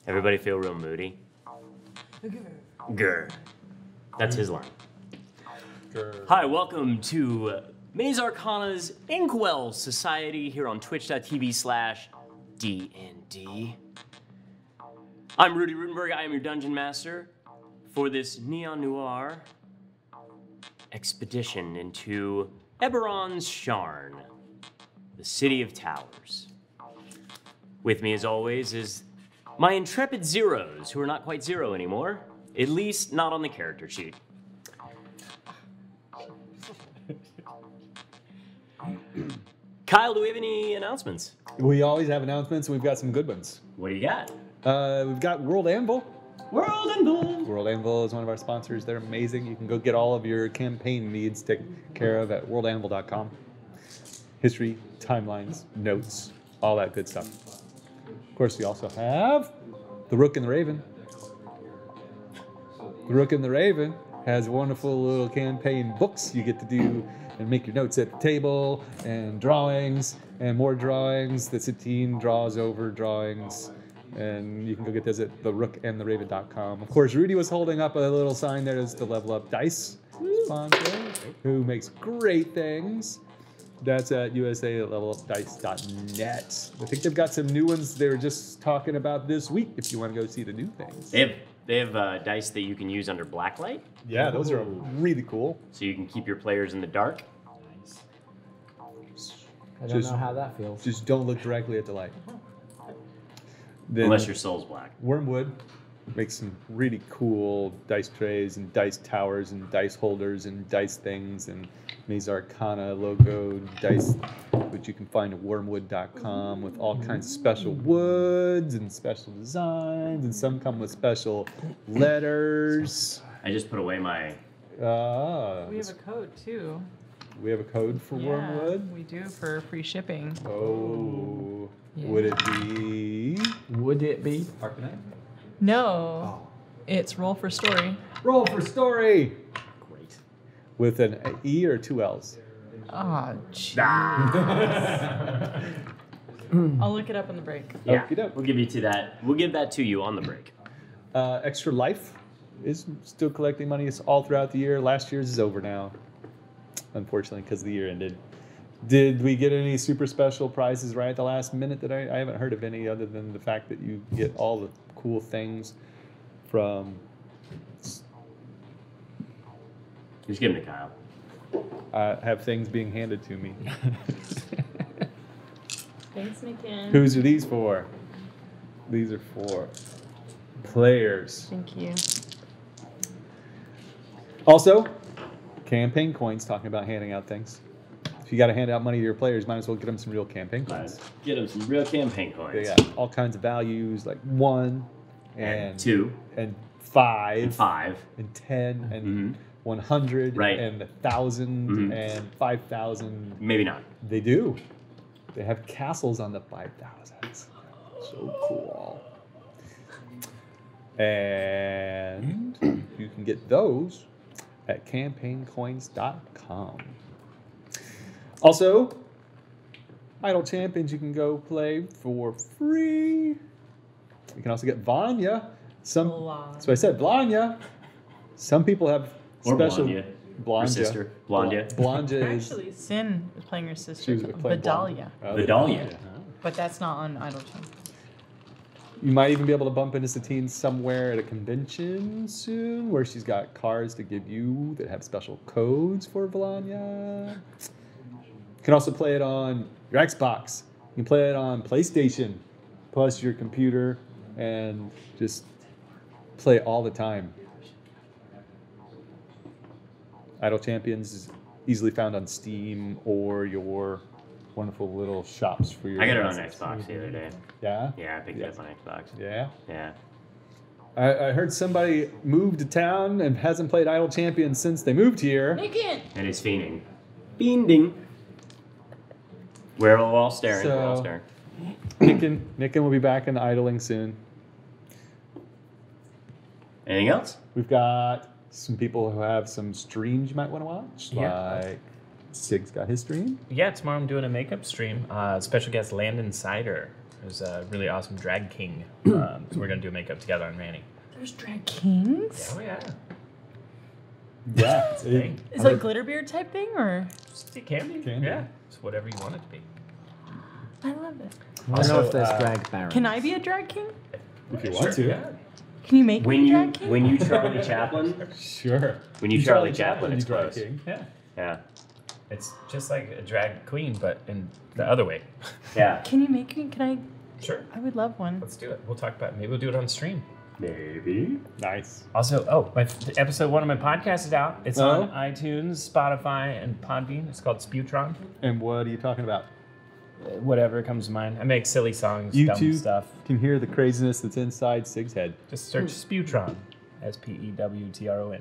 Everybody feel real moody? Grr. That's his line. Grr. Hi, welcome to Maze Arcana's Inkwell Society here on twitch.tv/DND. I'm Rudy Rutenberg, I am your Dungeon Master for this Neon Noir expedition into Eberron's Sharn, the City of Towers. With me, as always, is my intrepid zeros, who are not quite zero anymore, at least not on the character sheet. Kyle, do we have any announcements? We always have announcements, and we've got some good ones. What do you got? We've got World Anvil. World Anvil! World Anvil is one of our sponsors. They're amazing. You can go get all of your campaign needs taken care of at worldanvil.com. History, timelines, notes, all that good stuff. Of course, we also have The Rook and the Raven. The Rook and the Raven has wonderful little campaign books you get to do and make your notes at the table, and drawings, and more drawings. The Satine draws over drawings, and you can go get those at therookandtheraven.com. Of course, Rudy was holding up a little sign there as the Level Up Dice sponsor, who makes great things. That's at usalevelupdice.net. I think they've got some new ones they were just talking about this week if you want to go see the new things. They have dice that you can use under blacklight. Yeah, those are really cool. So you can keep your players in the dark. Nice. I don't know how that feels. Just don't look directly at the light. Then Unless your soul's black. Wormwood makes some really cool dice trays and dice towers and dice holders and dice things and Maze Arcana logo dice, which you can find at wormwood.com, with all kinds of special woods and special designs, and some come with special letters. I just put away my... We have a code too. We have a code for Wormwood? We do for free shipping. Oh. Yeah. Would it be? Would it be? Arcanine? No. It's roll for story. Roll for story! Great. With an E or two L's? Oh, jeez. I'll look it up in the break. Yeah, Okey-doke. we'll give you to that. We'll give that to you on the break. Extra Life is still collecting money all throughout the year. Last year's is over now, unfortunately, because the year ended. Did we get any super special prizes right at the last minute? That I haven't heard of any, other than the fact that you get all the cool things from... Just give them to Kyle. have things being handed to me. Thanks, Nikin. Whose are these for? These are for players. Thank you. Also, campaign coins, talking about handing out things. If you got to hand out money to your players, might as well get them some real campaign coins. Get them some real campaign coins. They got all kinds of values, like 1 and 2 and 5 and 5 and 10 and 100 Right. and 1,000 and 5,000. Maybe not. They do. They have castles on the 5,000s. So cool. And you can get those at campaigncoins.com. Also, Idle Champions you can go play for free. You can also get Vanya. That's what I said, Blanya. Some people have Or special... Blanya. Her Blanja. sister. Blondie. Blanja is... Actually, Sin is playing her sister. She was playing Vidalia. Vidalia. But that's not on Idle Champ. You might even be able to bump into Satine somewhere at a convention soon, where she's got cards to give you that have special codes for Blanya. You can also play it on your Xbox. You can play it on PlayStation, plus your computer, and just play all the time. Idle Champions is easily found on Steam or your wonderful little shops for your... I got it on Xbox the other day. Yeah? Yeah, I picked it up on Xbox. Yeah? Yeah. I heard somebody moved to town and hasn't played Idle Champions since they moved here. Nikin! And it's fiending. Fiending. We're all staring. We're all So- staring. Nikin will be back in idling soon. Anything else? We've got some people who have some streams you might want to watch, Yeah. like Sig's got his stream. Yeah, tomorrow I'm doing a makeup stream. Special guest Landon Sider, who's a really awesome drag king. So we're gonna do a makeup together on Manny. There's drag kings? Oh yeah. Yeah. Is it a glitterbeard type thing, or? It can be. Can be. Yeah. It's whatever you want it to be. I love it. I don't know if there's drag barons. Can I be a drag king? If you want to. Yeah. Can you make me a drag king? When you Charlie Chaplin, Sure. when you Charlie Chaplin, you it's drag close. king. Yeah. Yeah. It's just like a drag queen, but in the other way. Yeah. Can you make me? Can I? Sure. I would love one. Let's do it. We'll talk about it. Maybe we'll do it on stream. Maybe. Nice. Also, episode 1 of my podcast is out. It's Oh. on iTunes, Spotify, and Podbean. It's called Sputron. And what are you talking about? Whatever comes to mind. I make silly songs, You dumb two stuff. can hear the craziness that's inside Sig's head. Just search Sputron. Spewtron.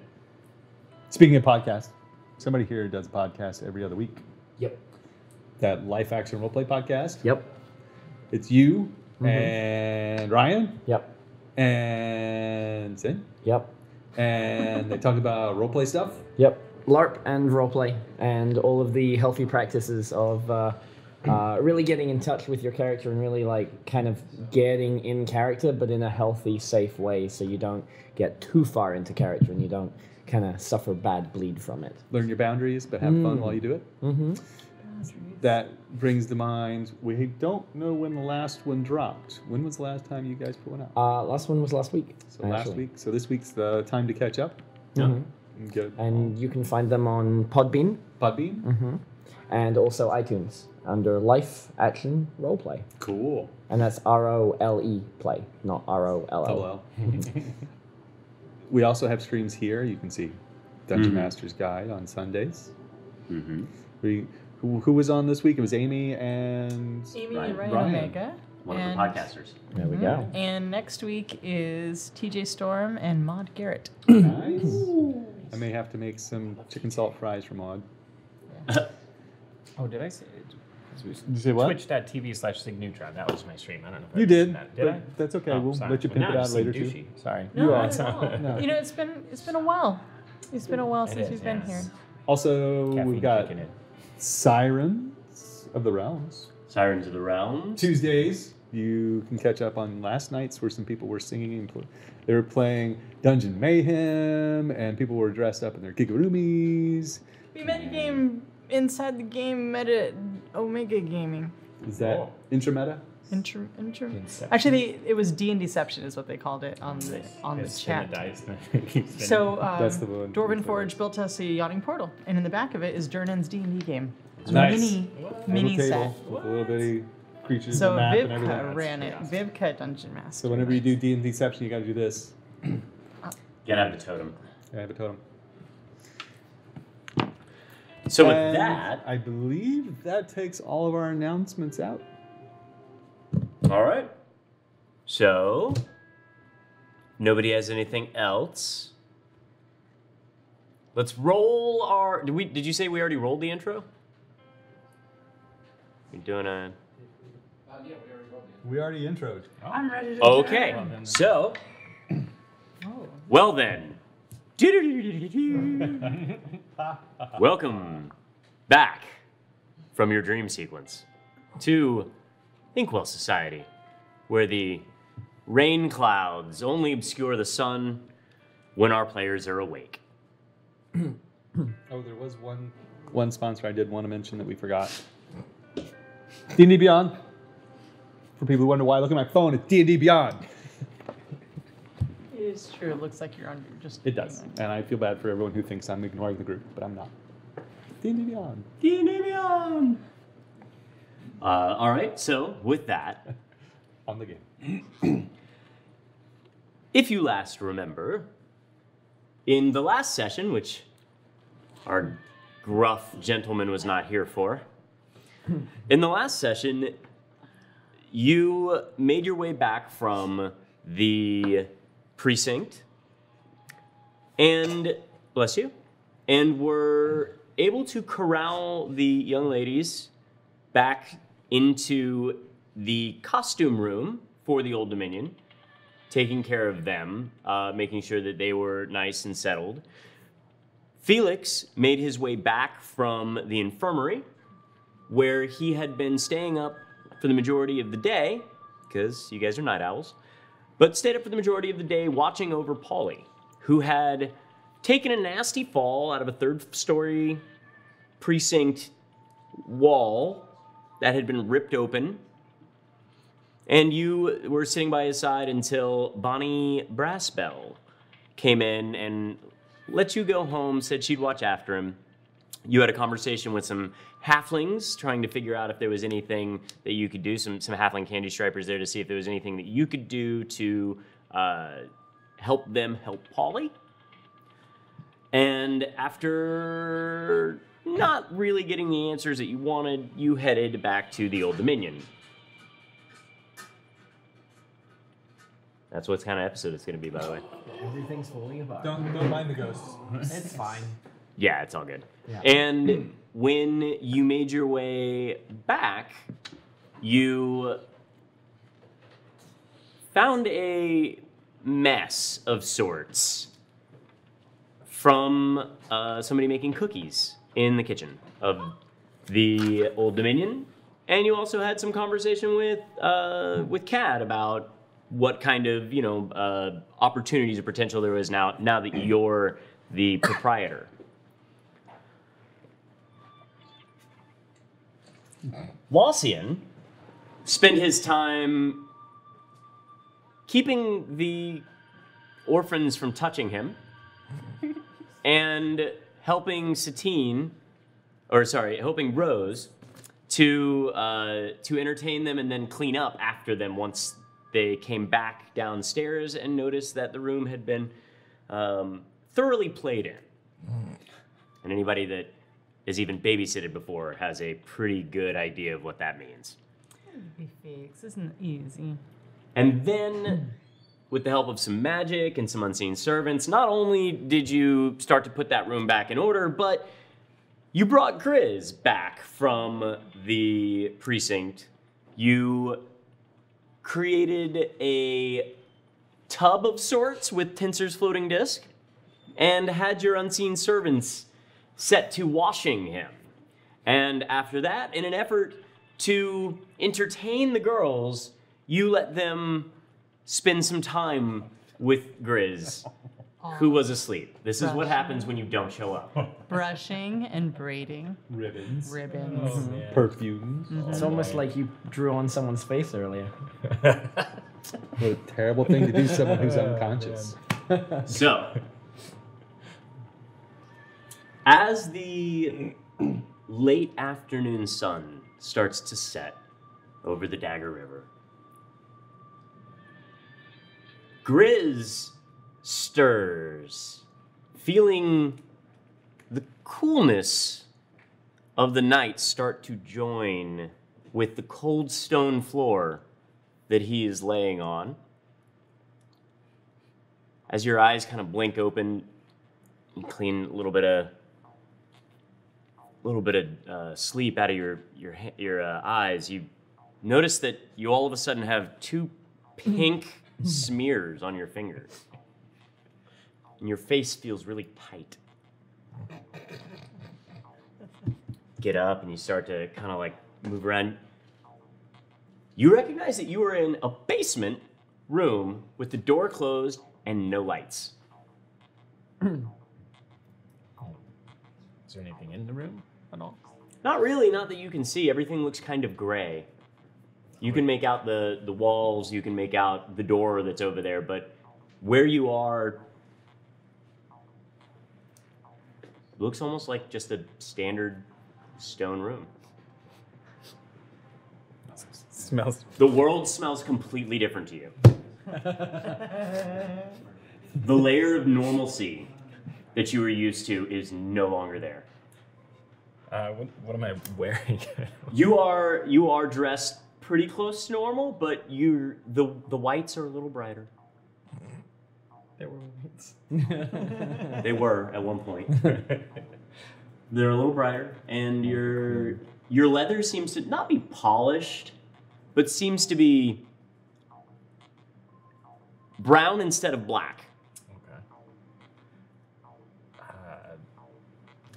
Speaking of podcasts, somebody here does a podcast every other week. Yep. That Life Action Roleplay podcast. Yep. It's you and Ryan Yep. and Sin. Yep. And they talk about roleplay stuff. Yep. LARP and roleplay and all of the healthy practices of really getting in touch with your character and really like kind of getting in character, but in a healthy, safe way, so you don't get too far into character and you don't kind of suffer bad bleed from it. Learn your boundaries, but have fun while you do it. Mm-hmm. That brings to mind, we don't know when the last one dropped. When was the last time you guys put one out? Last one was last week. So last week. So this week's the time to catch up. Mm-hmm. And get And you can find them on Podbean Podbean. and also iTunes under Life Action Roleplay. Cool. And that's ROLE play, not ROLL. Hello. We also have streams here. You can see Dungeon Master's Guide on Sundays. Who was on this week? It was Amy and Amy Ryan. and Ryan Ryan. Omega. One of and, the podcasters. There we go. And next week is TJ Storm and Maud Garrett. Nice. I may have to make some chicken salt fries for Maud. Oh, did I say Did you say what? Twitch.tv/SigNeutron. That was my stream. I don't know if I You did. mentioned that. Did but I? that's okay. Oh, We'll sorry. let you Well, pimp now it I out just later seem too. douchey. Sorry. No, You not are. at all. No. You know, it's been a while. It's been a while since is, you've been yes. here. Also, Caffeine we've got kicking in. Sirens of the Realms. Sirens of the Realms. Tuesdays, you can catch up on last nights where some people were singing and they were playing Dungeon Mayhem, and people were dressed up in their gigurumis. We metagame inside the game meta Omega Gaming. Is that Cool. intrameta? Intrum. Inception. Actually, it was D and Deception is what they called it on the It's chat. dice. So That's the one. Dwarven Forge built us a yachting portal, and in the back of it is Durnan's D&D game. It's a Nice. mini Little set. table with little bitty creatures So and map and everything. Vivka ran it. Vivka Dungeon Master. So whenever you do D&D Deception, you got to do this. Get out of the totem. I have a totem. So with And that, I believe that takes all of our announcements out. all right. So nobody has anything else. Let's roll our. Did you say we already rolled the intro? We're doing a. We already introed. I'm ready to Okay. So. Well then. Welcome back from your dream sequence to Inkwell Society, where the rain clouds only obscure the sun when our players are awake. Oh, there was one sponsor I did want to mention that we forgot. D&D Beyond. For people who wonder why I look at my phone, it's D&D Beyond. It is true. It looks like you're on. You're just. It does. And I feel bad for everyone who thinks I'm ignoring the group, but I'm not. D&D Beyond. D&D Beyond! All right, so with that, On the game. if you last remember, in the last session, which our gruff gentleman was not here for, in the last session, you made your way back from the precinct and, bless you, and were able to corral the young ladies back into the costume room for the Old Dominion, taking care of them, making sure that they were nice and settled. Felix made his way back from the infirmary, where he had been staying up for the majority of the day, because you guys are night owls, but stayed up for the majority of the day watching over Polly, who had taken a nasty fall out of a third-story precinct wall that had been ripped open. And you were sitting by his side until Bonnie Brassbell came in and let you go home, said she'd watch after him. You had a conversation with some halflings, trying to figure out if there was anything that you could do, some halfling candy stripers there to see if there was anything that you could do to help them help Polly. And after not really getting the answers that you wanted, you headed back to the Old Dominion. That's what kind of episode it's going to be, by the way. Everything's falling apart. Don't mind the ghosts. It's fine. Yeah, it's all good. Yeah. And when you made your way back, you found a mess of sorts from somebody making cookies in the kitchen of the Old Dominion. And you also had some conversation with Cad about what kind of, opportunities or potential there is now that you're the proprietor. Wassian spent his time keeping the orphans from touching him and helping helping Rose to entertain them and then clean up after them once they came back downstairs and noticed that the room had been thoroughly played in. And anybody that has even babysitted before has a pretty good idea of what that means. Be fixed. Isn't it easy? And then, with the help of some magic and some unseen servants, not only did you start to put that room back in order, but you brought Grizz back from the precinct. You created a tub of sorts with Tinser's floating disc and had your unseen servants set to washing him. And after that, in an effort to entertain the girls, you let them spend some time with Grizz, who was asleep. This is what happens when you don't show up. Brushing and braiding. Ribbons. Ribbons. Perfumes. It's almost like you drew on someone's face earlier. What a terrible thing to do to someone who's unconscious. So, as the late afternoon sun starts to set over the Dagger River, Grizz stirs, feeling the coolness of the night start to join with the cold stone floor that he is laying on. As your eyes kind of blink open, you clean a little bit of sleep out of your eyes. You notice that you all of a sudden have two pink smears on your fingers, and your face feels really tight. Get up and you start to kind of like move around. You recognize that you are in a basement room with the door closed and no lights. Is there anything in the room at all? Not really, not that you can see. Everything looks kind of gray. You can make out the walls, you can make out the door that's over there, but where you are looks almost like just a standard stone room. Smells. The world smells completely different to you. The layer of normalcy that you were used to is no longer there. What am I wearing? You are dressed pretty close to normal, but the whites are a little brighter. There were whites. They were at one point. They're a little brighter, and your leather seems to not be polished, but seems to be brown instead of black. Okay.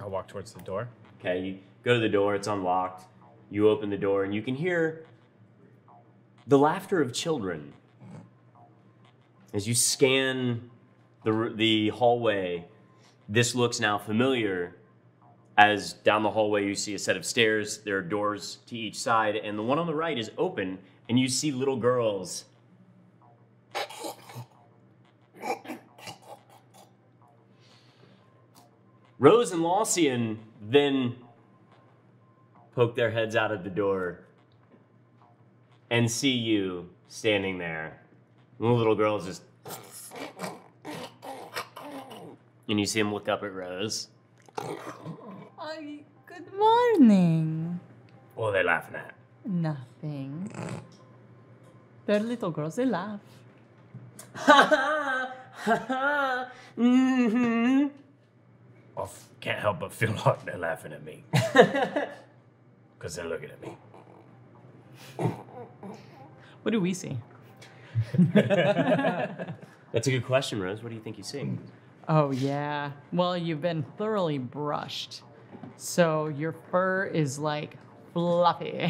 I'll walk towards the door. Okay, you go to the door, it's unlocked. You open the door and you can hear the laughter of children. As you scan the hallway, this looks now familiar. As down the hallway you see a set of stairs, there are doors to each side, and the one on the right is open, and you see little girls. Rose and Laucian then poke their heads out of the door and see you standing there. And the little girl's just... And you see him look up at Rose. Good morning. What are they laughing at? Nothing. They're little girls, they laugh. Ha ha! Ha ha! Mm-hmm. I can't help but feel like they're laughing at me. Because they're looking at me. What do we see? That's a good question, Rose. What do you think you see? Oh, yeah. Well, you've been thoroughly brushed. So your fur is like fluffy.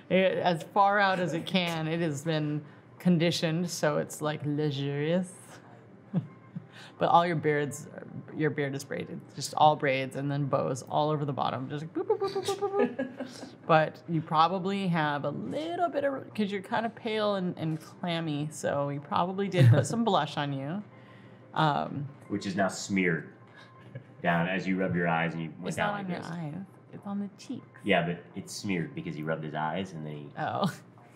As far out as it can, it has been conditioned, so it's like luxurious. But all your beard is braided, just all braids and then bows all over the bottom, just like boop, boop, boop, boop, boop, boop, boop. But you probably have a little bit of, because you're kind of pale and clammy, so you probably did put some blush on you. Which is now smeared down as you rub your eyes and you went It's down not on like your this. eyes, it's on the cheeks. Yeah, but it's smeared because he rubbed his eyes and then he... Oh,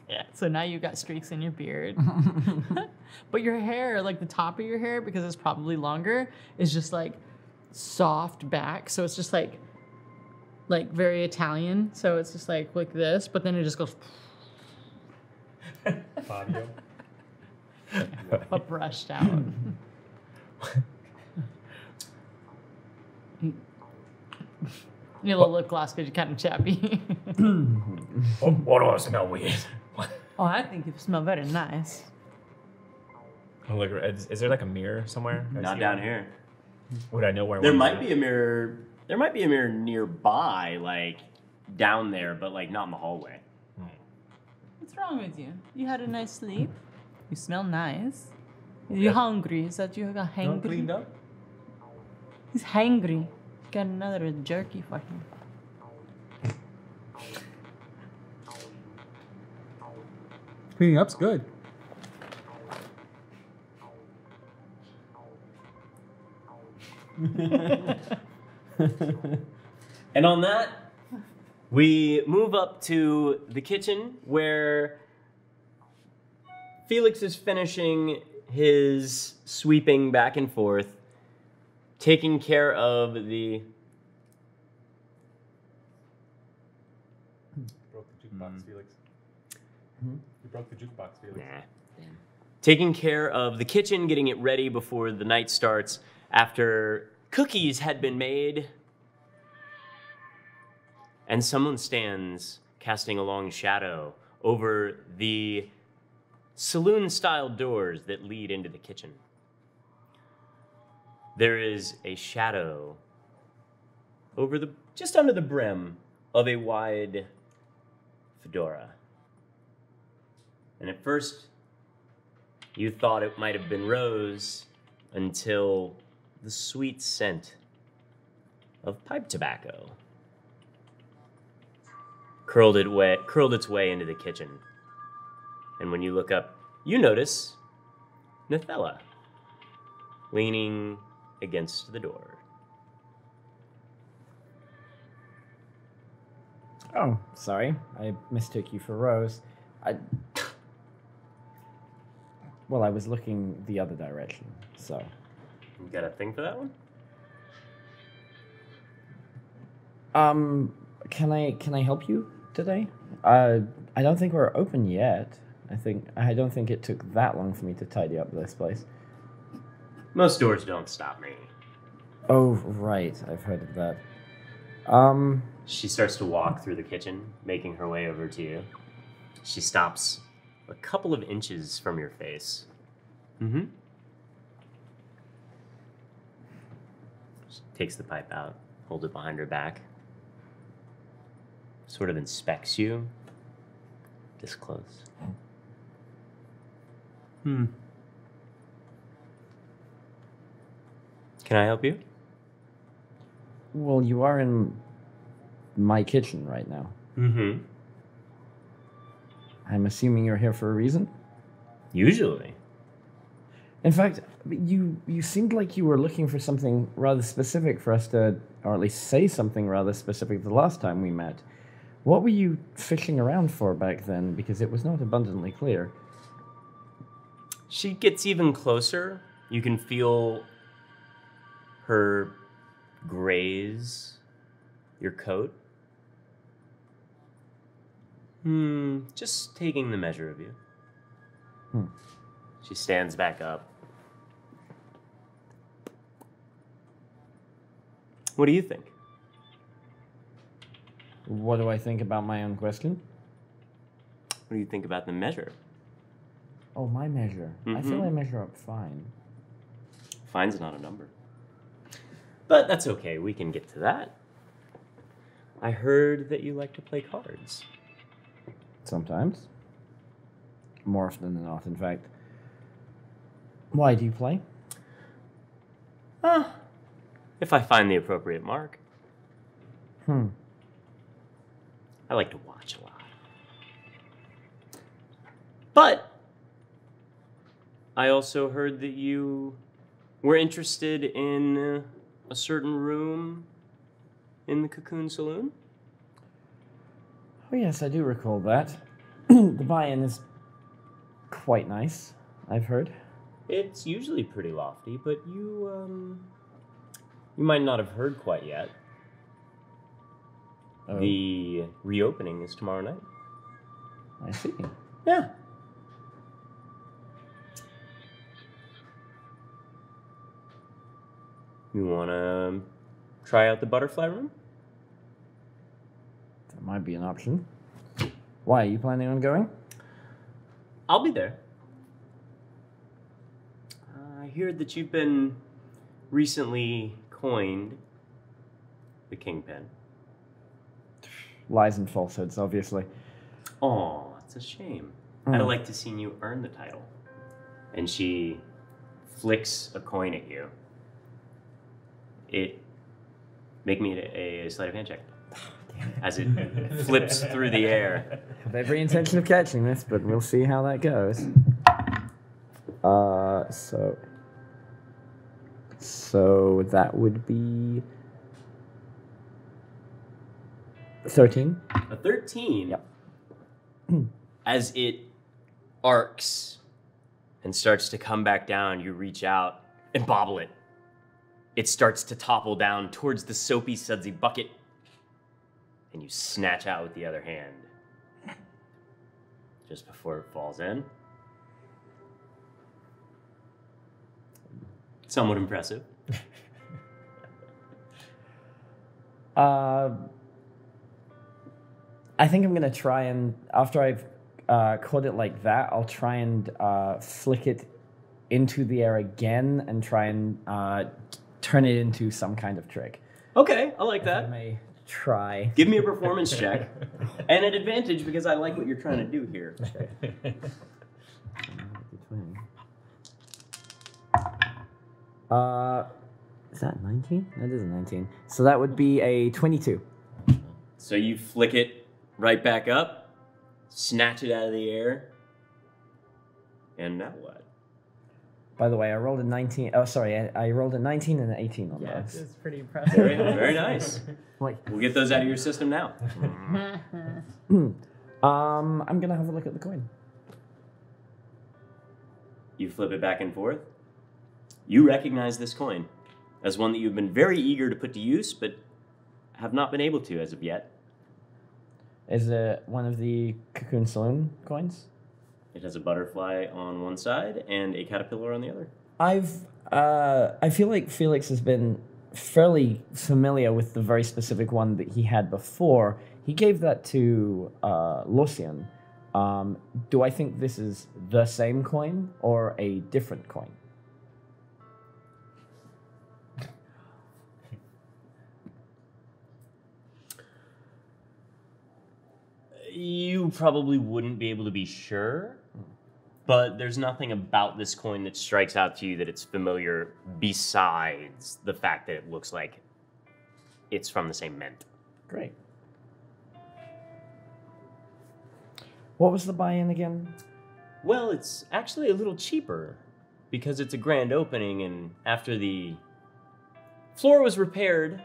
yeah. So now you've got streaks in your beard. But your hair, like the top of your hair, because it's probably longer, is just like soft back. So it's just like very Italian. So it's just like this, but then it just goes Fabio. but brushed out. You need a little lip gloss because you're kind of chappy. What do I smell weird? Oh, I think you smell very nice. Oh, look, is there like a mirror somewhere? Can I Not see down one? here. Would I know where There one might is? be a mirror. There might be a mirror nearby, like down there, but like not in the hallway. What's wrong with you? You had a nice sleep. You smell nice. You hungry? Is that you got hangry? Cleaned up? He's hangry. Got another jerky for him. Cleaning up's good. And on that, we move up to the kitchen where Felix is finishing his sweeping back and forth, taking care of the... Broke the jukebox, Felix. You broke the jukebox, Felix. Nah. Taking care of the kitchen, getting it ready before the night starts after cookies had been made. And someone stands casting a long shadow over the saloon-style doors that lead into the kitchen. There is a shadow over just under the brim of a wide fedora. And at first, you thought it might have been Rose until the sweet scent of pipe tobacco curled its way into the kitchen. And when you look up, you notice Nethella leaning against the door. Oh, sorry. I mistook you for Rose. Well, I was looking the other direction, so... You got a thing for that one? Can I help you today? I don't think we're open yet. I don't think it took that long for me to tidy up this place. Most doors don't stop me. Oh, right. I've heard of that. She starts to walk through the kitchen, making her way over to you. She stops a couple of inches from your face. takes the pipe out, holds it behind her back, sort of inspects you this close. Can I help you? Well, you are in my kitchen right now. Mm-hmm. I'm assuming you're here for a reason. Usually. In fact, you seemed like you were looking for something rather specific for us to, or at least say something rather specific the last time we met. What were you fishing around for back then? Because it was not abundantly clear. She gets even closer. You can feel her graze your coat. Just taking the measure of you. She stands back up. What do you think? What do I think about my own question? What do you think about the measure? Oh, my measure. I feel I measure up fine. Fine's not a number. But that's okay, we can get to that. I heard that you like to play cards. Sometimes. More often than not, in fact. Why do you play? If I find the appropriate mark. I like to watch a lot. But I also heard that you were interested in a certain room in the Cocoon Saloon. Oh, yes, I do recall that. The buy-in is quite nice, I've heard. It's usually pretty lofty, but you might not have heard quite yet. Oh. The reopening is tomorrow night. I see. Yeah. You want to try out the butterfly room? That might be an option. Why, are you planning on going? I'll be there. I hear that you've been recently coined the Kingpin. Lies and falsehoods, obviously. Aw, it's a shame. I'd have liked to seen you earn the title. And she flicks a coin at you. Make me a sleight of hand check. As it flips through the air. I have every intention of catching this, but we'll see how that goes. So that would be 13. A 13? Yep. As it arcs and starts to come back down, you reach out and bobble it. It starts to topple down towards the soapy, sudsy bucket, and you snatch out with the other hand. Just before it falls in. Somewhat impressive. I think I'm going to try and, after I've caught it like that, I'll try and flick it into the air again and try and turn it into some kind of trick. Okay, I like I that. may try. Give me a performance check. And an advantage because I like what you're trying to do here. Is that 19? That is a 19. So that would be a 22. So you flick it right back up, snatch it out of the air, and now what? By the way, I rolled a 19. Oh, sorry, I rolled a 19 and an 18 on Yeah, those. it's pretty impressive. Very, very nice. Like, We'll get those out of your system now. I'm gonna have a look at the coin. You flip it back and forth. You recognize this coin as one that you've been very eager to put to use, but have not been able to as of yet. Is it one of the Cocoon Saloon coins? It has a butterfly on one side and a caterpillar on the other. I feel like Felix has been fairly familiar with the very specific one that he had before. He gave that to Lucian. Do I think this is the same coin or a different coin? you probably wouldn't be able to be sure, but there's nothing about this coin that strikes out to you that it's familiar besides the fact that it looks like it's from the same mint. Great. What was the buy-in again? Well, it's actually a little cheaper because it's a grand opening, and after the floor was repaired,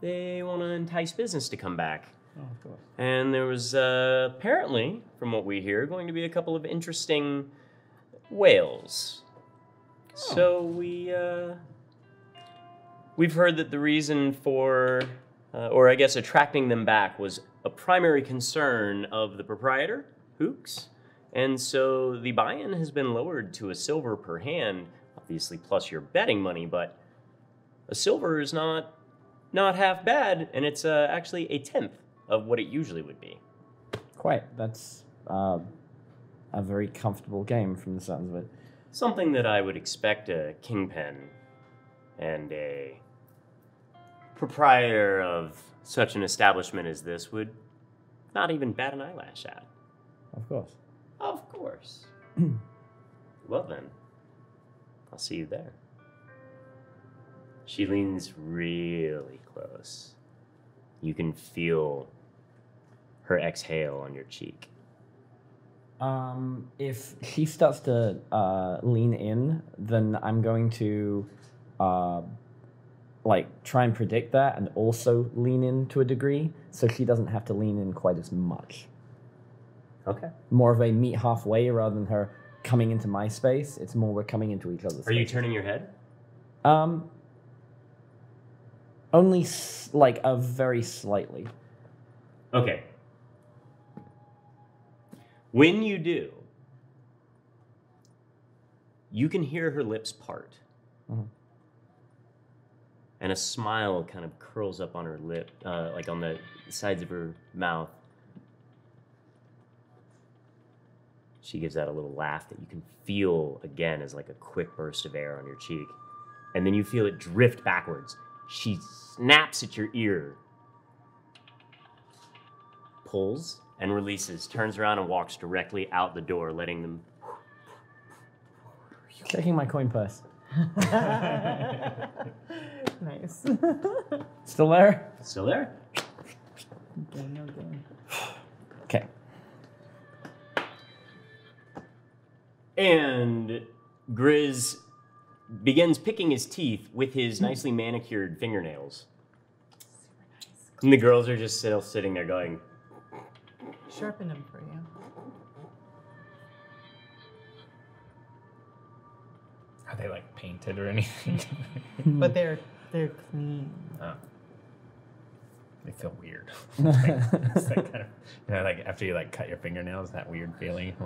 they want to entice business to come back. Oh, of course. And there was apparently, from what we hear, going to be a couple of interesting whales. So we've heard that the reason for, or I guess attracting them back, was a primary concern of the proprietor, Hooks. And so the buy-in has been lowered to $1 per hand, obviously plus your betting money, but $1 is not half bad, and it's actually 1/10 of what it usually would be. Quite. That's a very comfortable game from the sounds of it. Something that I would expect a kingpin and a proprietor of such an establishment as this would not even bat an eyelash at. Of course. Of course. Well then, I'll see you there. She leans really close. You can feel her exhale on your cheek. If she starts to lean in, then I'm going to try and predict that and also lean in to a degree so she doesn't have to lean in quite as much. Okay. More of a meet halfway rather than her coming into my space. It's more we're coming into each other's Are you spaces. turning your head? Only very slightly. Okay. When you do, you can hear her lips part. Mhm. And a smile kind of curls up on her lip, like on the sides of her mouth. She gives out a little laugh that you can feel again as like a quick burst of air on your cheek. And then you feel it drift backwards. She snaps at your ear, pulls and releases, turns around and walks directly out the door, letting them... Checking my coin purse. Nice. Still there? Still there? Okay. And Grizz begins picking his teeth with his nicely manicured fingernails. And the girls are just still sitting there going, Sharpen them for you. Are they like painted or anything? But they're clean. Oh. They feel weird. It's that kind of, like after you like cut your fingernails, that weird feeling.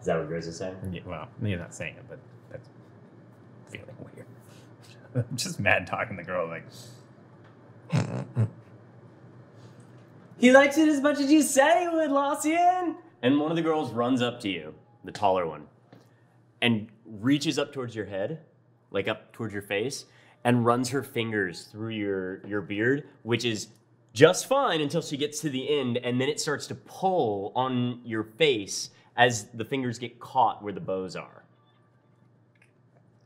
is that what Grizz is saying? Yeah, well, you're not saying it, but that's feeling weird. I'm just mad talking to the girl like. He likes it as much as you said he would, Lausian! And one of the girls runs up to you, the taller one, and reaches up towards your head, like up towards your face, and runs her fingers through your beard, which is just fine until she gets to the end, and then it starts to pull on your face as the fingers get caught where the bows are.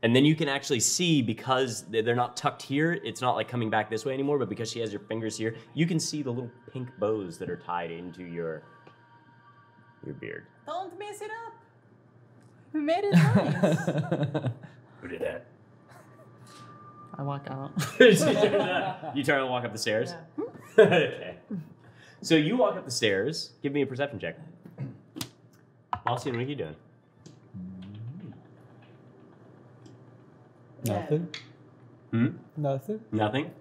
And then you can actually see, because they're not tucked here, it's not like coming back this way anymore, but because she has your fingers here, you can see the little pink bows that are tied into your beard. Don't mess it up. We made it nice. Who did that? I walk out. You turn and walk up the stairs? Yeah. Okay. So you walk up the stairs. Give me a perception check. Austin, what are you doing? Nothing. Nothing. Nothing?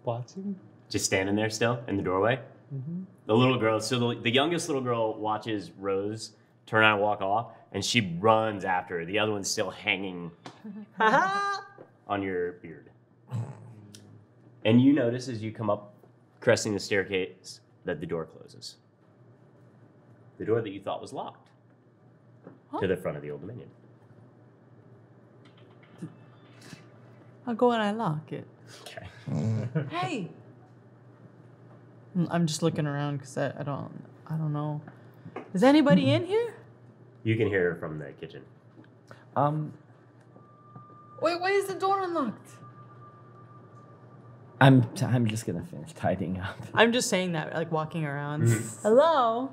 Watching. Just standing there still in the doorway? Mm-hmm. The little girl, so the youngest little girl watches Rose turn around and walk off, and she runs after her. The other one's still hanging on your beard. And you notice as you come up, cresting the staircase, that the door closes. The door that you thought was locked to the front of the Old Dominion. I'll go and I lock it. Okay. Hey! I'm just looking around because I I don't know. Is anybody in here? You can hear her from the kitchen. Wait, why is the door unlocked? I'm just gonna finish tidying up. I'm just saying that, like walking around. Hello?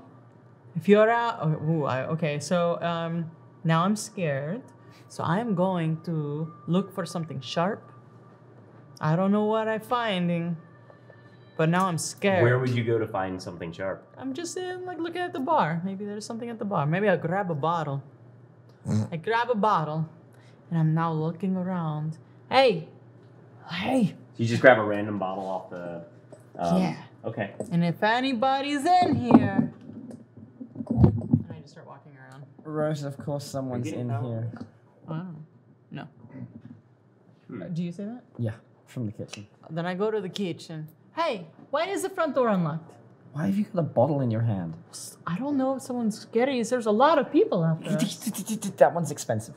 If you're out, okay, so now I'm scared. So I'm going to look for something sharp. I don't know what I'm finding, but now I'm scared. Where would you go to find something sharp? I'm just like looking at the bar. Maybe there's something at the bar. Maybe I'll grab a bottle. I grab a bottle, and I'm now looking around. Hey! You just grab a random bottle off the... Yeah. Okay. And if anybody's in here... And I just start walking around. Rose, of course, someone's in here. Oh, no. Do you say that? Yeah, from the kitchen. Then I go to the kitchen. Hey, why is the front door unlocked? Why have you got a bottle in your hand? I don't know if someone's scary. There's a lot of people out there. That one's expensive.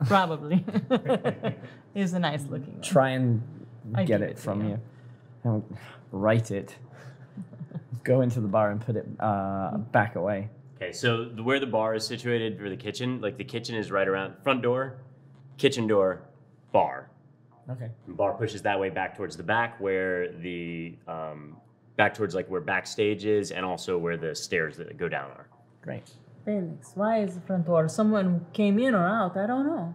Probably. It's a nice looking one. Try and I get give it it to from you. you. And write it. Go into the bar and put it back away. Okay, so where the bar is situated for the kitchen, like the kitchen is right around front door, kitchen door, bar. Okay. The bar pushes that way back towards the back where the, back towards like where backstage is and also where the stairs that go down are. Great. Felix, why is the front door? Someone came in or out? I don't know.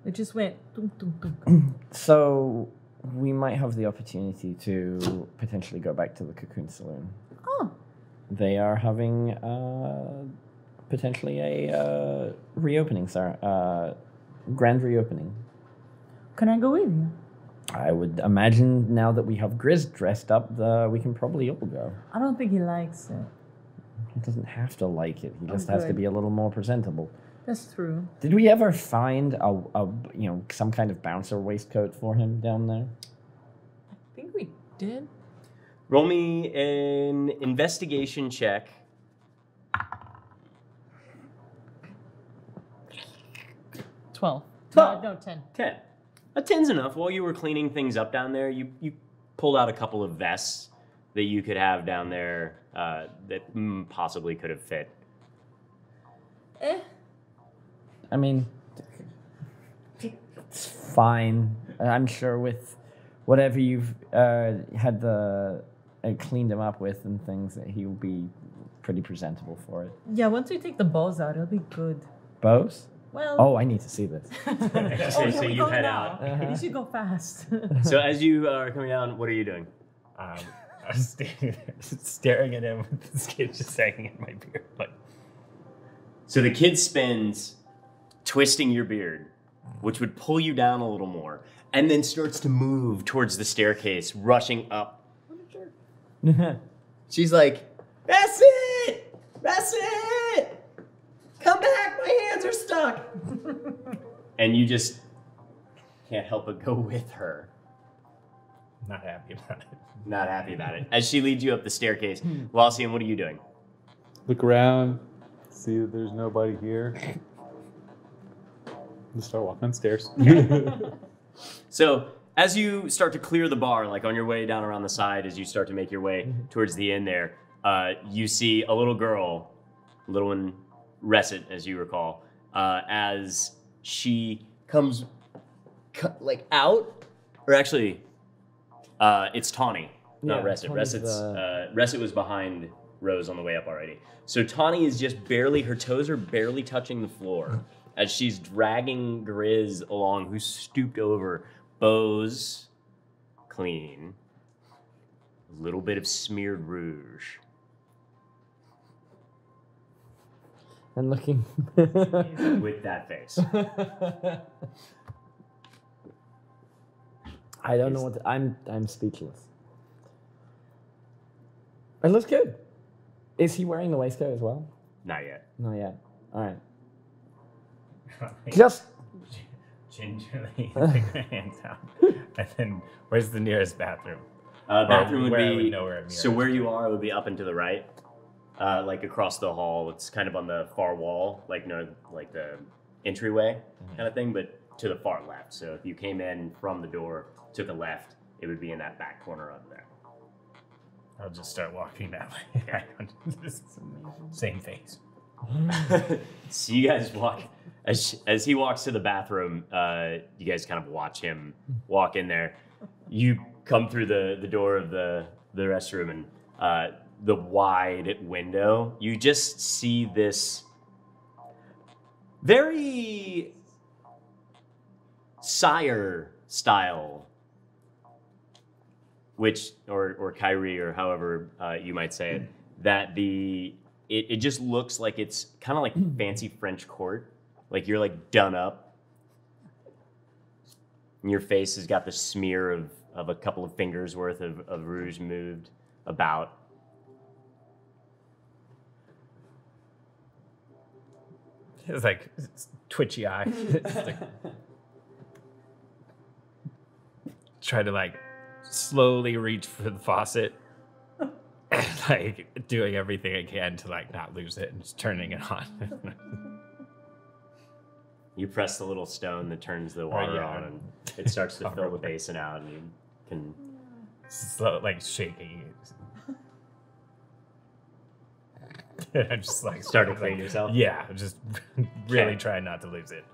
It just went tunk, tunk, tunk. So we might have the opportunity to potentially go back to the Cocoon Saloon. Oh, They are having potentially a reopening, sir. Grand reopening. can I go with you? I would imagine now that we have Grizz dressed up, we can probably all go. I don't think he likes it. He doesn't have to like it. He just Oh, has to good. be a little more presentable. That's true. Did we ever find some kind of bouncer waistcoat for him down there? I think we did. Roll me an investigation check. 12. 12. No, 10. 10. A 10's enough. While you were cleaning things up down there, you pulled out a couple of vests that you could have down there that possibly could have fit. I mean, it's fine. I'm sure with whatever you've had cleaned him up with and things, that he will be pretty presentable for it. Yeah, once we take the balls out, it'll be good. Bows? Well, Oh, I need to see this. So here we you go head now. out. You should go fast. So as you are coming down, what are you doing? I was standing there, staring at him with this kid just hanging in my beard. Like, So the kid spins twisting your beard, which would pull you down a little more, and then starts to move towards the staircase, rushing up. She's like, "That's it! That's it! Come back, my hands are stuck!" And you just can't help but go with her. not happy about it. Not happy about it. As she leads you up the staircase, Lossian, what are you doing? Look around, see that there's nobody here. Just start walking downstairs. So as you start to clear the bar, like on your way down around the side, as you start to make your way towards the end there, you see a little girl, little one, Resset, as you recall, as she comes out, or actually, it's Tawny, not Yeah, Resset. Tawny's Resset was behind Rose on the way up already. So Tawny is just barely, her toes are barely touching the floor as she's dragging Grizz along, who's stooped over, bows clean, a little bit of smeared rouge. And looking. With that face. I don't know what I'm speechless. It looks good. Is he wearing the waistcoat as well? Not yet. Not yet. All right. Like, Just gingerly take my hands out. And then, where's the nearest bathroom? Bathroom would where I be, would know where I'm so nearest. where you are would be up and to the right, like across the hall. It's kind of on the far wall, like like the entryway kind of thing, but to the far left. So if you came in from the door, took a left, it would be in that back corner up there. I'll just start walking that way. Same face. So you guys walk as he walks to the bathroom. You guys kind of watch him walk in there. You come through the door of the restroom and the wide window. You just see this very Sire style, which or Kyrie or however you might say it, that it just looks like it's kind of like fancy French court, like you're like done up, and your face has got the smear of a couple of fingers worth of rouge moved about. It's like twitchy eye. It's like, try to like slowly reach for the faucet, and like doing everything I can to like not lose it and just turning it on. You press the little stone that turns the water on, and it starts to fill the basin out, and you can slow, like shaking. I'm just like start to clean yourself. Yeah, I'm just really trying not to lose it.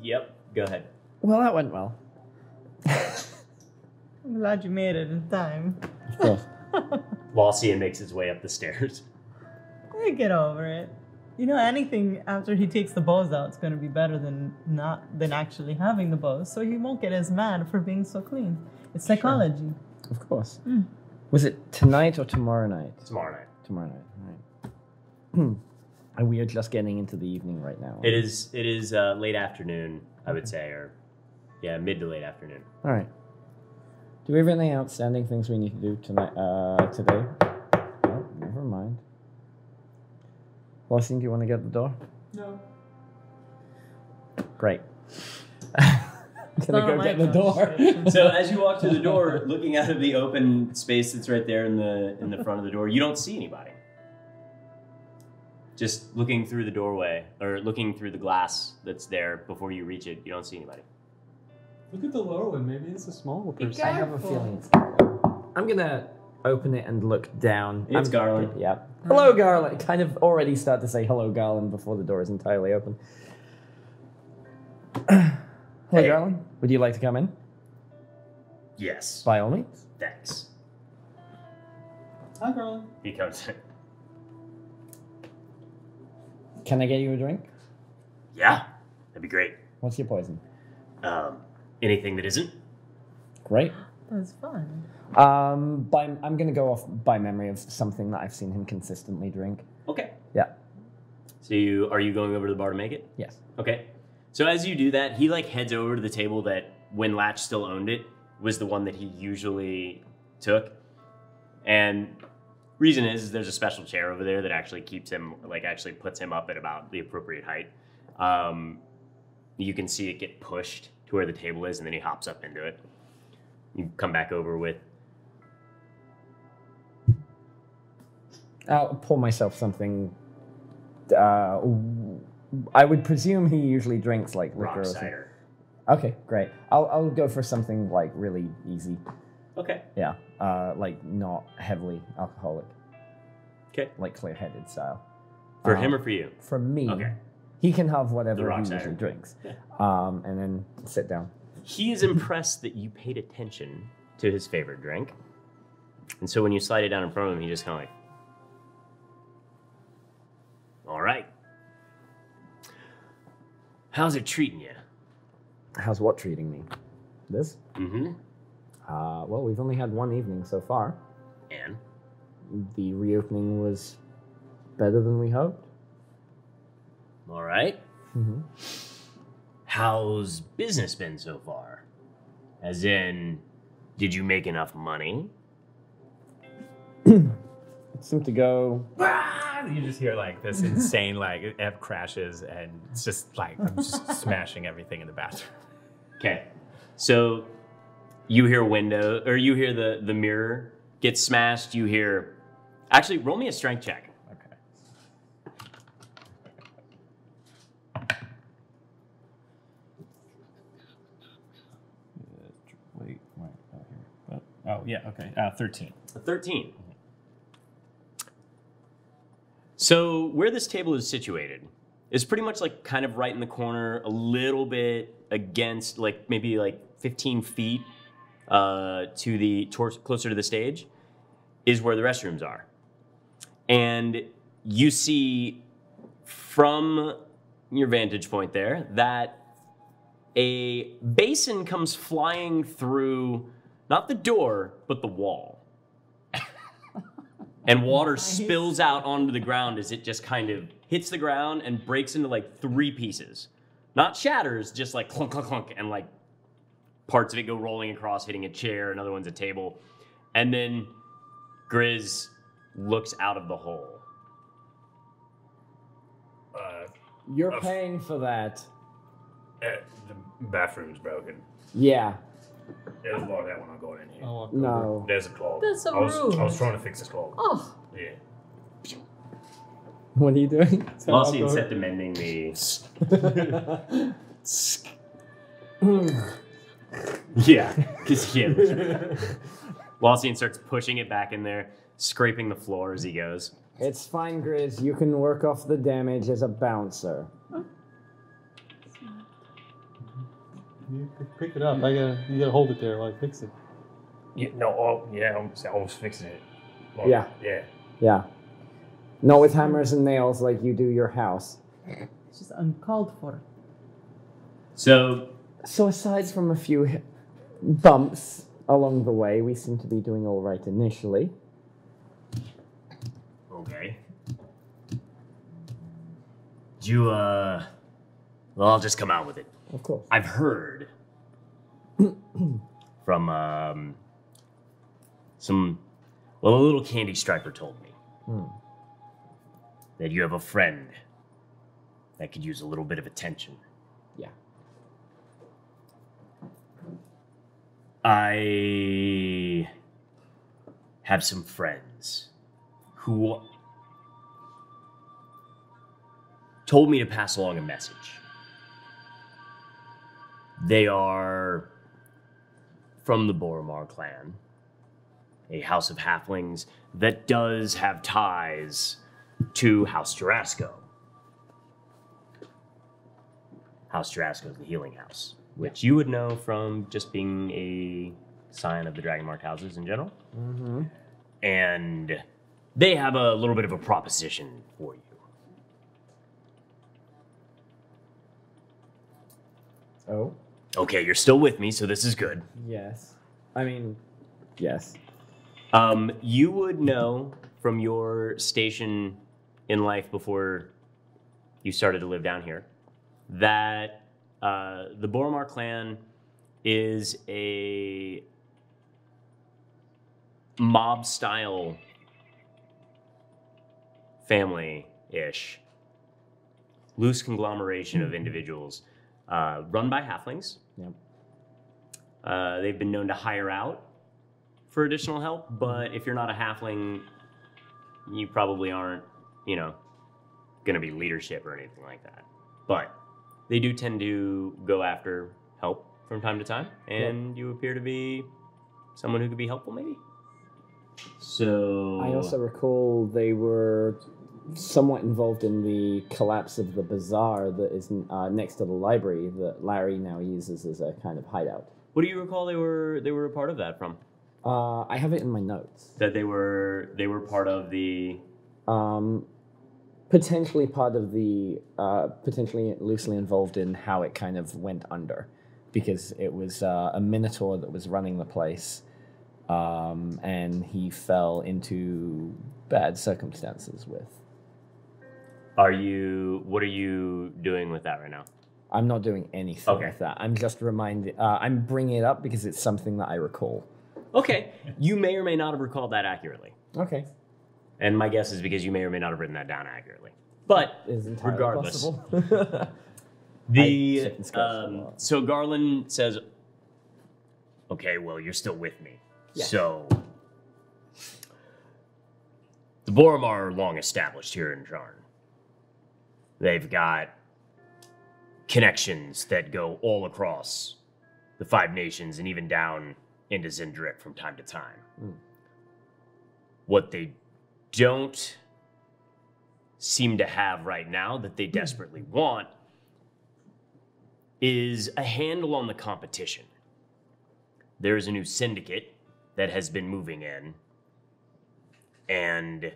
Yep. Go ahead. Well, that went well. I'm glad you made it in time. Of course. Walsian makes his way up the stairs. Get over it. You know, anything after he takes the bows out is going to be better than actually having the bows, so he won't get as mad for being so clean. It's psychology. Of course. Was it tonight or tomorrow night? Tomorrow night. Tomorrow night, right. And we are just getting into the evening right now. It is late afternoon, I would say, or mid to late afternoon. All right. Do we have any outstanding things we need to do tonight? Today? Oh, never mind. Walsian, do you want to get the door? No. Great. Gonna go get the door. So as you walk through the door, looking out of the open space that's right there in the front of the door, you don't see anybody. Just looking through the doorway, or looking through the glass that's there before you reach it, you don't see anybody. Look at the lower one. Maybe it's a small person. I have a feeling. I'm gonna open it and look down. It's Garland. Yeah. Hello, Garland. Kind of already start to say hello, Garland, before the door is entirely open. Hello, Hey. Garland. Would you like to come in? Yes. By all means. Thanks. Hi, Garland. He comes in. Can I get you a drink? Yeah, that'd be great. What's your poison? Anything that isn't? Great. That's fun. I'm gonna go off by memory of something that I've seen him consistently drink. Okay. Yeah. So are you going over to the bar to make it? Yes. Okay. So as you do that, he like heads over to the table that when Latch still owned it was the one that he usually took. And reason is there's a special chair over there that actually keeps him, like actually puts him up at about the appropriate height. You can see it get pushed to where the table is, and then he hops up into it. You come back over with... I'll pour myself something. I would presume he usually drinks like liquor rock or something. cider. Okay, great. I'll go for something like really easy. Okay. Yeah, like not heavily alcoholic. Okay. Like clear-headed style. For him or for you? For me, Okay. he can have The whatever rock he cider. usually drinks. Yeah. And then sit down. He is impressed that you paid attention to his favorite drink. And so when you slide it down in front of him, he just kind of like, all right. How's it treating you? How's what treating me? This? Mm-hmm. Well, we've only had one evening so far. And? The reopening was better than we hoped. All right. Mm-hmm. How's business been so far? As in, did you make enough money? It seemed to go. You just hear like this insane like F crashes, and it's just like I'm just smashing everything in the bathroom. Okay. So you hear you hear the mirror get smashed. You hear, actually, roll me a strength check. Okay. Wait, oh, here. Oh, yeah, okay. 13. A 13. So where this table is situated is pretty much like kind of right in the corner, a little bit against, like maybe like 15 feet closer to the stage, is where the restrooms are. And you see from your vantage point there that a basin comes flying through not the door, but the wall. And water spills out onto the ground as it just kind of hits the ground and breaks into like 3 pieces. Not shatters, just like clunk, clunk, clunk, and like parts of it go rolling across, hitting a chair, another one's a table. And then Grizz looks out of the hole. You're paying for that. The bathroom's broken. Yeah. There's a lot of that when I'm going in here. I'll walk over. No. There's a clog. That's so I was rude. trying to fix this clog. Oh, Yeah. What are you doing? So I'll Lossie go- set to mending the... Yeah, because he Lossie starts pushing it back in there, scraping the floor as he goes. It's fine, Grizz. You can work off the damage as a bouncer. You pick it up. You gotta hold it there while I fix it. Yeah, no, I was fixing it. Well, Yeah. Yeah. Yeah. Not with hammers and nails like you do your house. it's just uncalled for. So, So aside from a few bumps along the way, we seem to be doing all right initially. okay. Well, I'll just come out with it. Of course. I've heard from a little candy striper told me that you have a friend that could use a little bit of attention. Yeah. I have some friends who told me to pass along a message. They are from the Boromar clan, a house of halflings that does have ties to House Jarasco. House Jarasco is the healing house, which you would know from just being a sign of the Dragonmarked houses in general. Mm-hmm. And they have a little bit of a proposition for you. Oh? Okay, you're still with me, so this is good. Yes. I mean, yes. You would know from your station in life before you started to live down here that the Boromar clan is a mob-style family-ish, loose conglomeration of individuals run by halflings. Yep. They've been known to hire out for additional help, but if you're not a halfling, you probably aren't, going to be leadership or anything like that. But they do tend to go after help from time to time, and you appear to be someone who could be helpful, maybe? So... I also recall they were somewhat involved in the collapse of the bazaar that is next to the library that Larry now uses as a kind of hideout. What do you recall they were a part of that from? I have it in my notes. That they were part of the... Potentially part of the, potentially loosely involved in how it kind of went under. Because it was a Minotaur that was running the place, and he fell into bad circumstances with. What are you doing with that right now? I'm not doing anything Okay. with that. I'm just I'm bringing it up because it's something that I recall. Okay, you may or may not have recalled that accurately. Okay. And my guess is because you may or may not have written that down accurately. But Is entirely regardless, possible. I sit and scratch a lot. so Garland says, "Okay, well, you're still with me. Yes. So the Boromar are long established here in Jarn. They've got connections that go all across the 5 nations and even down into Zendrick from time to time. What they don't seem to have right now that they desperately want is a handle on the competition. There is a new syndicate that has been moving in, and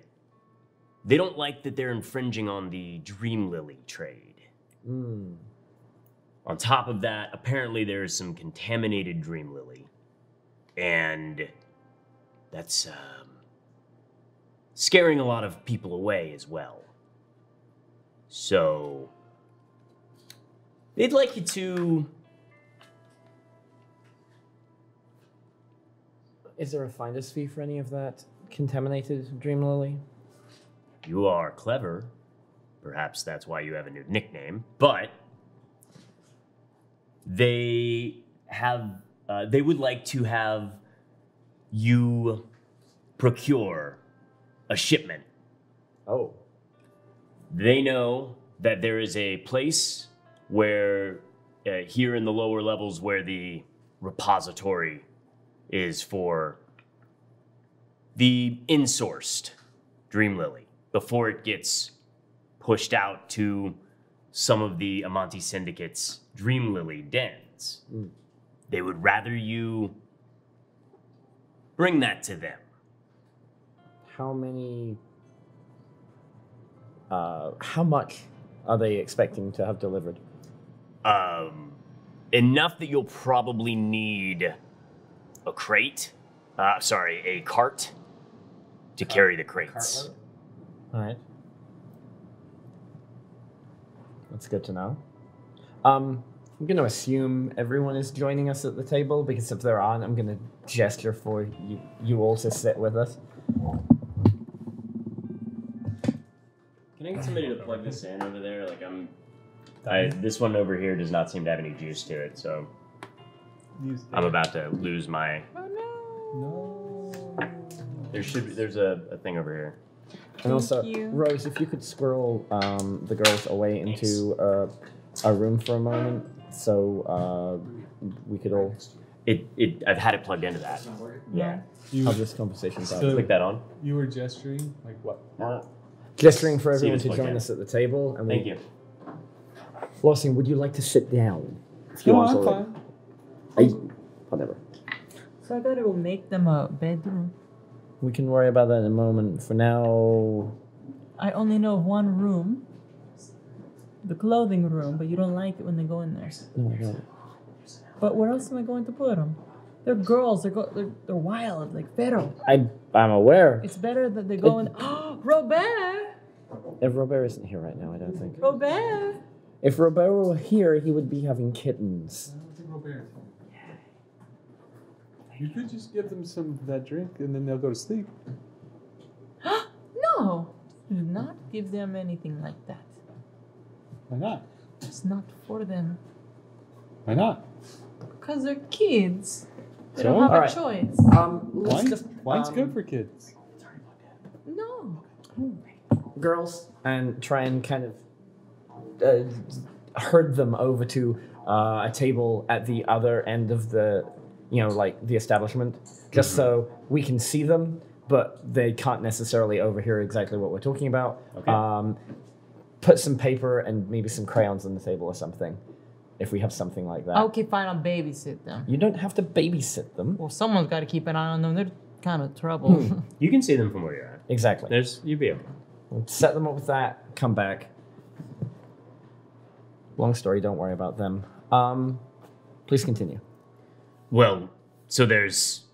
they don't like that they're infringing on the Dream Lily trade. On top of that, apparently there is some contaminated Dream Lily, and that's scaring a lot of people away as well. So they'd like you to... Is there a finder's fee for any of that contaminated Dream Lily? You are clever. Perhaps that's why you have a new nickname. But they would like to have you procure a shipment. Oh. They know that there is a place where, here in the lower levels, where the repository is for the insourced Dream Lily before it gets pushed out to some of the Amante Syndicate's Dream Lily dens. They would rather you bring that to them. How much are they expecting to have delivered? Enough that you'll probably need a cart to carry the crates. All right. That's good to know. I'm going to assume everyone is joining us at the table, because if there aren't, I'm going to gesture for you all to sit with us. Can I get somebody to plug this in over there? This one over here does not seem to have any juice to it, so I'm about to lose my... No. There's a thing over here. And also, you. Rose, if you could squirrel the girls away into a room for a moment, so we could all I've had it plugged into that. Yeah. have this conversation. So- Click that on. You were gesturing? Like what? Gesturing for See everyone this to one join again. us at the table. And Thank you. Flossing, would you like to sit down? If you No, want I'm already? fine. Whatever. So I gotta go make them a bedroom. We can worry about that in a moment. For now, I only know of one room. The clothing room, but you don't like it when they go in there. no, I don't. But where else am I going to put them? They're girls. They're wild, like Pharaoh. I'm aware. It's better that they go in. Oh, Robert! If Robert isn't here right now, I don't think. Robert! If Robert were here, he would be having kittens. I don't think Robert. You could just give them some of that drink and then they'll go to sleep. No! Do not give them anything like that. Why not? It's not for them. Why not? Because they're kids. They So? don't have Alright. a choice. Wine's good for kids. No. Girls, and try and kind of herd them over to a table at the other end of the, the establishment, just so we can see them, but they can't necessarily overhear exactly what we're talking about. Okay. Put some paper and maybe some crayons on the table or something, if we have something like that. Okay, fine. I'll babysit them. You don't have to babysit them. Well, someone's got to keep an eye on them. They're kind of trouble. You can see them from where you're at. Exactly. You'd be okay. We'll set them up with that, come back. Long story, don't worry about them. Please continue. Well, so there's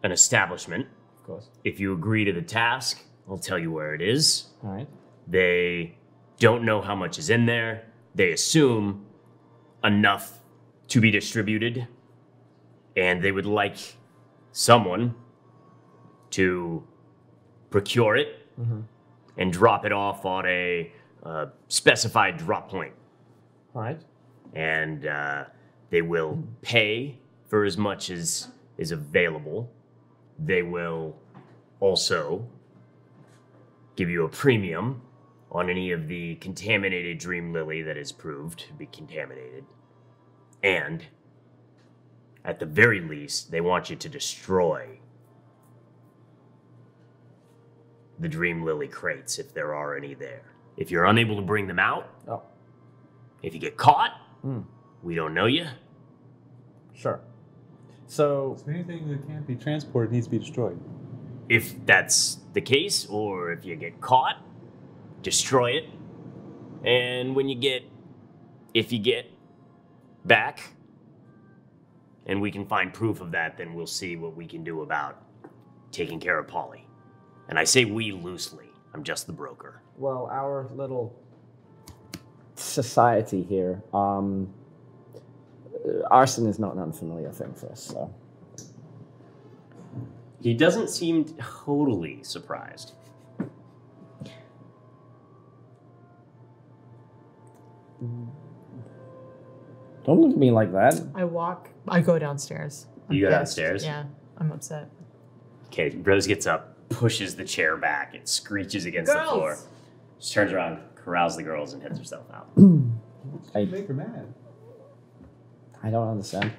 an establishment. Of course. If you agree to the task, I'll tell you where it is. All right. They don't know how much is in there. They assume enough to be distributed. And they would like someone to procure it and drop it off on a specified drop point. All right. And they will pay for as much as is available. They will also give you a premium on any of the contaminated Dream Lily that is proved to be contaminated. And at the very least, they want you to destroy the Dream Lily crates if there are any there. If you're unable to bring them out, Oh, if you get caught, we don't know you. sure. So, So anything that can't be transported needs to be destroyed. If that's the case, or if you get caught, destroy it. And if you get back, and we can find proof of that, then we'll see what we can do about taking care of Polly. And I say we loosely. I'm just the broker. well, our little society here, arson is not an unfamiliar thing for us, so. He doesn't seem totally surprised. Don't look at me like that. I go downstairs. You go I'm downstairs? pissed. Yeah, I'm upset. Okay, Rose gets up, pushes the chair back, it screeches against the floor. She turns around, corrals the girls, and heads herself out. I make her mad. I don't understand.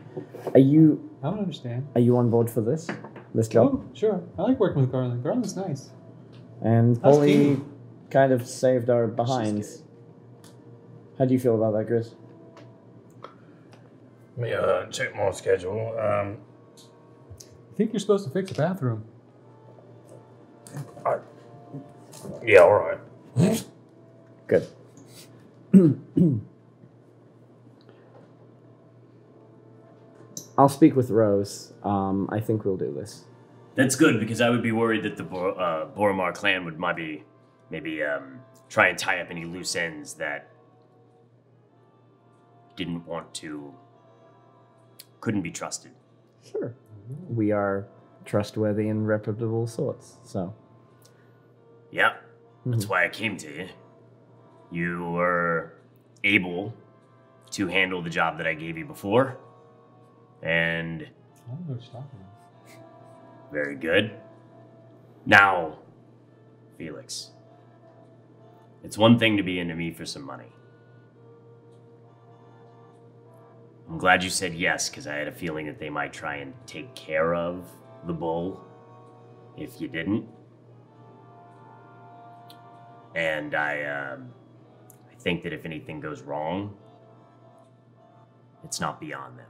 Are you I don't understand. on board for this job? Oh, sure. I like working with Garland. Garland's nice. And That's Polly key. kind of saved our behinds. How do you feel about that, Chris? Let me check my schedule. I think you're supposed to fix a bathroom. Yeah, all right. Good. I'll speak with Rose. I think we'll do this. That's good, because I would be worried that the Boromar clan would maybe try and tie up any loose ends that couldn't be trusted. Sure. We are trustworthy and reputable sorts, so. Yeah, that's why I came to you. You were able to handle the job that I gave you before, and I don't know what you're talking about. very good. Now, Felix, it's one thing to be into me for some money. I'm glad you said yes, because I had a feeling that they might try and take care of the bull if you didn't. And I think that if anything goes wrong, it's not beyond them.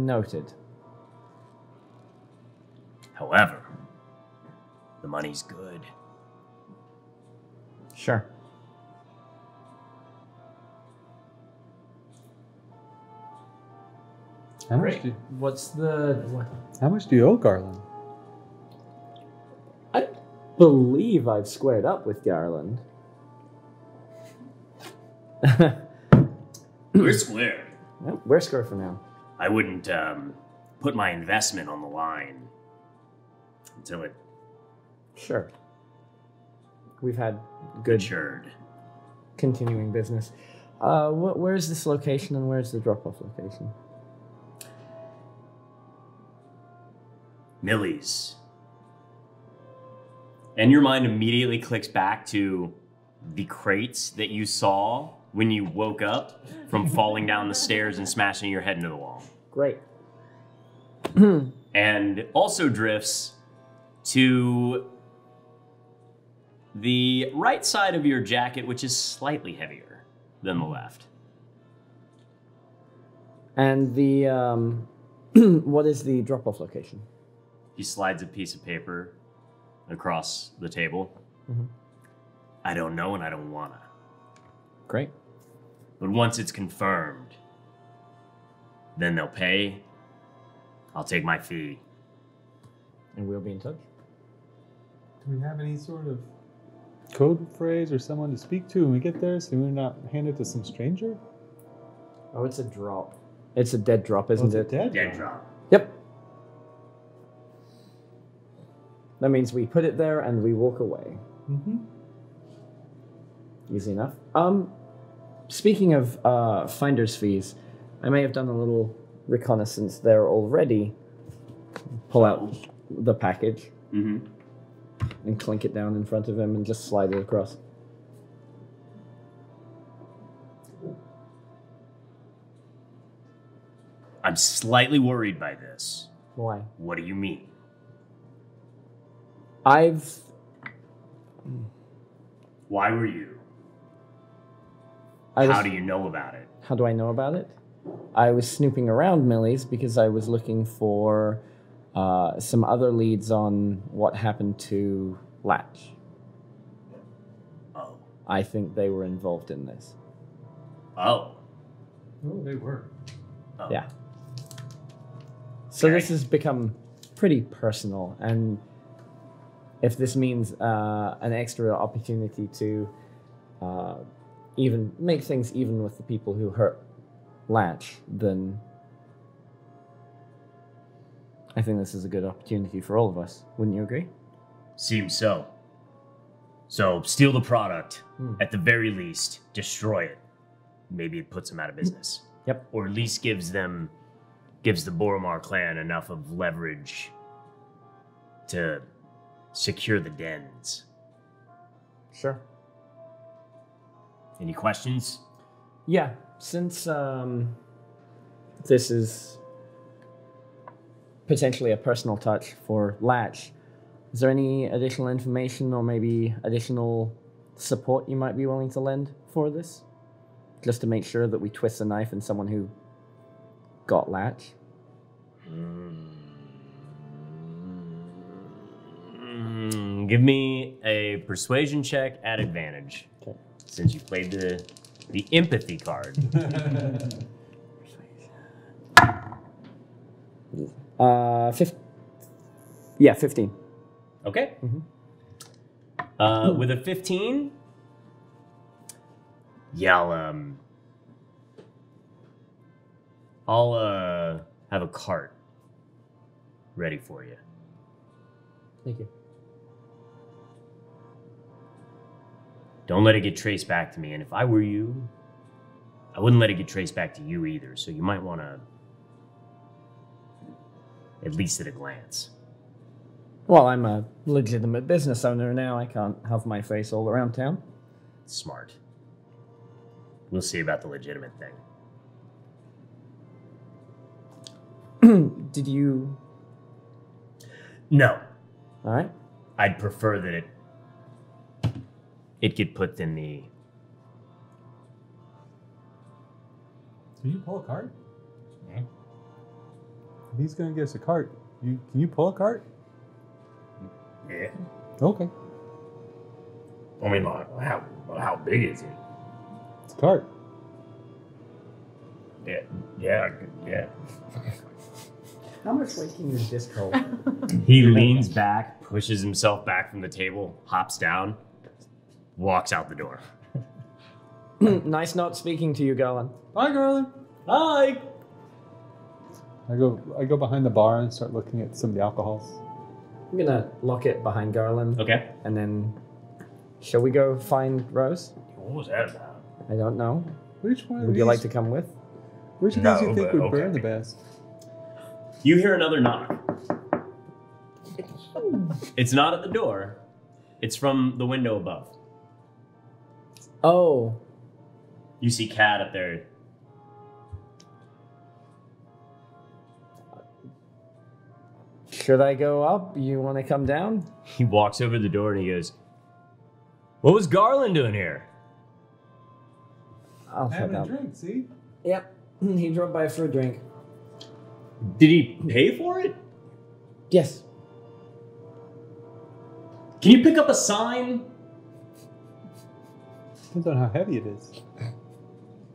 Noted. However, the money's good. Sure. How much, What's the... how much do you owe Garland? I believe I've squared up with Garland. We're square. Well, we're square for now. I wouldn't put my investment on the line until it Sure. We've had good matured. continuing business. Where's this location and where's the drop-off location? Millie's. And your mind immediately clicks back to the crates that you saw when you woke up from falling down the stairs and smashing your head into the wall. Great. And also drifts to the right side of your jacket, which is slightly heavier than the left. And the, what is the drop-off location? He slides a piece of paper across the table. Mhm. I don't know, and I don't wanna. Great. But once it's confirmed, then they'll pay. I'll take my fee. And we'll be in touch. Do we have any sort of code phrase or someone to speak to when we get there so we're not handed to some stranger? Oh, it's a drop. It's a dead drop, isn't it? Dead? Dead drop. Yep. That means we put it there and we walk away. Mm-hmm. Easy enough. Speaking of finder's fees, I may have done a little reconnaissance there already. Pull out the package Mm-hmm. and clink it down in front of him and just slide it across. I'm slightly worried by this. Why? What do you mean? Why were you? How do you know about it? How do I know about it? I was snooping around Millie's because I was looking for some other leads on what happened to Latch. Oh. I think they were involved in this. Oh. Oh, they were. Oh. Yeah. So Okay. this has become pretty personal, and if this means an extra opportunity to even make things even with the people who hurt Latch, then I think this is a good opportunity for all of us. Wouldn't you agree? Seems so. So steal the product. At the very least, destroy it. Maybe it puts them out of business. Yep. Or at least gives the Boromar clan enough of leverage to secure the dens. Sure. Any questions? Yeah, since this is potentially a personal touch for Latch, is there any additional information or maybe additional support you might be willing to lend for this? Just to make sure that we twist the knife in someone who got Latch? Give me a persuasion check at advantage. Okay. Since you played the empathy card. 15. Okay. With a 15, yeah, I'll have a cart ready for you. Thank you. Don't let it get traced back to me. And if I were you, I wouldn't let it get traced back to you either. So you might want to, at least at a glance. Well, I'm a legitimate business owner now. I can't have my face all around town. Smart. We'll see about the legitimate thing. Did you... No. All right. I'd prefer that it get put in the... Can you pull a cart? If he's gonna get us a cart, can you pull a cart? Yeah. Okay. I mean, how big is it? It's a cart. Yeah. How much weight can your disc hold? He leans back, pushes himself back from the table, hops down, walks out the door. Nice not speaking to you, Garland. Hi, Garland. Hi! I go behind the bar and start looking at some of the alcohols. I'm gonna lock it behind Garland. Okay. And then, shall we go find Rose? What was that about? I don't know. Which one? Would you like to come with? Which of these do you No, think but would burn okay. the best? You hear another knock. It's not at the door. It's from the window above. Oh, You see Cat up there. should I go up? You want to come down? He walks over to the door and he goes, "What was Garland doing here?" I'll head Having a up. drink, see? Yep. He drove by for a drink. Did he pay for it? Yes. Can you pick up a sign? Depends on how heavy it is.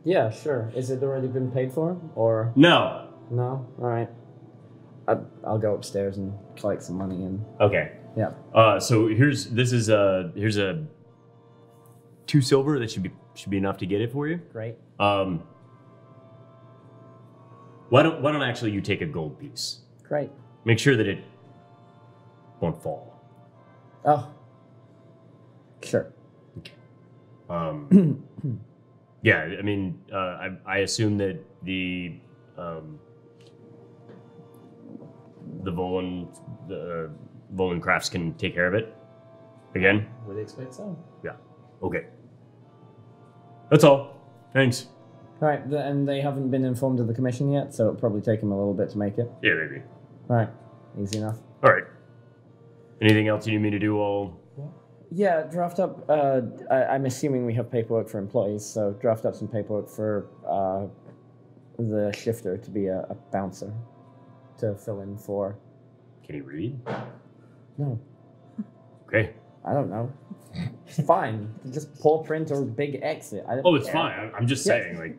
Yeah, sure. Is it already been paid for? Or No. no? All right. I'll go upstairs and collect some money and Okay. yeah. So here's a 2 silver that should be enough to get it for you. Great. Why don't actually you take a gold piece? Great. Make sure that it won't fall. Oh. Sure. Yeah, I mean, I assume that the Volan Crafts can take care of it. Again? Would expect so. Yeah. Okay. That's all. Thanks. All right, and they haven't been informed of the commission yet, so it'll probably take them a little bit to make it. Yeah, maybe. All right, easy enough. All right. Anything else you need me to do while... Yeah, draft up. I'm assuming we have paperwork for employees, so draft up some paperwork for the shifter to be a bouncer to fill in for. Can he read? No, Okay. I don't know. It's fine. Just pull print or big exit. I don't Oh, it's care. fine. I'm just saying, like,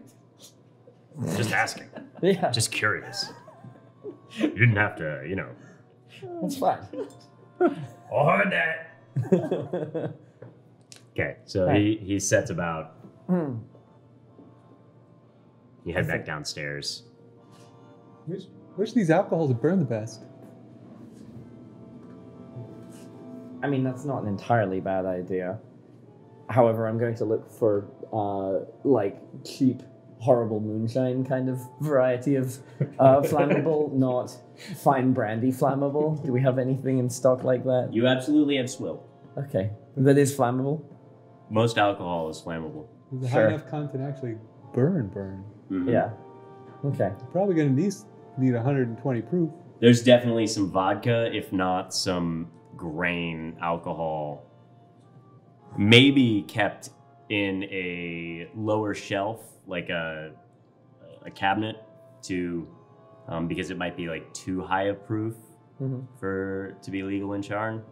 just asking. Yeah, Just curious. You didn't have to, you know. it's fine. Oh, heard that. Okay, so he sets about. You head back downstairs. Which of these alcohols would burn the best? I mean, that's not an entirely bad idea. However, I'm going to look for like cheap, horrible moonshine kind of variety of flammable, not fine brandy flammable. Do we have anything in stock like that? You absolutely have swill. Okay, that is flammable. Most alcohol is flammable. Does the Sure. high enough content actually burn? Mhm. Yeah. Okay. Probably going to need 120 proof. There's definitely some vodka, if not some grain alcohol. Maybe kept in a lower shelf, like a cabinet, to because it might be like too high of proof to be legal in Sharn.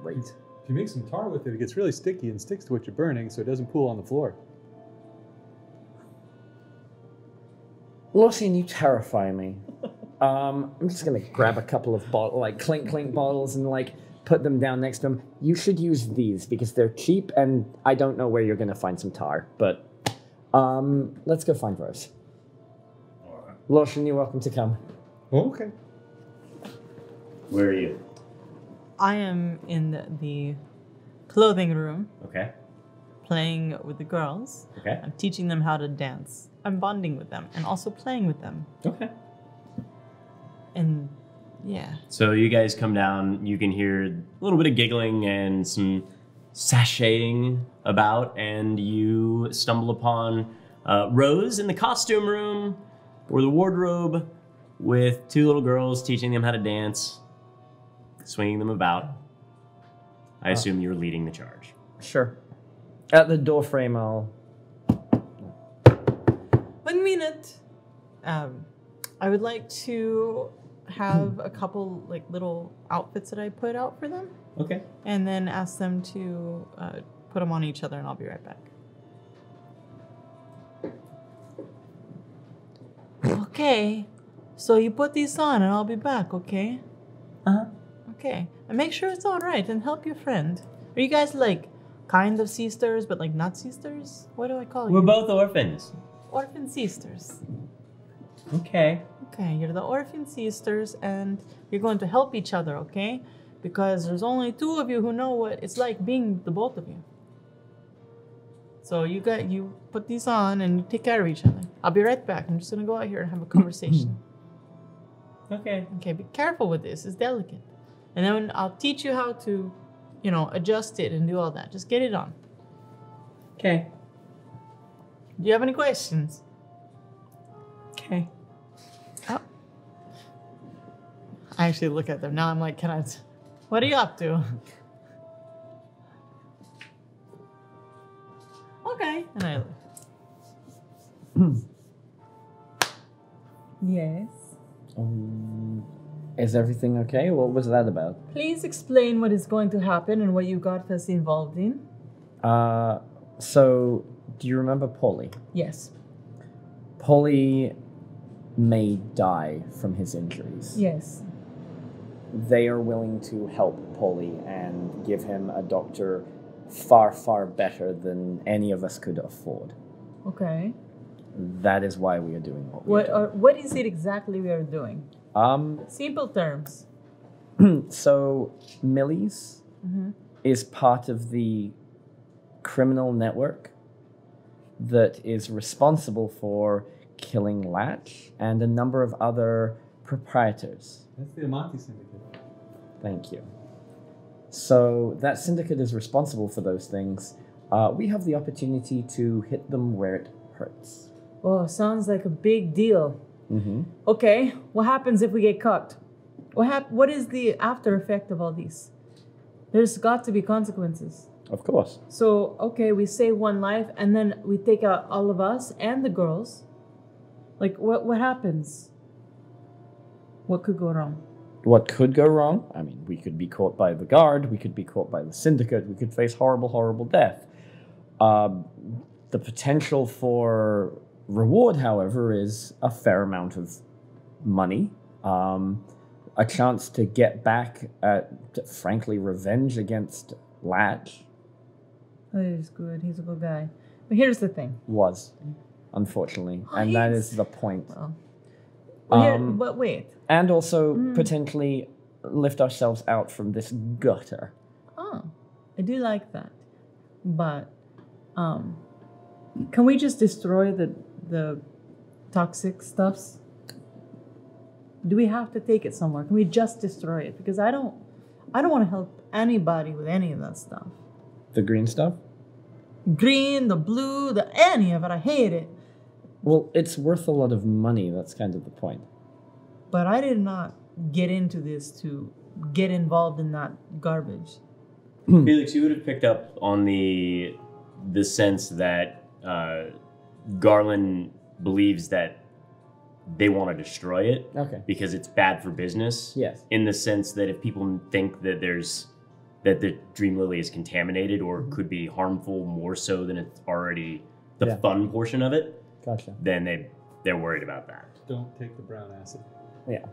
Great. If you make some tar with it, it gets really sticky and sticks to what you're burning, so it doesn't pool on the floor. Lucian, you terrify me. I'm just gonna grab a couple of clink bottles and put them down next to him. You should use these because they're cheap and I don't know where you're gonna find some tar, but let's go find Rose. Lucian, you're welcome to come. Oh, okay. Where are you? I am in the clothing room Okay. playing with the girls. Okay. I'm teaching them how to dance. I'm bonding with them and also playing with them. Okay. And yeah. So you guys come down, you can hear a little bit of giggling and some sashaying about, and you stumble upon Rose in the costume room or the wardrobe with two little girls teaching them how to dance, swinging them about. I assume you're leading the charge. Sure. At the doorframe, I'll... 1 minute. I would like to have a couple little outfits that I put out for them, Okay. and then ask them to put them on each other, and I'll be right back. Okay, so you put these on, and I'll be back. Okay. Okay, and make sure it's all right, and help your friend. Are you guys kind of sisters, but not sisters? What do I call you? We're both orphans. Orphan sisters. Okay. Okay, you're the orphan sisters, and you're going to help each other, okay? Because there's only two of you who know what it's like being the both of you. So you put these on and you take care of each other. I'll be right back. I'm just gonna go out here and have a conversation. Okay. Okay, be careful with this. It's delicate. And then I'll teach you how to, adjust it and do all that. Just get it on. Okay. Do you have any questions? Okay. Oh. I actually look at them now. I'm like, what are you up to? Okay. And I look. Yes. Is everything okay? What was that about? Please explain what is going to happen and what you got us involved in. So, do you remember Polly? Yes. Polly may die from his injuries. Yes. They are willing to help Polly and give him a doctor far, far better than any of us could afford. Okay. That is why we are doing what we are doing. What is it exactly we are doing? Simple terms. So Millie's is part of the criminal network that is responsible for killing Latch and a number of other proprietors. That's the Amati Syndicate. Thank you. So that syndicate is responsible for those things. We have the opportunity to hit them where it hurts. Oh, sounds like a big deal. Mm-hmm. Okay, what happens if we get caught? What is the after effect of all these? There's got to be consequences. Of course. So, okay, we save one life, and then we take out all of us and the girls. Like, what happens? What could go wrong? What could go wrong? I mean, we could be caught by the guard, we could be caught by the syndicate, we could face horrible, horrible death. The potential for reward, however, is a fair amount of money, a chance to get back at, frankly, revenge against Latch. He's good. He's a good guy. But here's the thing. Was, unfortunately, Oh, and that he's- is the point. But wait. And also potentially lift ourselves out from this gutter. Oh, I do like that. But can we just destroy the toxic stuffs? Do we have to take it somewhere? Can we just destroy it? Because I don't want to help anybody with any of that stuff. The green stuff? Green, the blue, any of it. I hate it. Well, it's worth a lot of money. That's kind of the point. But I did not get into this to get involved in that garbage. Felix, you would have picked up on the sense that Garland believes that they want to destroy it Okay. because it's bad for business. Yes. In the sense that if people think that that the Dream Lily is contaminated or could be harmful more so than it's already the Yeah. fun portion of it, Gotcha. then they're worried about that. Don't take the brown acid. Yeah.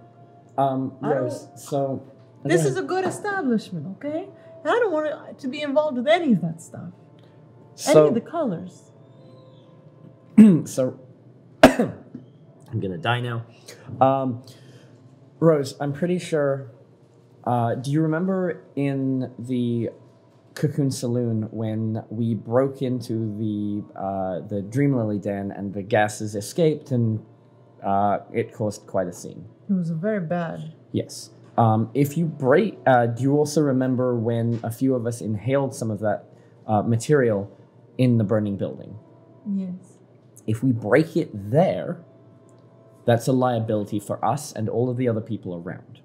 I Rose, so... This is a good establishment, okay? And I don't want to be involved with any of that stuff. Any of the colors. So... I'm gonna die now. Rose, I'm pretty sure... do you remember in the Cocoon Saloon when we broke into the Dream Lily Den and the gases escaped and it caused quite a scene? It was very bad. Yes. If you break... do you also remember when a few of us inhaled some of that material in the burning building? Yes. If we break it there, that's a liability for us and all of the other people around.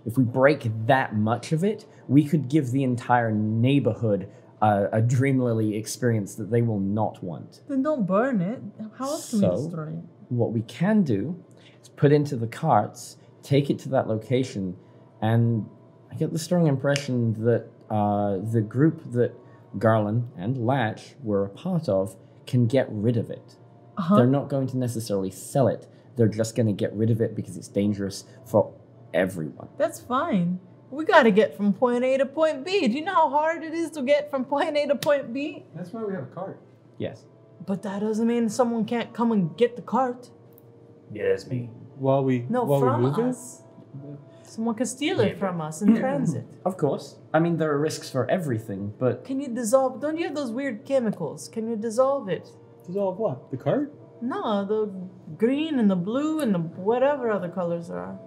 If we break that much of it, we could give the entire neighborhood a Dream Lily experience that they will not want. Then don't burn it. How else can we So- destroy it? What we can do is put into the carts, take it to that location, and I get the strong impression that the group that Garland and Latch were a part of can get rid of it. They're not going to necessarily sell it. They're just going to get rid of it because it's dangerous for everyone. That's fine. We got to get from point A to point B. Do you know how hard it is to get from point A to point B? That's why we have a cart. Yes. But that doesn't mean someone can't come and get the cart. Yeah, that's me. While we No, while we from move us. Someone can steal it from us in transit. Of course. I mean, there are risks for everything, but Can you dissolve? Don't you have those weird chemicals? Can you dissolve it? it. Dissolve what? The cart? No, the green and the blue and the whatever other colors there are.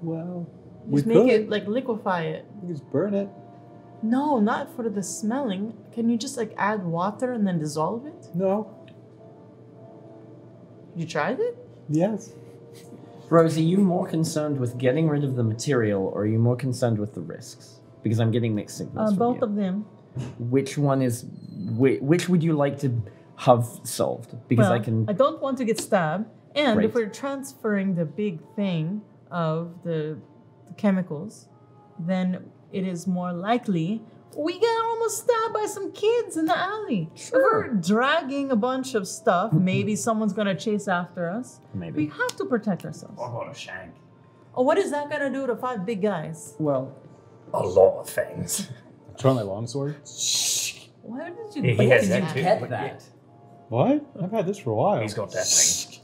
Well, Just we make could. it like liquefy it. We just burn it. No, not for the smelling. Can you just like add water and then dissolve it? No. You tried it? Yes. Rose, are you more concerned with getting rid of the material, or are you more concerned with the risks? Because I'm getting mixed signals from Both you. of them. Which one is... Which would you like to have solved? Because Well, I can... I don't want to get stabbed. And Great. if we're transferring the big thing of the chemicals, then it is more likely we get almost stabbed by some kids in the alley. If we're dragging a bunch of stuff, maybe someone's gonna chase after us. Maybe. We have to protect ourselves. What about a shank? Oh, what is that gonna do to 5 big guys? Well, A lot of things. Try my longsword. Where did you He has get that too. get but that. What? I've had this for a while. He's got that thing.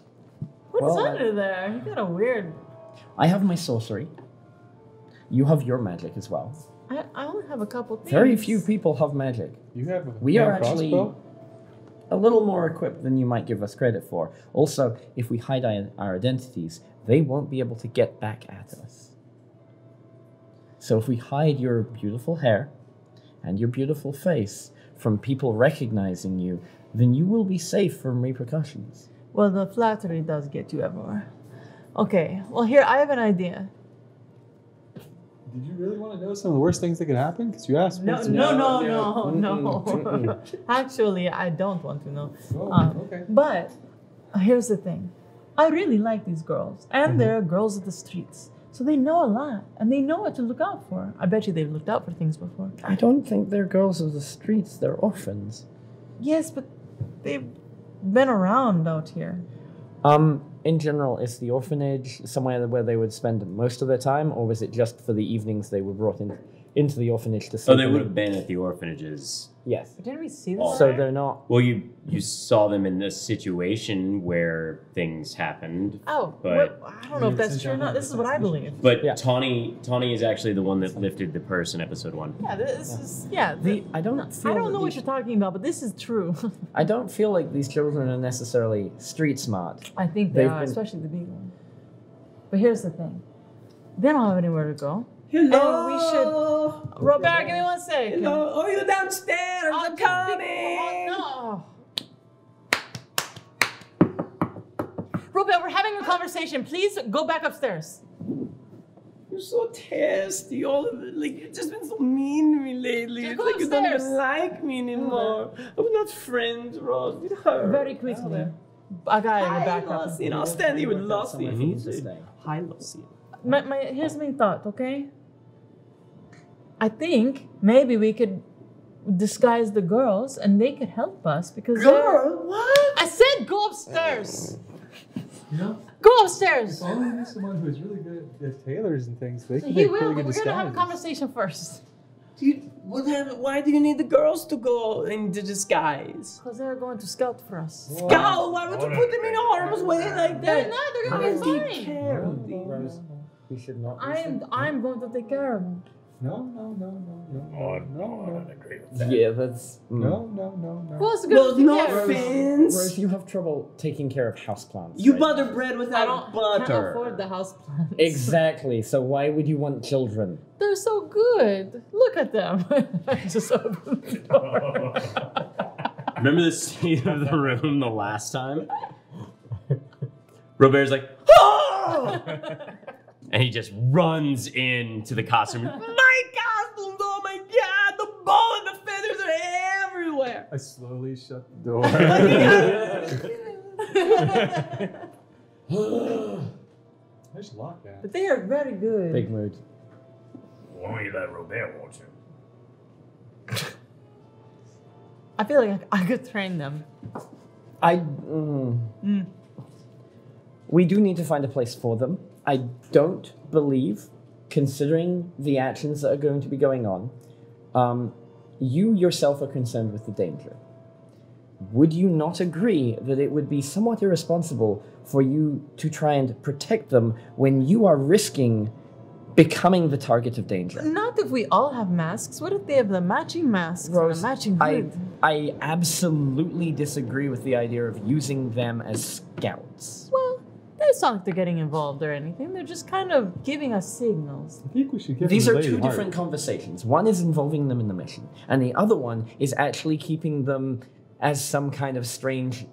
What's Well, under there? You got a weird. I have my sorcery. You have your magic as well. I only have a couple things. Very few people have magic. You have a We are hand actually crossbow? a little more equipped than you might give us credit for. Also, if we hide our identities, they won't be able to get back at us. So if we hide your beautiful hair and your beautiful face from people recognizing you, then you will be safe from repercussions. Well, the flattery does get you everywhere. Okay, well, here, I have an idea. Did you really want to know some of the worst things that could happen? Because you asked. No, what's- no. Actually, I don't want to know. Oh, okay. But here's the thing. I really like these girls. And they're girls of the streets. So they know a lot. And they know what to look out for. I bet you they've looked out for things before. I don't think they're girls of the streets. They're orphans. Yes, but they've been around out here. In general, is the orphanage somewhere where they would spend most of their time, or was it just for the evenings they were brought into the orphanage to sleep? Oh, they would have been at the orphanages. Yes. Didn't we see this? So they're not. Well, you saw them in this situation where things happened. Oh, But- well, I don't know if that's true or not. This is what I believe. But Yeah. Tawny is actually the one that lifted the purse in episode 1. Yeah, this is I I don't don't know what you're talking about, but this is true. I don't feel like these children are necessarily street smart. I think they They've are, been- especially the big one. But here's the thing. They don't have anywhere to go. Hello. And we should... Robert, give me 1 second. Hello. Oh, you're downstairs. Oh, I'm just coming. Oh, no. Robert, we're having a conversation. Please go back upstairs. You're so testy. All of it, like, you've just been so mean to me lately. Just It's go like you don't upstairs. even like me anymore. We're not friends, Ross. With her. Very quickly. I got it in the Hi, back. Lussie. I'll stand here with Somewhere for Lussie. you to stay. Hi, Lussie. Here's my thought, okay? I think maybe we could disguise the girls and they could help us because What? I said go upstairs. You know, Go upstairs. if only there's someone who's really good at tailors and things, they can He make will, really but good we're gonna have a disguises. conversation first. Why do you need the girls to go into disguise? Because they're going to scout for us. Go! Why would you put them in harm's way like They're that? not, they're gonna be fine. Rose, we should not. I'm going to take care of them. No. agree with that. Yeah, that's. No. Who's going to take no care of them? Rose, offense. you have trouble taking care of houseplants. You right? butter bread I without can't butter. afford the house plants. Exactly. So why would you want children? They're so good. Look at them. I just opened the door. Remember the scene of the room the last time? Robert's like, oh! And he just runs into the costume. My costumes! Oh my god! The bow and the feathers are everywhere! I slowly shut the door. I should lock that. But they are very good. Big mood. Only let Robert want you. I feel like I could train them. We do need to find a place for them. I don't believe, considering the actions that are going to be going on, you yourself are concerned with the danger. Would you not agree that it would be somewhat irresponsible for you to try and protect them when you are risking becoming the target of danger? Not if we all have masks. What if they have the matching masks Rose, and a matching I hood? absolutely disagree with the idea of using them as scouts. Well, it's not like they're getting involved or anything. They're just kind of giving us signals. I think we should give These them are a Lady two Heart. different conversations. One is involving them in the mission, and the other one is actually keeping them as some kind of strange,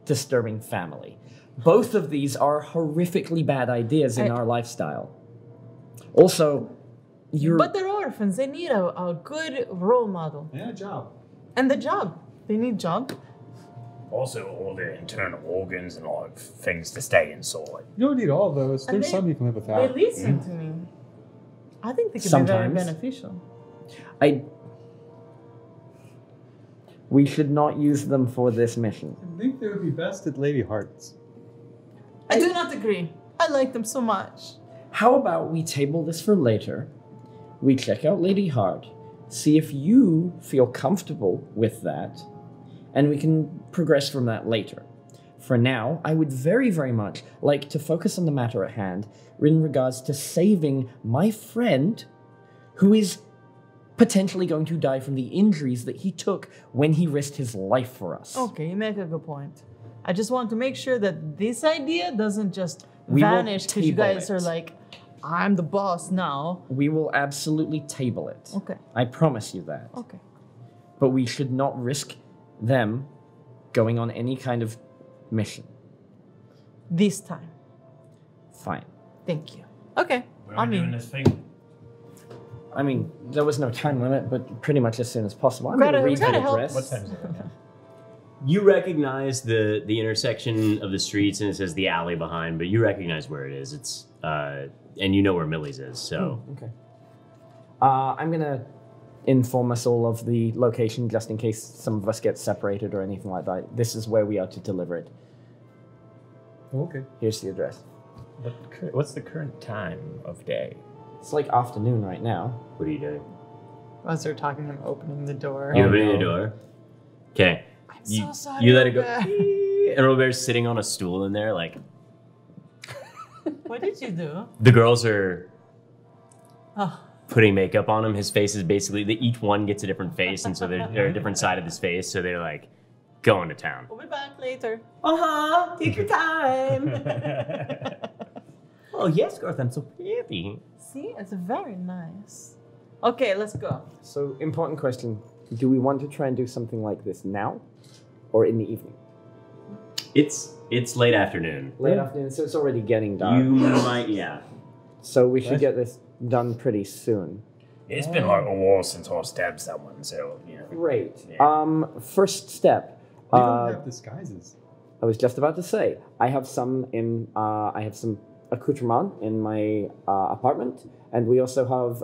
disturbing family. Both of these are horrifically bad ideas in our lifestyle. Also, you're... But they're orphans. They need a good role model. And a job. And the job. They need job. Also, all the internal organs and all things to stay inside. You don't need all those. And There's some you can live They without. listen to me. I think they could Sometimes. be very beneficial. We should not use them for this mission. I think they would be best at Lady Hearts. I do not agree. I like them so much. How about we table this for later? We check out Lady Heart, see if you feel comfortable with that, and we can progress from that later. For now, I would very, very much like to focus on the matter at hand in regards to saving my friend who is potentially going to die from the injuries that he took when he risked his life for us. Okay, you make a good point. I just want to make sure that this idea doesn't just We will vanish because you table guys it. are like, I'm the boss now. We will absolutely table it. Okay, I promise you that. okay. But we should not risk them going on any kind of mission. This time. Fine. Thank you. Okay, We're I doing mean, this thing. I mean, there was no time limit, but pretty much as soon as possible. I'm going to read the help. address. What time is it now? You recognize the intersection of the streets, and it says the alley behind, but you recognize where it is. It's and you know where Millie's is. So Okay. I'm going to inform us all of the location just in case some of us get separated or anything like that. This is where we are to deliver it. Okay. Here's the address. What's the current time of day? It's like afternoon right now. what are you doing? As they're talking, I'm opening the door. You opening the door. Okay. I'm You, so sorry. you let it go. Robert. And Robert's sitting on a stool in there, like What did you do? the girls are Oh, putting makeup on him. His face is basically each one gets a different face, and so they're a different side of his face. So they're like going to town. we'll be back later. Take your time. Oh yes, Garth, I'm so pretty. See, it's very nice. Okay, let's go. So, important question. Do we want to try and do something like this now or in the evening? It's late afternoon. Late afternoon, so it's already getting dark. You might, yeah. So we should get this done pretty soon. It's been like a while since I stabbed someone, so you know. Great. Yeah. First step. We don't have disguises. I was just about to say, I have some accoutrement in my apartment, and we also have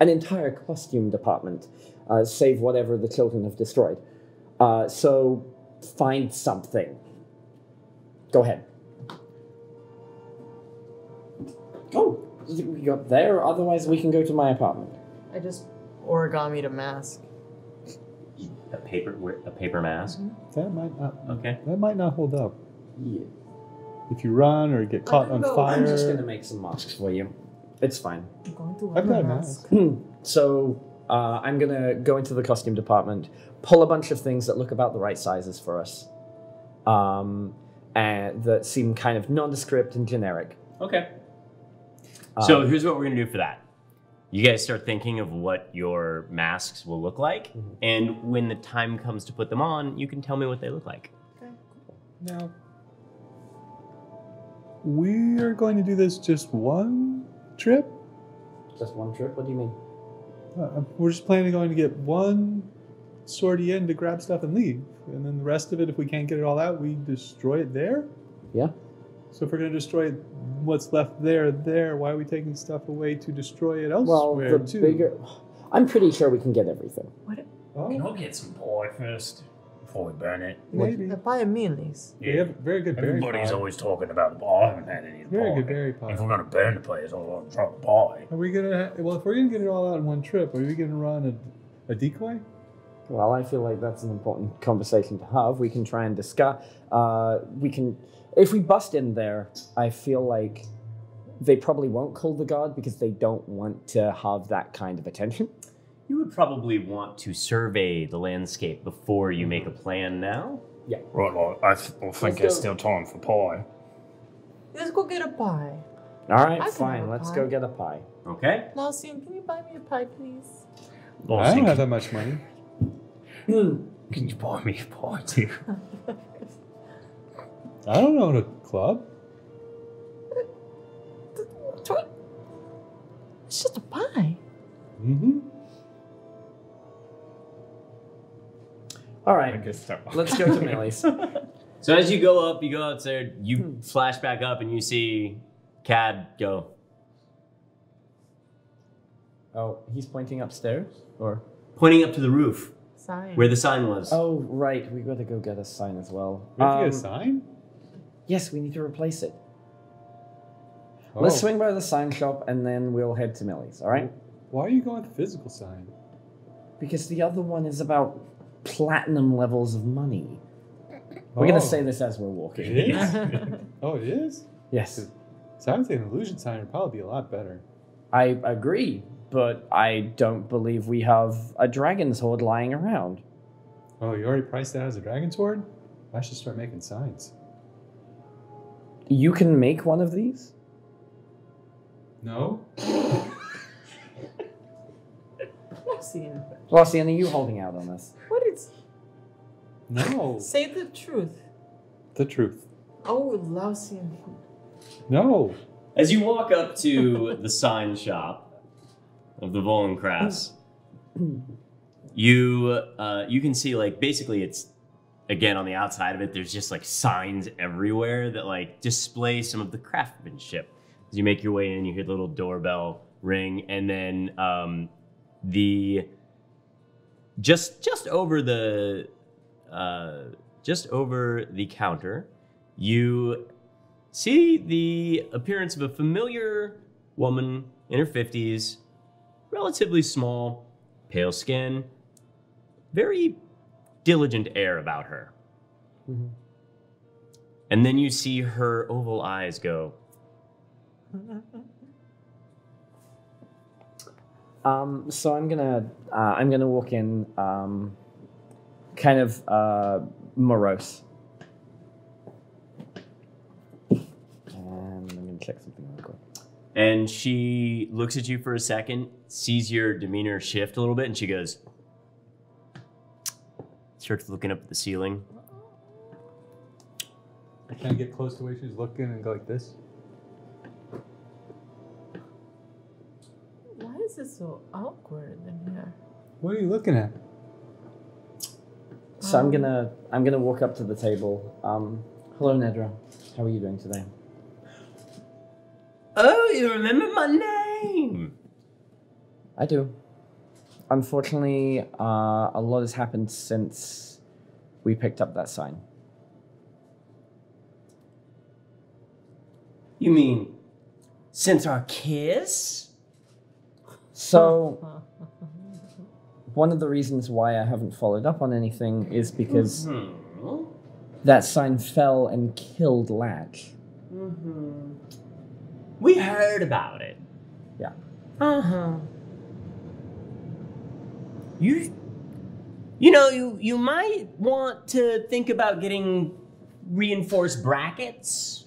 an entire costume department, save whatever the children have destroyed. So find something. Go ahead. Oh, we got there. Otherwise, we can go to my apartment. I just origamied a mask. A paper mask. That might not. Okay. That might not hold up. Yeah. If you run or get caught on fire. I'm just gonna make some masks for you. It's fine. I'm going to I've wear got a my mask. So I'm gonna go into the costume department, pull a bunch of things that look about the right sizes for us, and that seem kind of nondescript and generic. Okay. So here's what we're gonna do for that. You guys start thinking of what your masks will look like, and when the time comes to put them on, you can tell me what they look like. Now, we are going to do this just one trip. Just one trip? What do you mean? We're just planning on going to get one sortie in to grab stuff and leave, and then the rest of it, if we can't get it all out, we destroy it there. Yeah. So if we're going to destroy what's left there, why are we taking stuff away to destroy it Well, elsewhere the too? bigger. I'm pretty sure we can get everything. Oh, Can we get some pie first before we burn it? maybe. The pie Millie's. They have very good berry Everybody's pie. always talking about the pie. I haven't had any of the Very pie. good berry pie. If we're gonna burn the place, I'll want to try the pie. Are we gonna? Well, if we're gonna get it all out in one trip, are we gonna run a decoy? Well, I feel like that's an important conversation to have. We can try and discuss. If we bust in there, I feel like they probably won't call the guard because they don't want to have that kind of attention. You would probably want to survey the landscape before you make a plan now. Right, well, I think it's still time for pie. Let's go get a pie. All right, I can fine. have a Let's pie. go get a pie. Okay. Lausian, can you buy me a pie, please? I don't have that much money. Can you buy me a pie too? I don't own a club. It's just a pie. Mm-hmm. All I right, guess so. let's go to Millie's. So as you go up, you go outside, you flash back up, and you see Cad go. Oh, he's pointing upstairs, or? Pointing up to the roof Sign. where the sign was. Oh, right. We gotta go get a sign as well. We have to get a sign? Yes, we need to replace it. Oh. Let's swing by the sign shop and then we'll head to Millie's. All right? Why are you going with the physical sign? Because the other one is about platinum levels of money. We're gonna say this as we're walking. It is? Oh, it is? Yes, So I would say an illusion sign would probably be a lot better. I agree, but I don't believe we have a dragon's hoard lying around. Oh, you already priced that as a dragon sword? I should start making signs. You can make one of these? No? Lausian, Lausian, are you holding out on this? what is... No. Say the truth. The truth. Oh, Lausian. No. As you walk up to the sign shop, of the Vollencrafts, you can see, like, basically it's, again, on the outside of it, there's just, like, signs everywhere that, like, display some of the craftsmanship. As you make your way in, you hear the little doorbell ring, and then just over the counter, you see the appearance of a familiar woman in her 50s, relatively small, pale skin, very diligent air about her. Mm-hmm. And then you see her oval eyes go. So I'm gonna walk in, kind of morose. And I'm gonna check something real quick. And she looks at you for a second, sees your demeanor shift a little bit, and she goes, starts looking up at the ceiling. Can I get close to where she's looking and go like this? Why is it so awkward in here? What are you looking at? So I'm gonna walk up to the table. Hello, Nedra. How are you doing today? Oh, you remember my name? I do. Unfortunately, a lot has happened since we picked up that sign. You mean since our kiss? So, one of the reasons why I haven't followed up on anything is because that sign fell and killed Latch. We heard about it. Yeah. You might want to think about getting reinforced brackets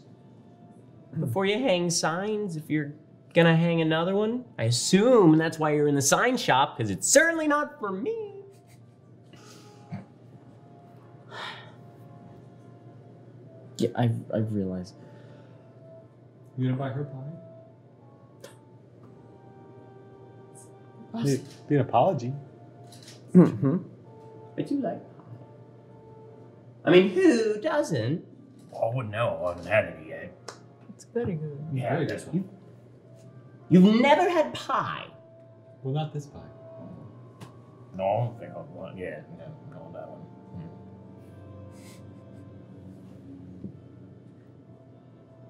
before you hang signs if you're gonna hang another one. I assume that's why you're in the sign shop, because it's certainly not for me. Yeah, I've realized. You gonna buy her pie? Be an apology. Mm-hmm. I do like pie. I mean, who doesn't? I wouldn't know. I haven't had any yet. It's very good. Yeah, Very this good. one. You've never had pie. Well, not this pie. No, I don't think I'll want. Yeah, no, on that one.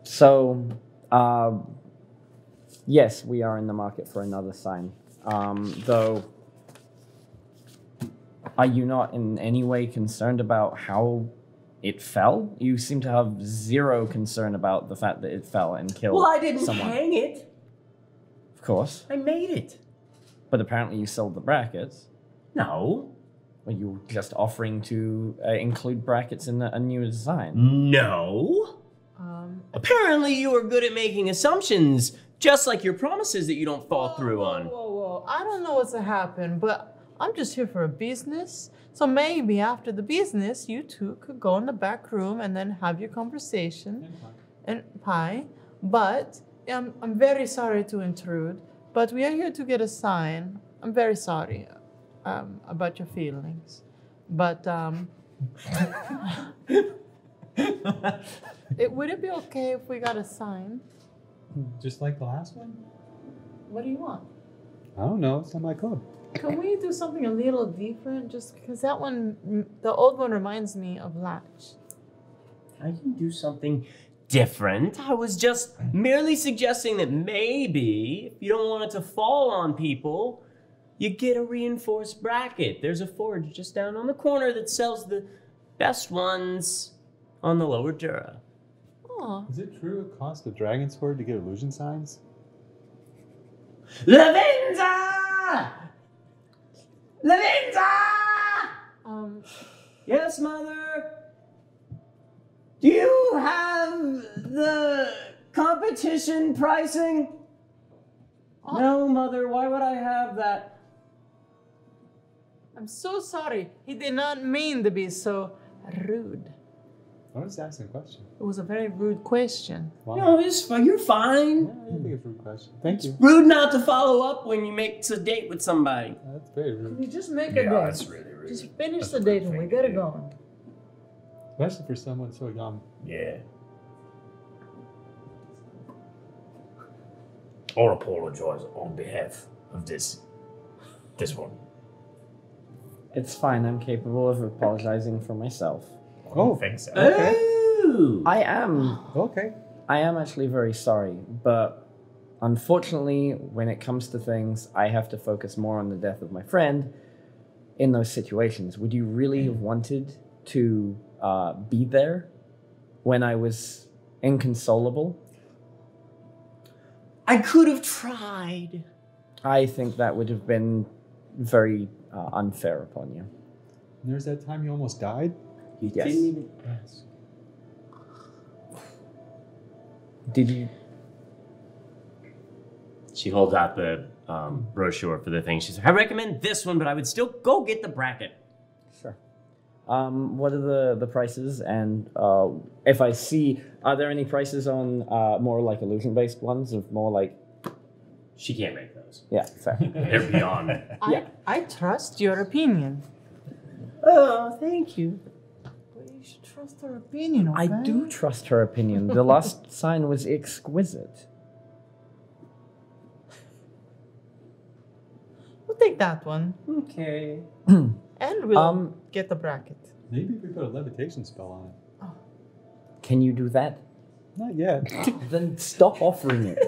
So, yes, we are in the market for another sign. Though, are you not in any way concerned about how it fell? You seem to have zero concern about the fact that it fell and killed Well, I didn't someone. hang it. Of course. I made it. But apparently you sold the brackets. No. Were you just offering to include brackets in a new design? No. Apparently you are good at making assumptions, just like your promises that you don't fall through on. Whoa. I don't know what's happened, but I'm just here for a business. So maybe after the business, you two could go in the back room and then have your conversation. And pie. But I'm very sorry to intrude, but we are here to get a sign. I'm very sorry about your feelings. But would it be okay if we got a sign? Just like the last one? What do you want? I don't know. It's not my club. Can we do something a little different? Just because that one, the old one reminds me of Latch. I can do something different. I was just merely suggesting that maybe, if you don't want it to fall on people, you get a reinforced bracket. There's a forge just down on the corner that sells the best ones on the lower Dura. Oh, Is it true it costs a dragon sword to get illusion signs? Lavenza! Lavenza! Yes, mother? Do you have the competition pricing? Oh. No, mother, why would I have that? I'm so sorry. He did not mean to be so rude. I'm just asking a question. It was a very rude question. Wow. No, it's fine. You're fine. Yeah, I think it's a rude question. Thank you. Rude not to follow up when you make a date with somebody. That's very Can rude. we just make a Yeah, date? that's really rude. Just finish That's the a date rude and we thing get to it do. going. Especially for someone so young. Yeah. Or apologize on behalf of this one. It's fine. I'm capable of apologizing for myself. Oh, I think so. okay. Ooh. I am Okay. actually very sorry, but unfortunately, when it comes to things, I have to focus more on the death of my friend in those situations. Would you really have wanted to be there when I was inconsolable? I could have tried. I think that would have been very unfair upon you. There's that time you almost died? You Yes. didn't even ask. Did you? She holds out the brochure for the thing. She's like, I recommend this one, but I would still go get the bracket. Sure. What are the prices? And if I see, are there any prices on more like illusion-based ones of more like? She can't make those. Yeah, fair. They're beyond. Yeah. I trust your opinion. Oh, thank you. But you should trust her opinion, okay? I do trust her opinion. The last sign was exquisite. We'll take that one. Okay. And we'll get the bracket. Maybe we put a levitation spell on it. Can you do that? Not yet. Then stop offering it.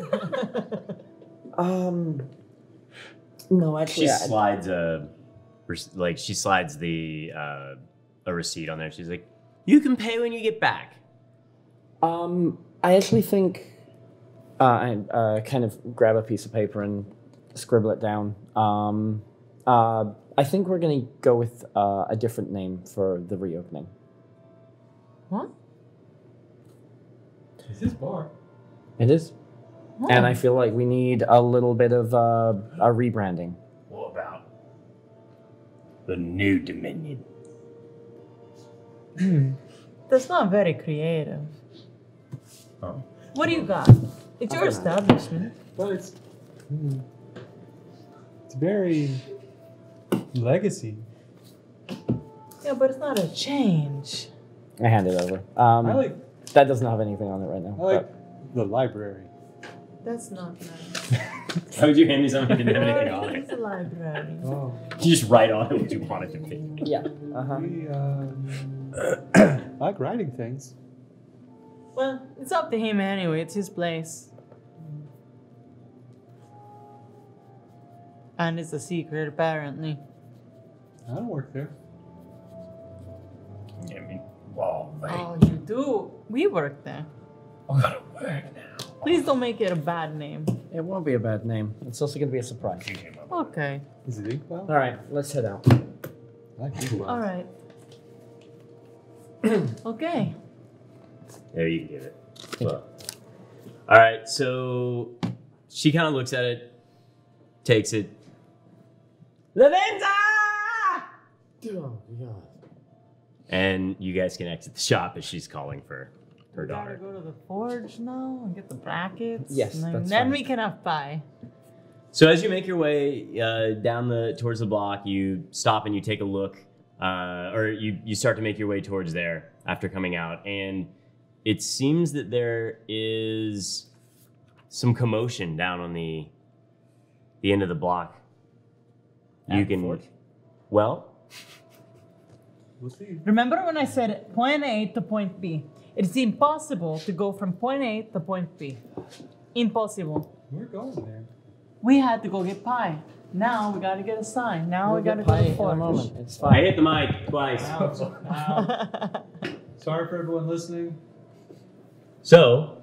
No, actually, She slides she slides the a receipt on there. She's like, you can pay when you get back. I actually think I kind of grab a piece of paper and scribble it down. I think we're gonna go with a different name for the reopening. What? It's his bar. It is, and I feel like we need a little bit of a rebranding. What about the new Dominion? That's not very creative. Oh. What do you got? It's your establishment. But it's very legacy. Yeah, but it's not a change. I hand it over. I like That doesn't have anything on it right now. I like the library. That's not nice. How would you hand me something that didn't have anything on it? It's a library. Oh. You just write on it what you want it to be. but yeah. Uh-huh. We I like writing things. Well, it's up to him anyway. It's his place. And it's a secret, apparently. I don't work there. I mean, well, like, Oh, you do? We work there. I gotta work now. Please don't make it a bad name. It won't be a bad name. It's also going to be a surprise. You came up. Okay. Is it Inkwell? All right, let's head out. I like Inkwell. All right. Okay. There, you can give it. Well. All right, so she kind of looks at it, takes it. Lavenza! Oh, God. And you guys can exit the shop as she's calling for her We gotta daughter. go to the forge now and get the brackets. Yes, and that's then fine. we can have pie. So as you make your way down towards the block, you stop and you take a look, or you start to make your way towards there after coming out, and it seems that there is some commotion down on the end of the block. You At the can, forge? well, We'll see. Remember when I said point A to point B? It's impossible to go from point A to point B. Impossible. We're going there. We had to go get pie. Now we gotta get a sign. Now we gotta go to the in a forge. moment. It's I fine. hit the mic twice. Sorry for everyone listening. So,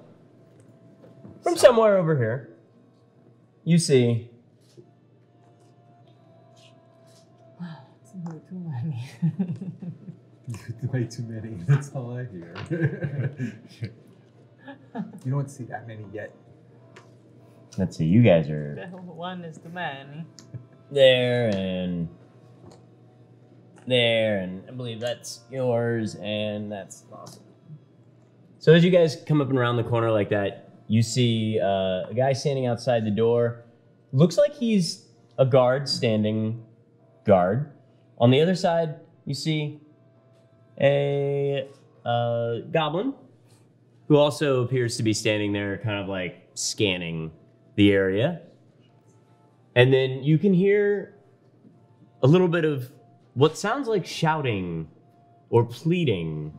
from somewhere over here, you see Too many. Way too many. That's all I hear. You don't see that many yet. let's see, you guys are One is too many. there and I believe that's yours and that's awesome. So as you guys come up and around the corner like that, you see a guy standing outside the door. Looks like he's a guard standing guard. On the other side, you see a goblin who also appears to be standing there kind of like scanning the area. And then you can hear a little bit of what sounds like shouting or pleading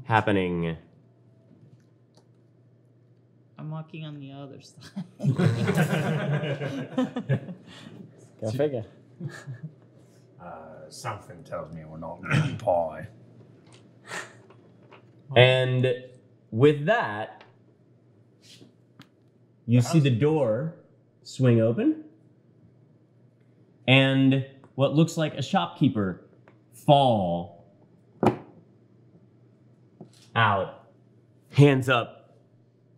happening. I'm walking on the other side. Go figure. Something tells me we're not getting pie. And with that, you see the door swing open, and what looks like a shopkeeper fall out, hands up.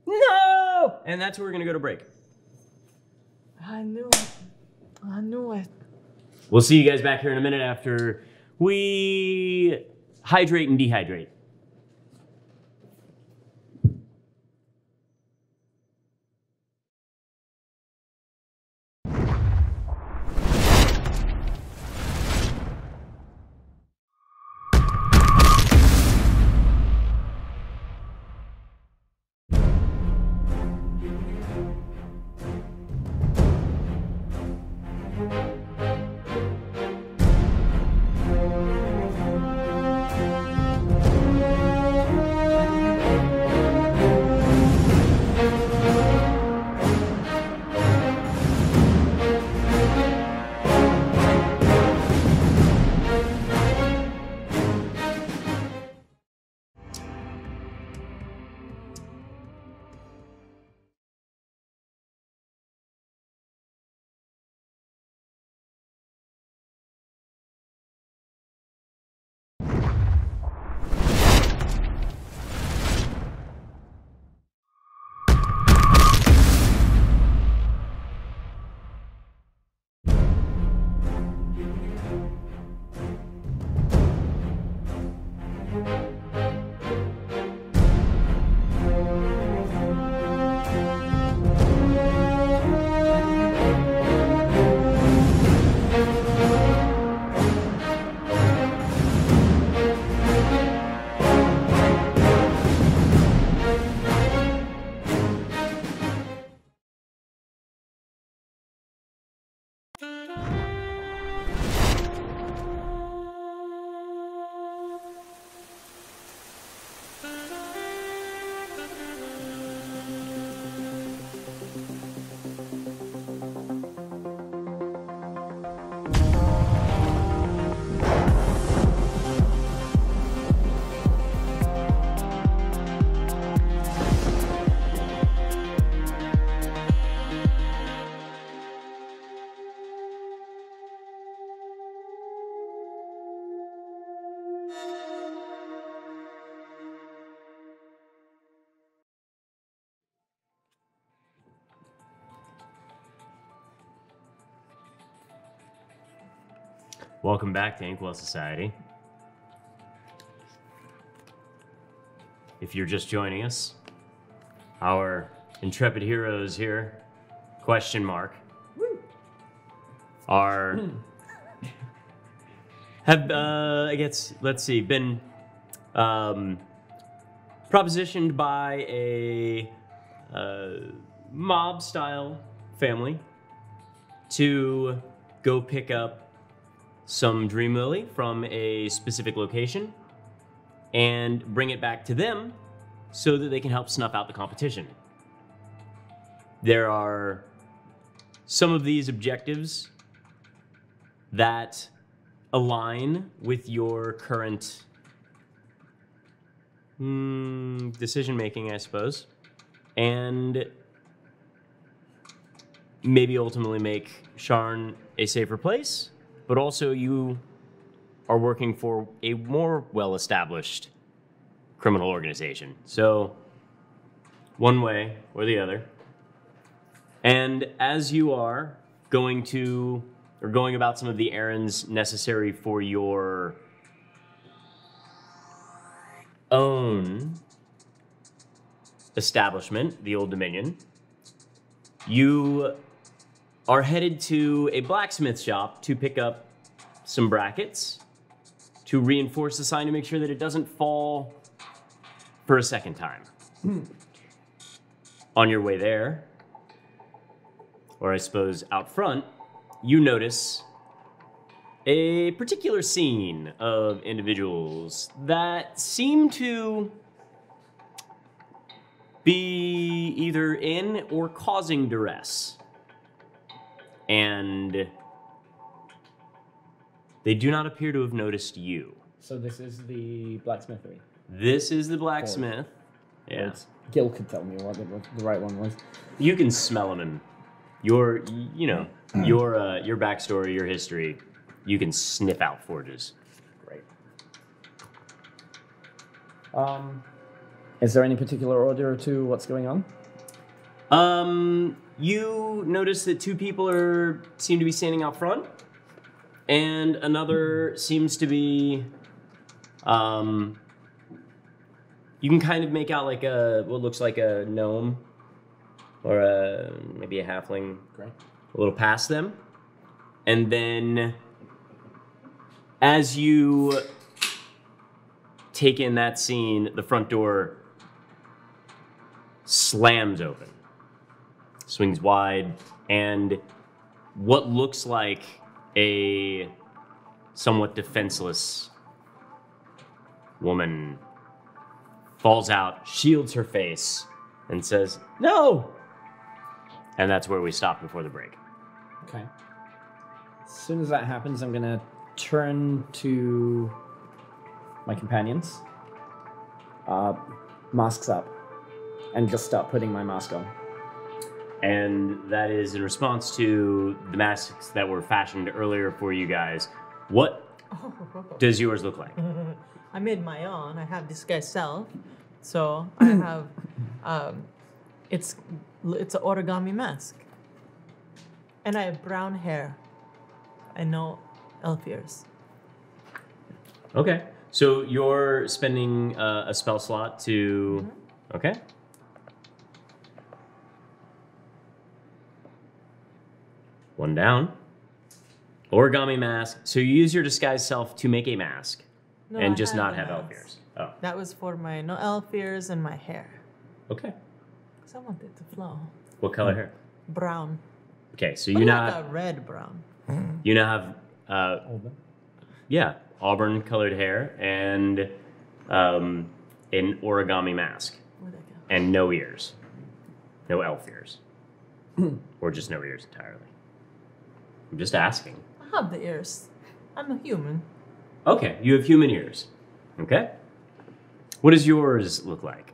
No! And that's where we're gonna go to break. I knew it. I knew it. We'll see you guys back here in a minute after we hydrate and dehydrate. Welcome back to Inkwell Society. If you're just joining us, our intrepid heroes here, question mark, are have I guess let's see, been propositioned by a mob-style family to go pick up some Dream Lily from a specific location and bring it back to them so that they can help snuff out the competition. There are some of these objectives that align with your current decision making, I suppose, and maybe ultimately make Sharn a safer place. But also you are working for a more well-established criminal organization. So one way or the other. And as you are going about some of the errands necessary for your own establishment, the Old Dominion, you are headed to a blacksmith shop to pick up some brackets to reinforce the sign to make sure that it doesn't fall for a second time. On your way there, or I suppose out front, you notice a particular scene of individuals that seem to be either in or causing duress. And they do not appear to have noticed you. So this is the blacksmithery. This is the blacksmith. Yeah. Gil could tell me what the right one was. You can smell them in your backstory, your history. You can sniff out forges. Great. Is there any particular order to what's going on? You notice that two people seem to be standing out front, and another seems to be, you can kind of make out like what looks like a gnome, or maybe a halfling. Great. A little past them, and then as you take in that scene, the front door slams open, swings wide, and what looks like a somewhat defenseless woman falls out, shields her face, and says, "No!" And that's where we stopped before the break. Okay. As soon as that happens, I'm gonna turn to my companions. Masks up. And just start putting my mask on. And that is in response to the masks that were fashioned earlier for you guys. What does yours look like? I made my own. I have disguise self. So I have, it's an origami mask. And I have brown hair. I know elf ears. Okay. So you're spending a spell slot to... Mm-hmm. Okay. One down. Origami mask. So you use your disguised self to make a mask, No, and I just not a have elf mask. ears. Oh, That was for my no elf ears and my hair. okay. Because I want it to flow. What color hair? Brown. Okay, so But you like now a red brown. have yeah, auburn colored hair and an origami mask Where'd I go? and no ears, no elf ears, or just no ears entirely. I'm just asking. I have the ears. I'm a human. Okay, you have human ears. Okay. What does yours look like?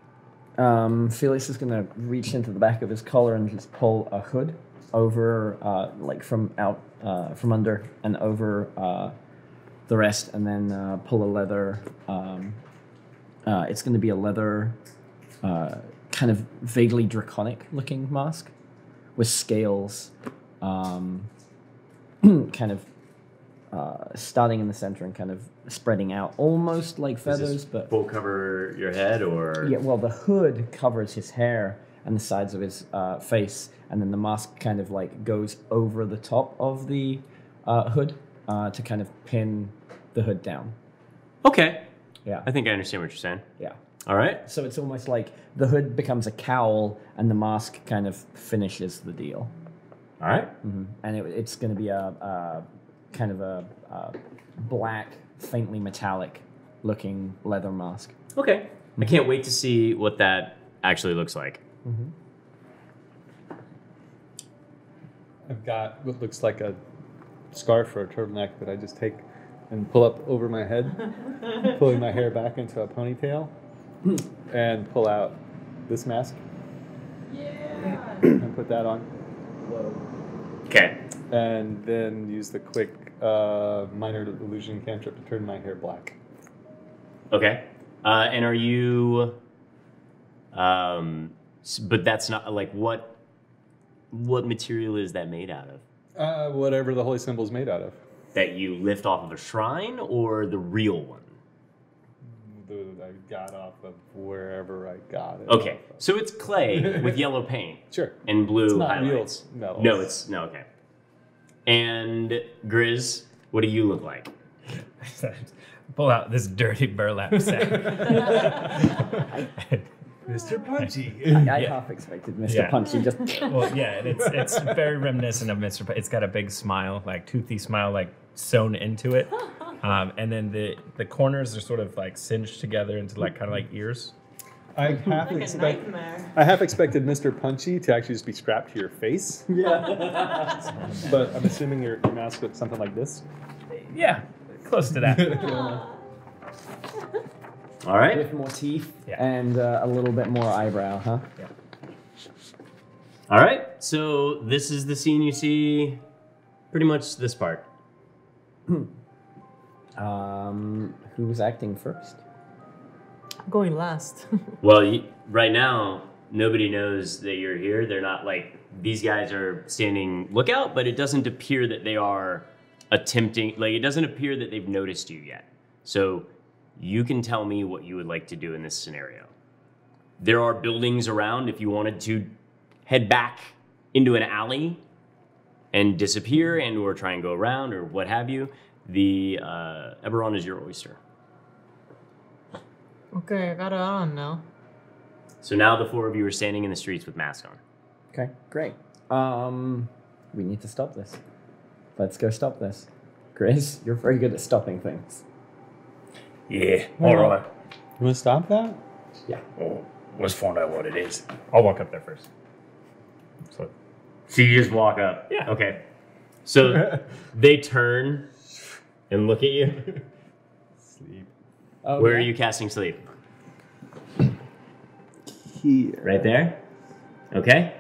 Felix is gonna reach into the back of his collar and just pull a hood over, like from under and over the rest, and then pull a leather. It's gonna be a leather, kind of vaguely draconic-looking mask with scales, kind of starting in the center and kind of spreading out, almost like feathers, but full cover your head, or yeah. Well, the hood covers his hair and the sides of his face, and then the mask kind of like goes over the top of the hood to kind of pin the hood down. Okay. Yeah. I think I understand what you're saying. Yeah. All right. So it's almost like the hood becomes a cowl, and the mask kind of finishes the deal. All right. Mm-hmm. And it's going to be a kind of a black, faintly metallic-looking leather mask. Okay. Mm-hmm. I can't wait to see what that actually looks like. Mm-hmm. I've got what looks like a scarf or a turtleneck that I just take and pull up over my head, pulling my hair back into a ponytail, and pull out this mask. Yeah. And put that on. Whoa. Okay. And then use the quick minor illusion cantrip to turn my hair black. Okay. And are you... but that's not... Like, what material is that made out of? Whatever the holy symbol's made out of. That you lift off of the shrine, or the real one? food I got off of wherever I got it. Okay, so it's clay with yellow paint Sure. and blue It's not highlights. real metal. No, it's no okay. And Grizz, what do you look like? Pull out this dirty burlap sack. Mr. Punchy. I half expected Mr. Punchy just. Well, yeah, and it's very reminiscent of Mr. It's got a big smile, like toothy smile, like sewn into it, and then the corners are sort of like cinched together into like kind of like ears. I half expected Mr. Punchy to actually just be strapped to your face. Yeah. But I'm assuming your mask looks something like this. Yeah, close to that. All right. With more teeth Yeah. and a little bit more eyebrow, huh? Yeah. All right. So this is the scene you see. Pretty much this part. Who was acting first? I'm going last. Well, right now nobody knows that you're here. They're not like these guys are standing lookout, but it doesn't appear that they are attempting. Like it doesn't appear that they've noticed you yet. So you can tell me what you would like to do in this scenario. There are buildings around if you wanted to head back into an alley and disappear and or try and go around or what have you. The Eberron is your oyster. Okay, I got it on now. So now the four of you are standing in the streets with masks on. Okay, great. We need to stop this. Let's go stop this. Chris, you're very good at stopping things. Yeah, all right. You want to stop that? Well, let's find out what it is. I'll walk up there first. So, So you just walk up. Yeah. Okay. So they turn and look at you. Sleep. Oh, Where are yeah? you casting sleep? Here. Right there? Okay.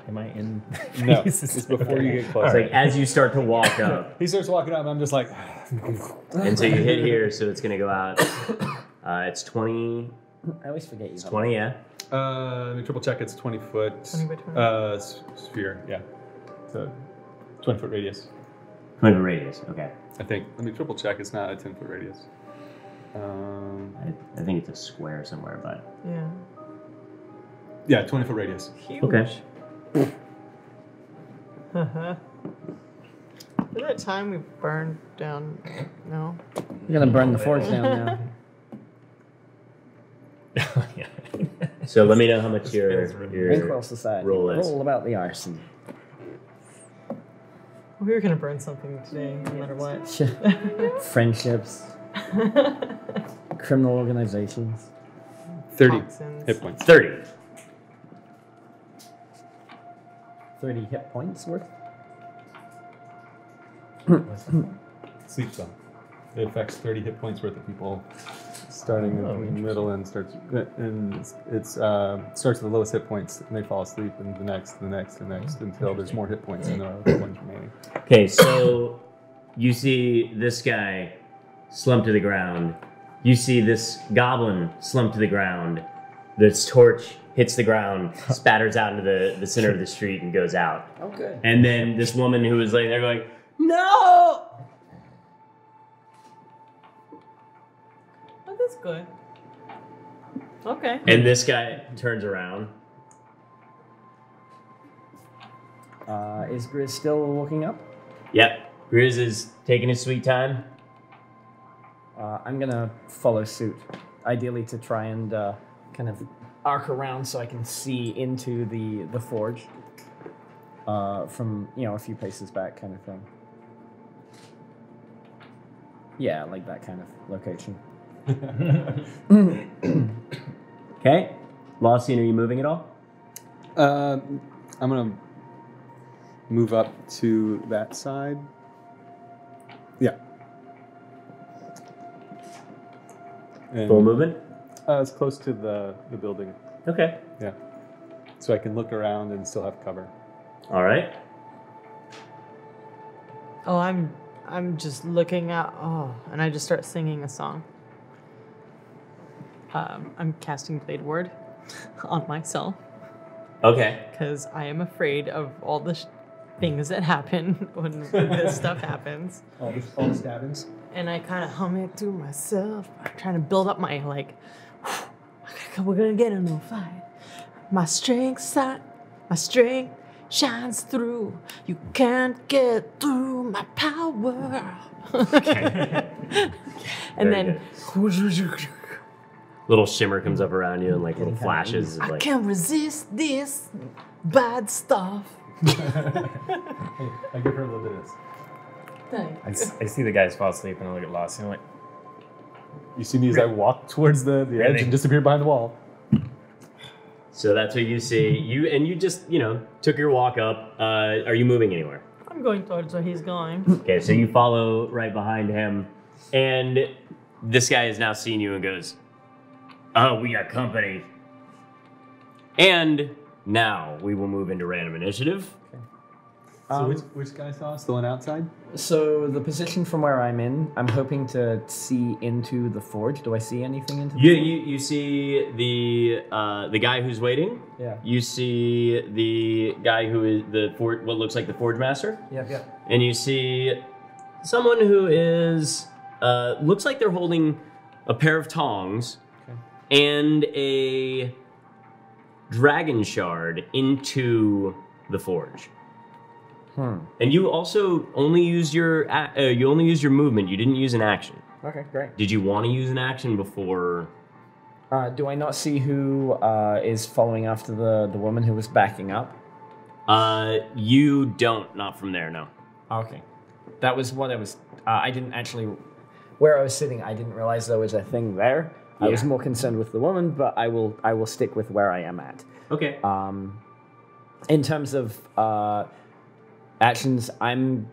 am I in? No, it's before you get It's closer. like as you start to walk up, He starts walking up, and I'm just like, and so you hit here, so it's gonna go out. It's 20. I always forget you. It's 20, yeah. let me triple check. It's 20 foot. 20 by 20. Sphere. Yeah. So 20 foot radius. 20 radius. Okay. I think. Let me triple check. It's not a 10 foot radius. I think it's a square somewhere, but Yeah. Yeah, 20 foot radius. okay. Haha. Is that time we burned down? No. We're gonna burn the forge down now. Yeah. So let me know how much your Inkwell Society. roll is. Roll about the arson. We were gonna burn something today, no matter what. Friendships, criminal organizations. 30 Toxins. hit points. 30. 30 hit points worth. Sleep spell. It affects 30 hit points worth of people, starting in the middle and starts. And it's starts with the lowest hit points, and they fall asleep, and the next, until there's more hit points and there are hit points remaining. Okay, so you see this guy slump to the ground. You see this goblin slump to the ground. This torch hits the ground, spatters out into the center of the street, and goes out. Oh, good. And then this woman who was laying there going, "No!" Oh, that's good. Okay. And this guy turns around. Is Grizz still looking up? Yep, Grizz is taking his sweet time. I'm gonna follow suit, ideally to try and kind of arc around so I can see into the forge from a few paces back, kind of thing. Yeah, like that kind of location. Okay, Lawson, are you moving at all? I'm gonna move up to that side. Yeah. And, Full movement? it's close to the building. Okay. Yeah. So I can look around and still have cover. All right. Oh, I'm just looking at. Oh, and I just start singing a song. I'm casting Blade Ward on myself Okay. because I am afraid of all the things that happen when this stuff happens. All the stabbings. And I kind of hum it to myself, trying to build up my, like, we're gonna get into a fight. My strength shines through. You can't get through my power. And then Little shimmer comes up around you and like little flashes. Of, I like, can't resist this bad stuff. Hey, I give her a little bit of this. Thanks. I see the guys fall asleep and I look at Lost and I'm like, You see me as I walk towards the edge and disappear behind the wall. So that's what you see. You just took your walk up. Are you moving anywhere? I'm going towards where he's going. Okay, so you follow right behind him, and this guy has now seen you and goes, "Oh, we got company." And now we will move into random initiative. So which guy saw us? The one outside? So the position from where I'm in, I'm hoping to see into the forge. Do I see anything into the Yeah, forge? you see the guy who's waiting. Yeah. You see the guy who is what looks like the forge master. Yeah. And you see someone who is looks like they're holding a pair of tongs and a dragon shard into the forge. And you also only used your movement. You didn't use an action. Okay, great. Did you want to use an action before? Do I not see who is following after the woman who was backing up? You don't. Not from there. No. Okay. That was what I was... I didn't actually... Where I was sitting, I didn't realize there was a thing there. I was more concerned with the woman, but I will stick with where I am at. Okay. In terms of actions, I'm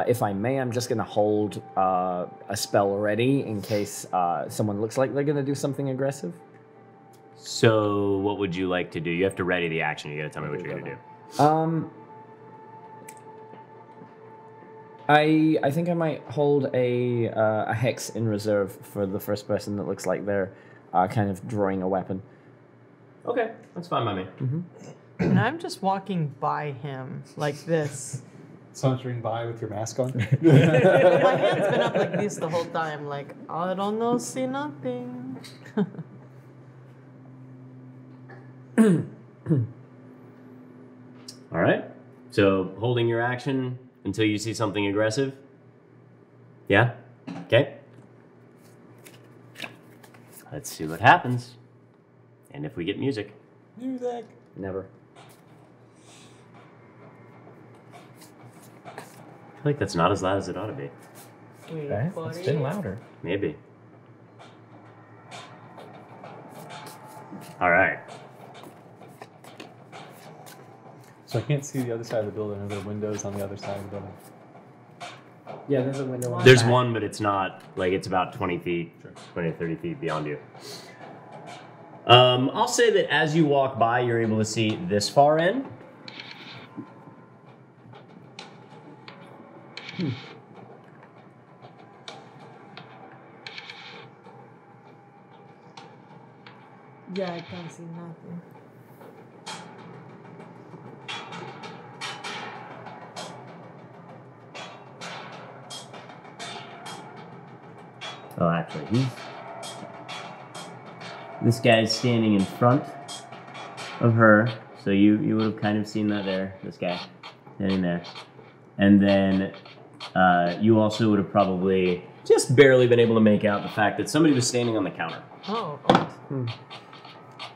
if I may, I'm just gonna hold a spell ready in case someone looks like they're gonna do something aggressive. So, what would you like to do? You have to ready the action. You gotta tell me what you're gonna do. I think I might hold a hex in reserve for the first person that looks like they're kind of drawing a weapon. Okay, that's fine by me. And I'm just walking by him like this. Sauntering by with your mask on. My hand's been up like this the whole time, like, I don't know, see nothing. All right. So, holding your action until you see something aggressive. Yeah. Okay. Let's see what happens, and if we get music. Music. Never. I feel like that's not as loud as it ought to be. Wait, okay, it's been louder. Maybe. All right. So I can't see the other side of the building. Are there windows on the other side of the building? Yeah, there's a window on the There's back. one, but it's not, like, it's about 20 feet, 20 to 30 feet beyond you. I'll say that as you walk by, you're able to see this far in. Yeah, I can't see nothing. Oh, actually, this guy's standing in front of her, so you would have kind of seen that there, this guy standing there. And then you also would have probably just barely been able to make out the fact that somebody was standing on the counter. Oh.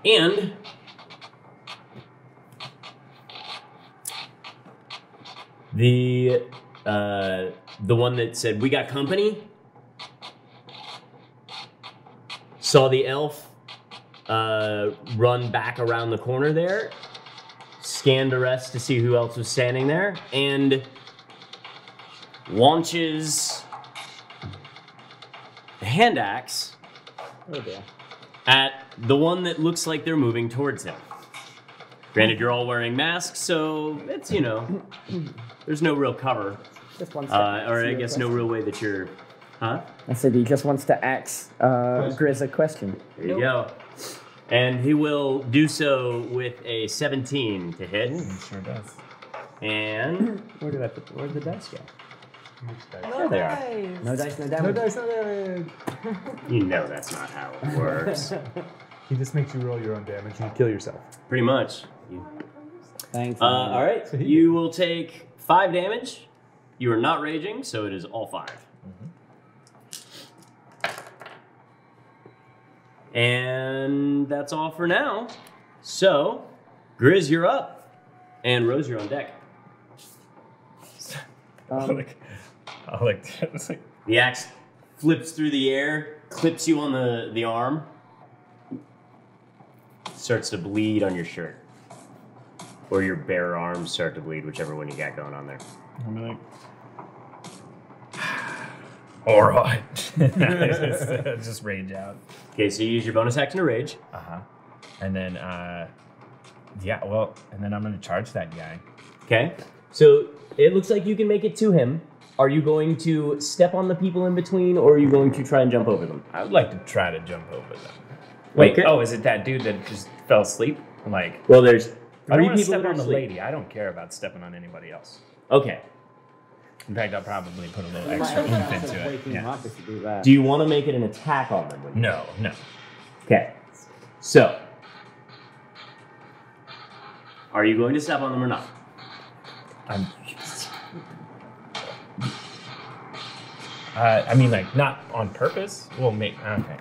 And the one that said, "We got company," saw the elf run back around the corner there, scanned the rest to see who else was standing there, and launches the hand axe at the one that looks like they're moving towards him. Granted, you're all wearing masks, so it's, there's no real cover. Just one Or I guess no real way that you're... Huh? I said he just wants to ask Grizz a question. There you go. And he will do so with a 17 to hit. It sure does. And where did I put? Where did the dice go? There they are. No dice, no No damage. dice, no damage. You know that's not how it works. He just makes you roll your own damage and you kill yourself. Pretty much. Thanks. All right. So he- You will take 5 damage. You are not raging, so it is all 5. And that's all for now. So, Grizz, you're up. And Rose, you're on deck. It's like, The axe flips through the air, clips you on the arm, starts to bleed on your shirt. Or your bare arms start to bleed, whichever one you got going on there. I'm like, all right. just rage out. Okay, so you use your bonus action to rage. And then, yeah, well, and then I'm gonna charge that guy. Okay, so it looks like you can make it to him. Are you going to step on the people in between, or are you going to try and jump over them? I would like to try to jump over them. Wait, Okay. oh, is it that dude that just fell asleep? Like, Well, there's I 3 don't want to people step that are on the asleep. lady. I don't care about stepping on anybody else. Okay. In fact, I'll probably put a little You might extra have oomph to into it. waking him Yeah. up if you do that. Do you want to make it an attack on them? No, no. Okay. So, are you going to step on them or not? I'm. I mean, like, not on purpose. We'll make. Okay.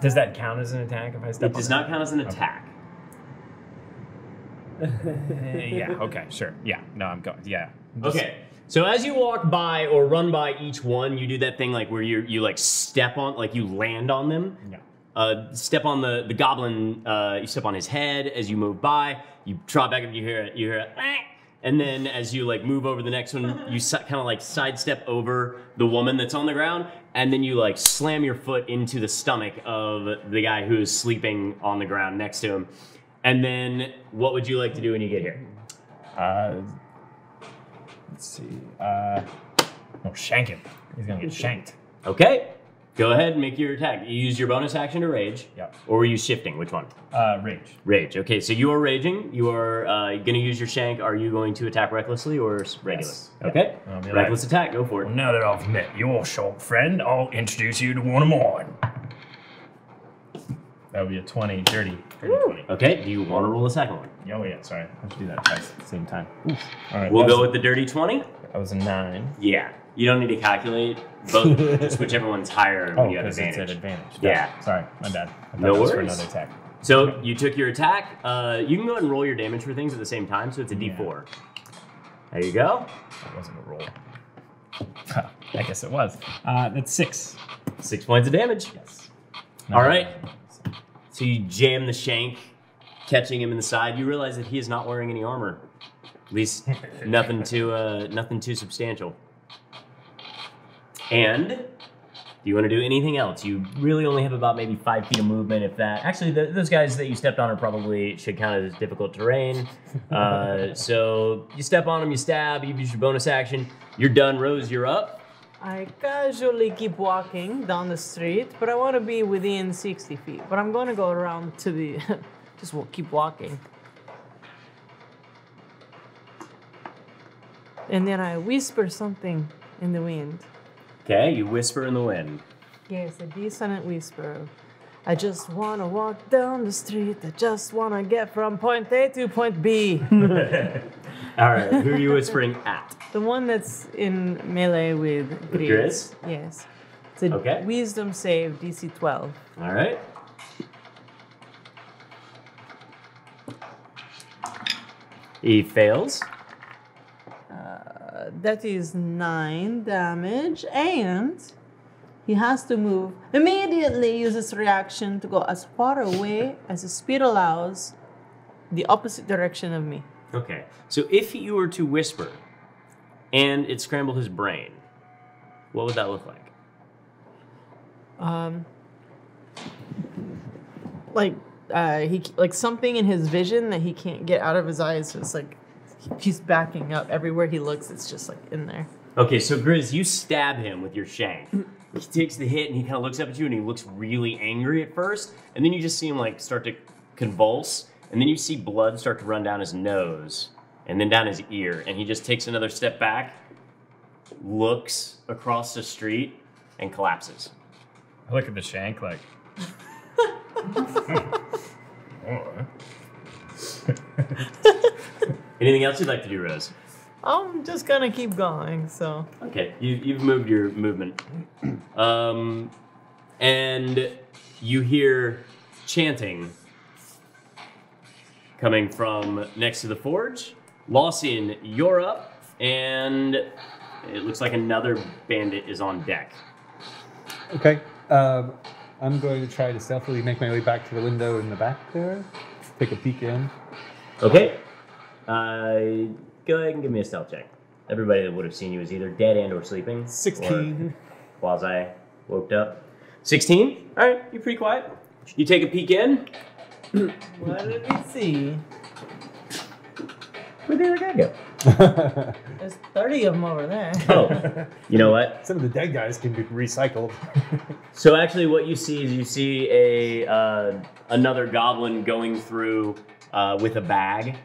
Does that count as an attack if I step It on does them? not count as an attack. Yeah, okay, sure. Yeah, no, I'm going. Yeah. Okay. So as you walk by or run by each one, you do that thing like where you like step on, like you land on them. Yeah. Step on the goblin. You step on his head as you move by. You trot back and you hear it, and then as you like move over the next one, you kind of like sidestep over the woman that's on the ground, and then you like slam your foot into the stomach of the guy who is sleeping on the ground next to him. And then what would you like to do when you get here? Let's see. Shank him. He's gonna get shanked. Okay. Go ahead and make your attack. You use your bonus action to rage. Yep. Or were you shifting? Which one? Rage. Rage. Okay, so you are raging. You are going to use your shank. Are you going to attack recklessly or regular? Yes. Okay. I'll be like, Reckless attack. Go for Well, it. now that I've met your short friend, I'll introduce you to one of mine. That would be a 20, 30, 20. Okay. Do you want to roll a second one? Oh, yeah, sorry. I should do that twice at the same time. Oof. All right. We'll that go was with the dirty 20. That was a 9. Yeah. You don't need to calculate. Both. Just whichever one's higher when Oh, you have because it's advantage. at advantage. Yeah. Sorry, my bad. I thought No that was for worries. another attack. So you took your attack. You can go ahead and roll your damage for things at the same time. So it's a Yeah. D4. There you go. That wasn't a roll. I guess it was. That's 6. 6 points of damage. Yes. All right. So you jam the shank, catching him in the side. You realize that he is not wearing any armor. At least nothing too substantial. And do you want to do anything else? You really only have about maybe 5 feet of movement, if that. Actually, those guys that you stepped on should count as difficult terrain. So you step on them, you stab, you use your bonus action. You're done, Rose. You're up. I casually keep walking down the street, but I want to be within 60 feet. But I'm going to go around to the... keep walking. And then I whisper something in the wind. Okay, you whisper in the wind. Yes, a dissonant whisper. I just want to walk down the street. I just want to get from point A to point B. All right, who are you whispering at? The one that's in melee with Grizz. Grizz? Yes. It's a Okay. wisdom save, DC 12. All right. He fails. That is 9 damage, and he has to move. Immediately uses reaction to go as far away as his speed allows, the opposite direction of me. Okay, so if you were to whisper and it scrambled his brain, what would that look like? Like something in his vision that he can't get out of his eyes. So it's like he's backing up everywhere he looks. It's just like in there. Okay, so Grizz, you stab him with your shank. He takes the hit and he kind of looks up at you and he looks really angry at first, and then you just see him like start to convulse, and then you see blood start to run down his nose, and then down his ear, and he just takes another step back, looks across the street, and collapses. I look at the shank like. Anything else you'd like to do, Rose? I'm just gonna keep going, so. Okay, you've moved your movement. And you hear chanting coming from next to the forge. Lawson, you're up, and it looks like another bandit is on deck. Okay. I'm going to try to stealthily make my way back to the window in the back there. Take a peek in. Okay. Go ahead and give me a stealth check. Everybody that would have seen you is either dead and or sleeping. 16. Or quasi woke up. 16? All right, you're pretty quiet. You take a peek in. What did we see? Where'd the other guy go? There's 30 of them over there. Oh, you know what? Some of the dead guys can be recycled. So actually what you see is you see another goblin going through with a bag,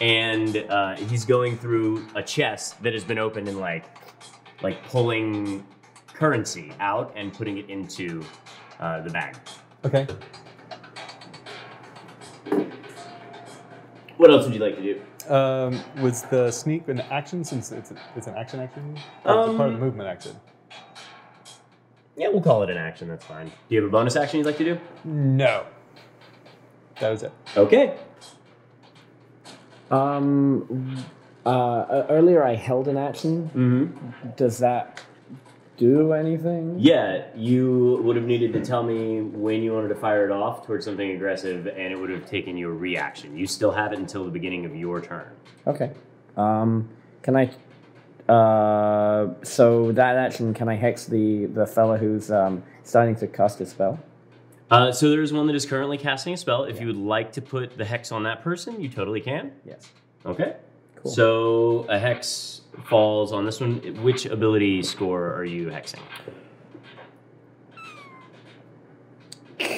and he's going through a chest that has been opened and like pulling currency out and putting it into the bag. Okay. What else would you like to do? Was the sneak an action since it's an action? Or it's part of the movement action? Yeah, we'll call it an action, that's fine. Do you have a bonus action you'd like to do? No. That was it. Okay. Earlier I held an action. Mm-hmm. Does that do anything? Yeah, you would have needed to tell me when you wanted to fire it off towards something aggressive, and it would have taken you a reaction. You still have it until the beginning of your turn. Okay. Can I? So that action, can I hex the fella who's starting to cast a spell? So there's one that is currently casting a spell. If you would like to put the hex on that person, you totally can. Yes. Okay. Cool. So a hex falls on this one. Which ability score are you hexing?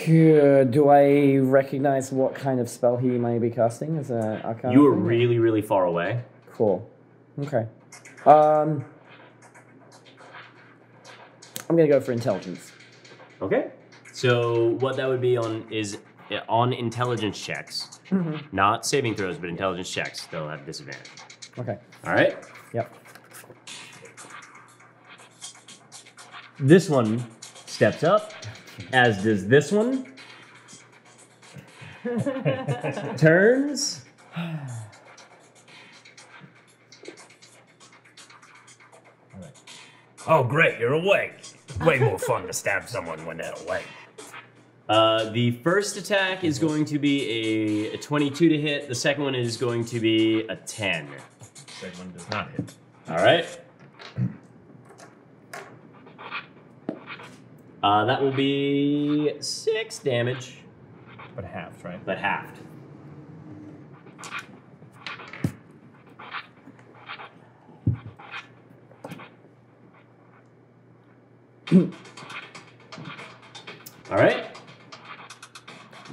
Do I recognize what kind of spell he may be casting as a arcana? You are thing? really, really far away. Cool. Okay. I'm gonna go for intelligence. Okay. So what that would be on is on intelligence checks, not saving throws, but intelligence checks. They'll have disadvantage. Okay. All right. Yep. This one steps up, as does this one. Turns. Oh, great, you're awake. Way more fun to stab someone when they're awake. The first attack is going to be a 22 to hit. The second one is going to be a 10. The second one does not hit. All right. That will be 6 damage, But halved, right? but halved. All right.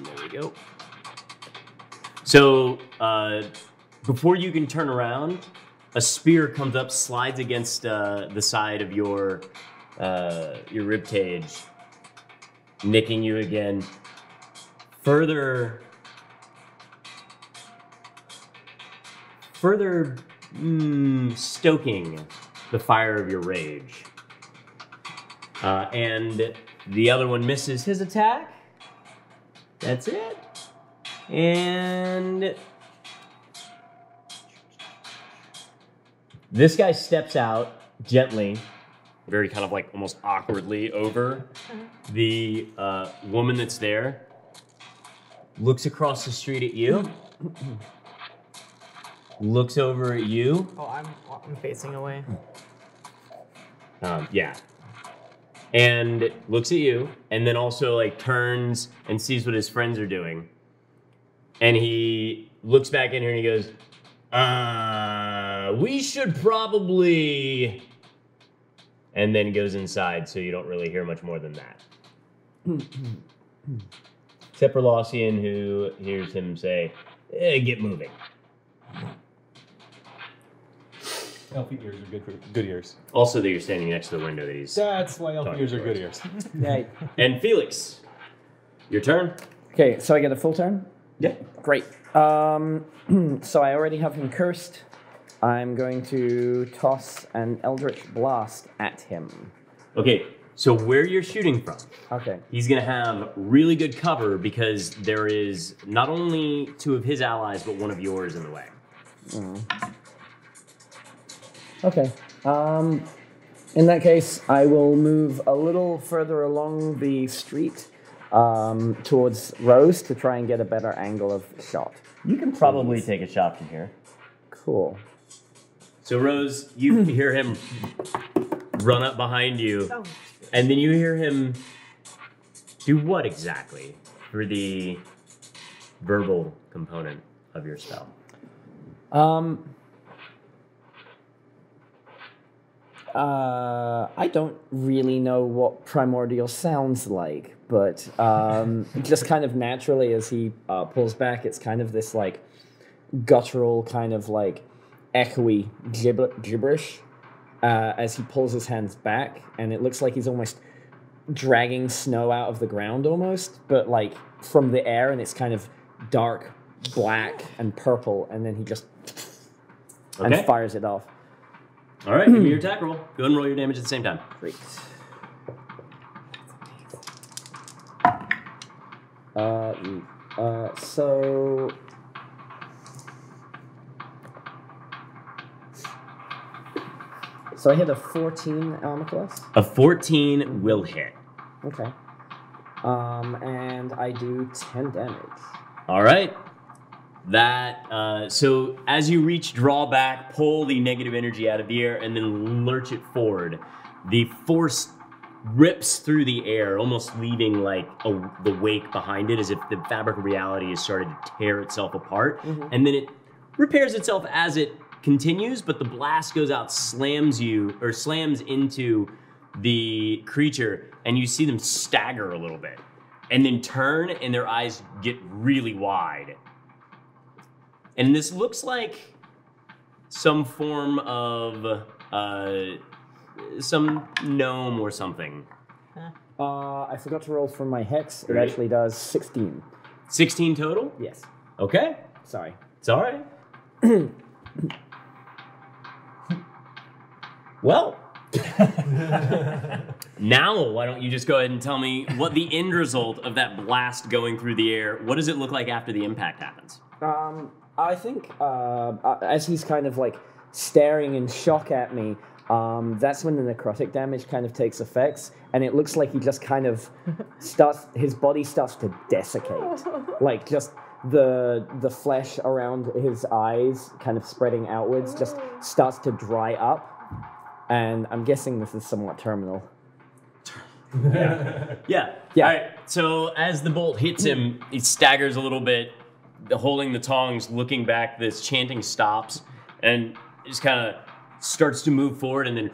There we go. So, before you can turn around, a spear comes up, slides against the side of your rib cage, nicking you again. Further stoking the fire of your rage. And the other one misses his attack. That's it. And this guy steps out gently, very kind of like almost awkwardly over the woman that's there, looks across the street at you, looks over at you. Oh, I'm facing away. Yeah. And looks at you, and then also like turns and sees what his friends are doing. And he looks back in here and he goes, we should probably... And then goes inside, so you don't really hear much more than that. Except for Lawson, who hears him say, get moving. Elfie ears are good ears. Also, that you're standing next to the window that he's. That's why elf Talking ears are good towards. ears. Yay. And Felix, your turn. Okay, so I get a full turn? Yeah. Great. So I already have him cursed. I'm going to toss an Eldritch Blast at him. Okay, so where you're shooting from, Okay. he's going to have really good cover because there is not only two of his allies, but one of yours in the way. Okay. In that case, I will move a little further along the street towards Rose to try and get a better angle of shot. You can probably take a shot from here. Cool. So, Rose, you hear him run up behind you, and then you hear him do what exactly for the verbal component of your spell? I don't really know what primordial sounds like, but just kind of naturally as he pulls back, it's kind of this like guttural kind of like echoey gibberish as he pulls his hands back, and it looks like he's almost dragging snow out of the ground almost, but like from the air, and it's kind of dark black and purple, and then he just and fires it off. All right, give me your attack roll. Go ahead and roll your damage at the same time. Great. So I hit a 14 armor class. A 14 will hit. Okay. And I do 10 damage. All right. That, so as you reach drawback, pull the negative energy out of the air, and then lurch it forward, the force rips through the air, almost leaving like the wake behind it, as if the fabric of reality has started to tear itself apart. And then it repairs itself as it continues, but the blast goes out, slams into the creature, and you see them stagger a little bit, and then turn, and their eyes get really wide. And this looks like some form of some gnome or something. I forgot to roll for my hex. It Right. actually does 16. 16 total? Yes. Okay. Sorry. It's all right. Well, now why don't you just go ahead and tell me what the end result of that blast going through the air, what does it look like after the impact happens? I think as he's kind of like staring in shock at me, that's when the necrotic damage kind of takes effects, and it looks like he just kind of his body starts to desiccate. Like just the flesh around his eyes kind of spreading outwards just starts to dry up, and I'm guessing this is somewhat terminal. Yeah. All right. So as the bolt hits him, he staggers a little bit, holding the tongs, looking back. This chanting stops, and just kind of starts to move forward, and then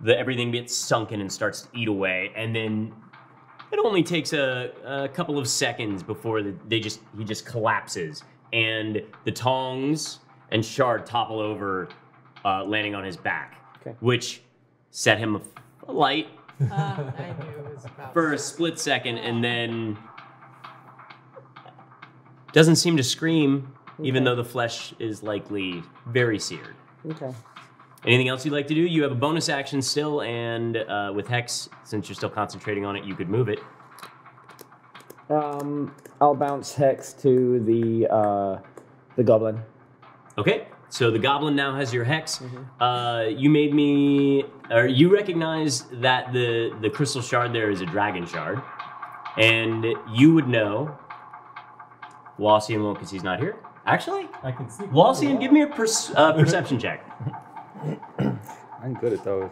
everything gets sunken and starts to eat away. And then it only takes a couple of seconds before he just collapses, and the tongs and shard topple over, landing on his back, which set him alight I knew it was about for a split second, and then doesn't seem to scream, even though the flesh is likely very seared. Okay. Anything else you'd like to do? You have a bonus action still, and with Hex, since you're still concentrating on it, you could move it. I'll bounce Hex to the goblin. Okay, so the goblin now has your Hex. You recognize that the crystal shard there is a dragon shard, and you would know. Wallacian won't because he's not here. Actually, I can see. Wallacian, give me a perception check. I'm good at those.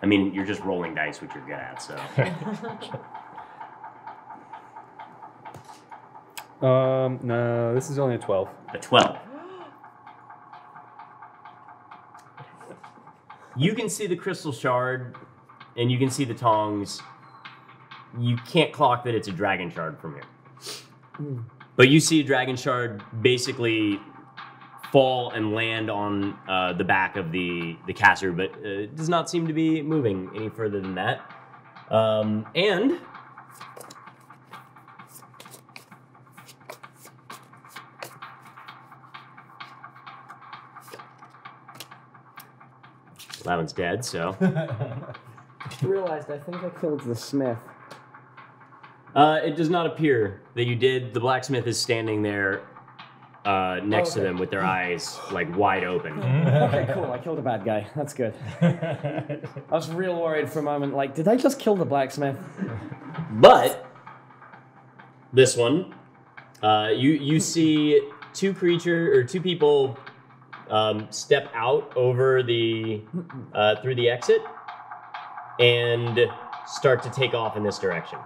I mean, you're just rolling dice, which you're good at, so. No, this is only a 12. A 12. You can see the crystal shard, and you can see the tongs. You can't clock that it's a dragon shard from here. But you see a dragon shard basically fall and land on the back of the caster, but it does not seem to be moving any further than that. And that one's dead, so. Realized I think I killed the smith. It does not appear that you did. The blacksmith is standing there next to them with their eyes like wide open. Okay, cool. I killed a bad guy. That's good. I was real worried for a moment. Like, did I just kill the blacksmith? But this one, you see two people step out over the through the exit and start to take off in this direction,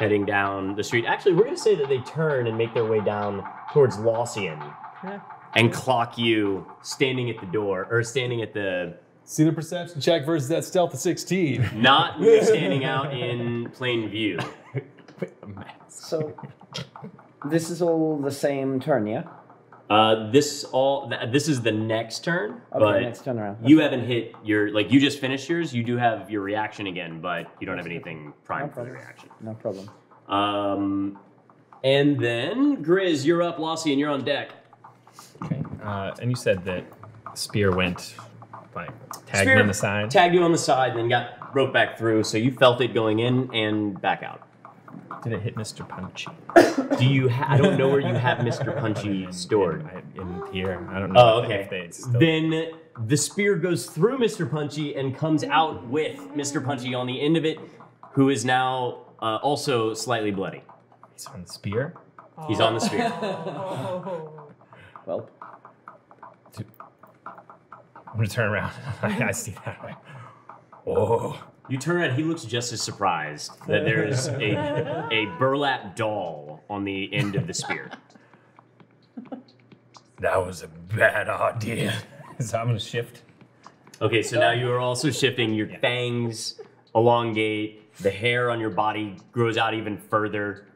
heading down the street. Actually, we're going to say that they turn and make their way down towards Lausian and clock you standing at the door, or standing at the... See the perception check versus that stealth of 16. Not you standing out in plain view. So, this is all the same turn, yeah? This is the next turn, Okay, but next turn around. you haven't hit your, like, you just finished yours. You do have your reaction again, but you don't have anything primed for the reaction. No problem. And then Grizz, you're up. Lassie, and you're on deck. Okay. And you said that spear went, like, tagged me on the side? Tagged you on the side, then got broke back through, so you felt it going in and back out. Did it hit Mr. Punchy? Do you? I don't know where you have Mr. Punchy stored. In here. I don't know. Oh, okay. If they still... Then the spear goes through Mr. Punchy and comes out with Mr. Punchy on the end of it, who is now also slightly bloody. He's on the spear? He's on the spear. Well, I'm gonna turn around. I see that way. Oh. You turn around, he looks just as surprised that there's a burlap doll on the end of the spear. That was a bad idea. So I'm gonna shift. Okay, so now you are also shifting. Your fangs elongate. The hair on your body grows out even further.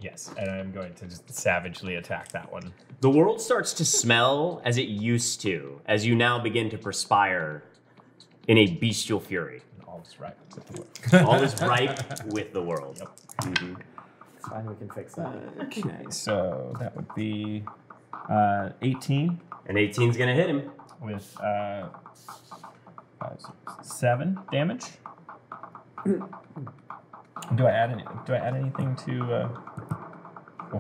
Yes, and I'm going to just savagely attack that one. The world starts to smell as it used to, as you now begin to perspire in a bestial fury. All is right with the world. All is ripe with the world. Yep. Mm-hmm. it's fine, we can fix that. Okay, so that would be 18 And 18's gonna hit him. with 7 damage. Do I add anything to?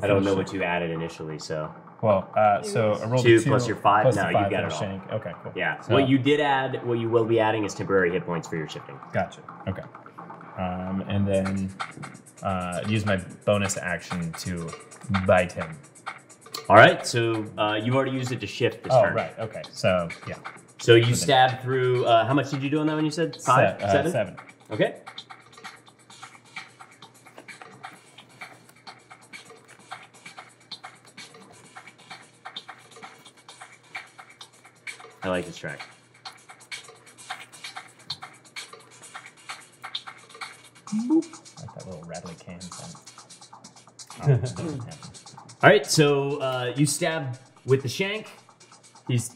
I don't know what you added initially, so. Well, so I rolled 2 a 2 plus your 5? plus No, the you 5 got for it the all. shank. Okay, cool. Yeah. So, What you will be adding is temporary hit points for your shifting. Gotcha. Okay. And then use my bonus action to bite him. All right, so you've already used it to shift this turn. Oh, right. Okay. So yeah. So you stab through. How much did you do on that one? You said 5, 7. 7. Okay. I like this track. Boop. Like that little rattly can sound. Oh, it doesn't happen. All right, so you stab with the shank. He's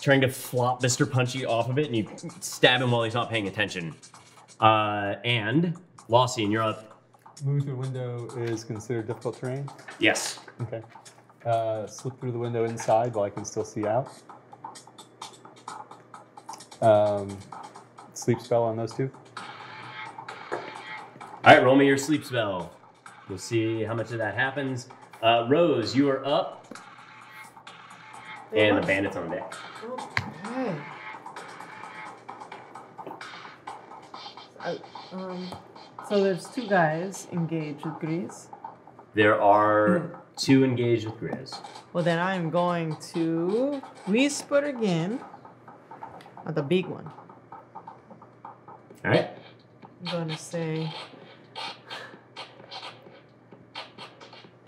trying to flop Mr. Punchy off of it, and you stab him while he's not paying attention. And Lausian, you're up. Moving through the window is considered difficult terrain. Yes. Okay. Slip through the window inside while I can still see out. Sleep spell on those two. All right, roll me your sleep spell. We'll see how much of that happens. Rose, you are up. And the bandit's on deck. Okay. So there's 2 guys engaged with Grease. There are 2 engaged with Grizz. Well, then I'm going to whisper again at the big one. All right. I'm going to say,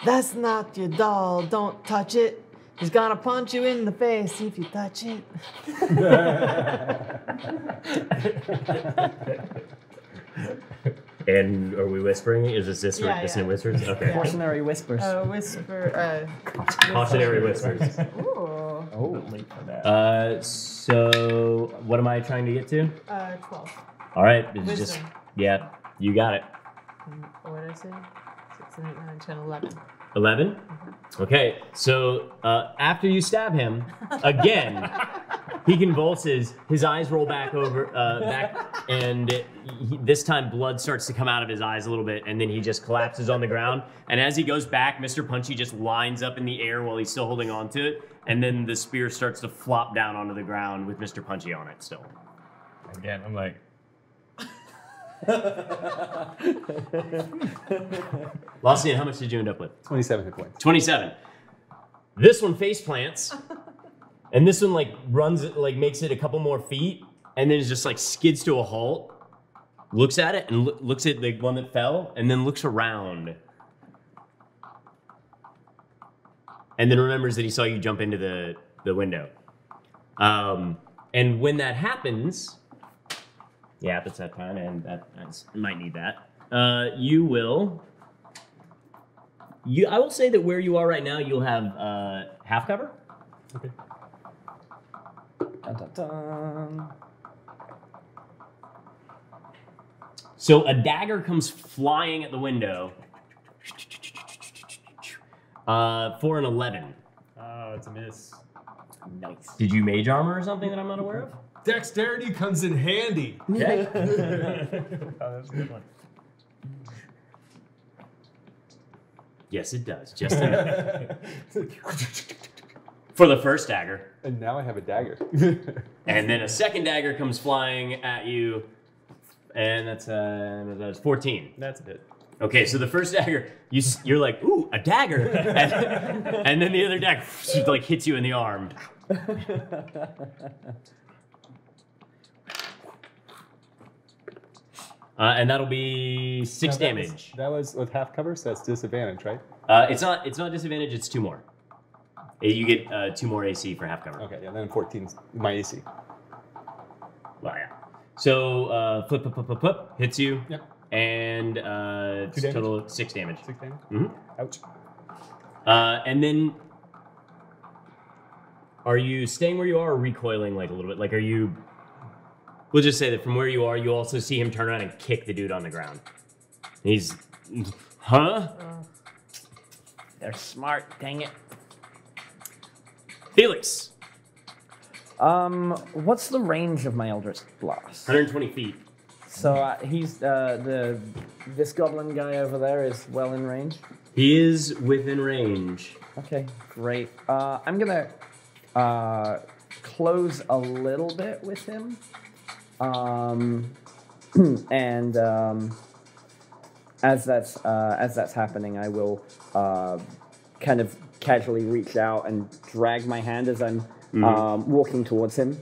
"That's not your doll. Don't touch it. He's gonna punch you in the face if you touch it." And are we whispering? Is this Yeah, dissonant yeah. whispers? Okay. Cautionary whispers. Whisper. Cautionary whispers. Ooh. Oh. Late for that. So what am I trying to get to? 12. All right. This is Wisdom. just yeah. You got it. What did I say? 6, 7, 8, 9, 10, 11. 11. Okay. So after you stab him again, he convulses. His eyes roll back and this time blood starts to come out of his eyes a little bit, and then he just collapses on the ground. And as he goes back, Mr. Punchy just lines up in the air while he's still holding on to it, and then the spear starts to flop down onto the ground with Mr. Punchy on it still. Again, I'm like, Lossian, how much did you end up with? 27 hit points. 27. This one face plants, and this one like runs, like makes it a couple more feet, and then just like skids to a halt, looks at it, and looks at the one that fell, and then looks around. And then remembers that he saw you jump into the window. And when that happens, yeah, it's that time, and that might need that. I will say that where you are right now, you'll have half cover. Okay. Dun, dun, dun. So a dagger comes flying at the window for an 11. oh, it's a miss. Nice. Did you mage armor or something that I'm not aware of? Dexterity comes in handy. Okay. Oh, that's a good one. Yes, it does. Just enough. For the first dagger. And now I have a dagger. And then a second dagger comes flying at you, and that's 14. That's a hit. Okay, so the first dagger, you're like, ooh, a dagger, and then the other dagger like hits you in the arm. And that'll be 6 damage. That was with half cover, so that's disadvantage, right? It's not disadvantage. It's 2 more. You get 2 more AC for half cover. Okay, yeah, then 14's my AC. Well, yeah. So flip, hits you. Yep. And it's a damage? total of 6 damage. 6 damage? Mhm. Ouch. And then, are you staying where you are or recoiling like a little bit? Like, are you? We'll just say that from where you are, you also see him turn around and kick the dude on the ground. He's, huh? They're smart, dang it. Felix, What's the range of my Eldritch Blast? 120 feet. So he's this goblin guy over there is well in range. He is within range. Okay, great. I'm gonna close a little bit with him, and as that's happening, I will kind of casually reach out and drag my hand as I'm walking towards him.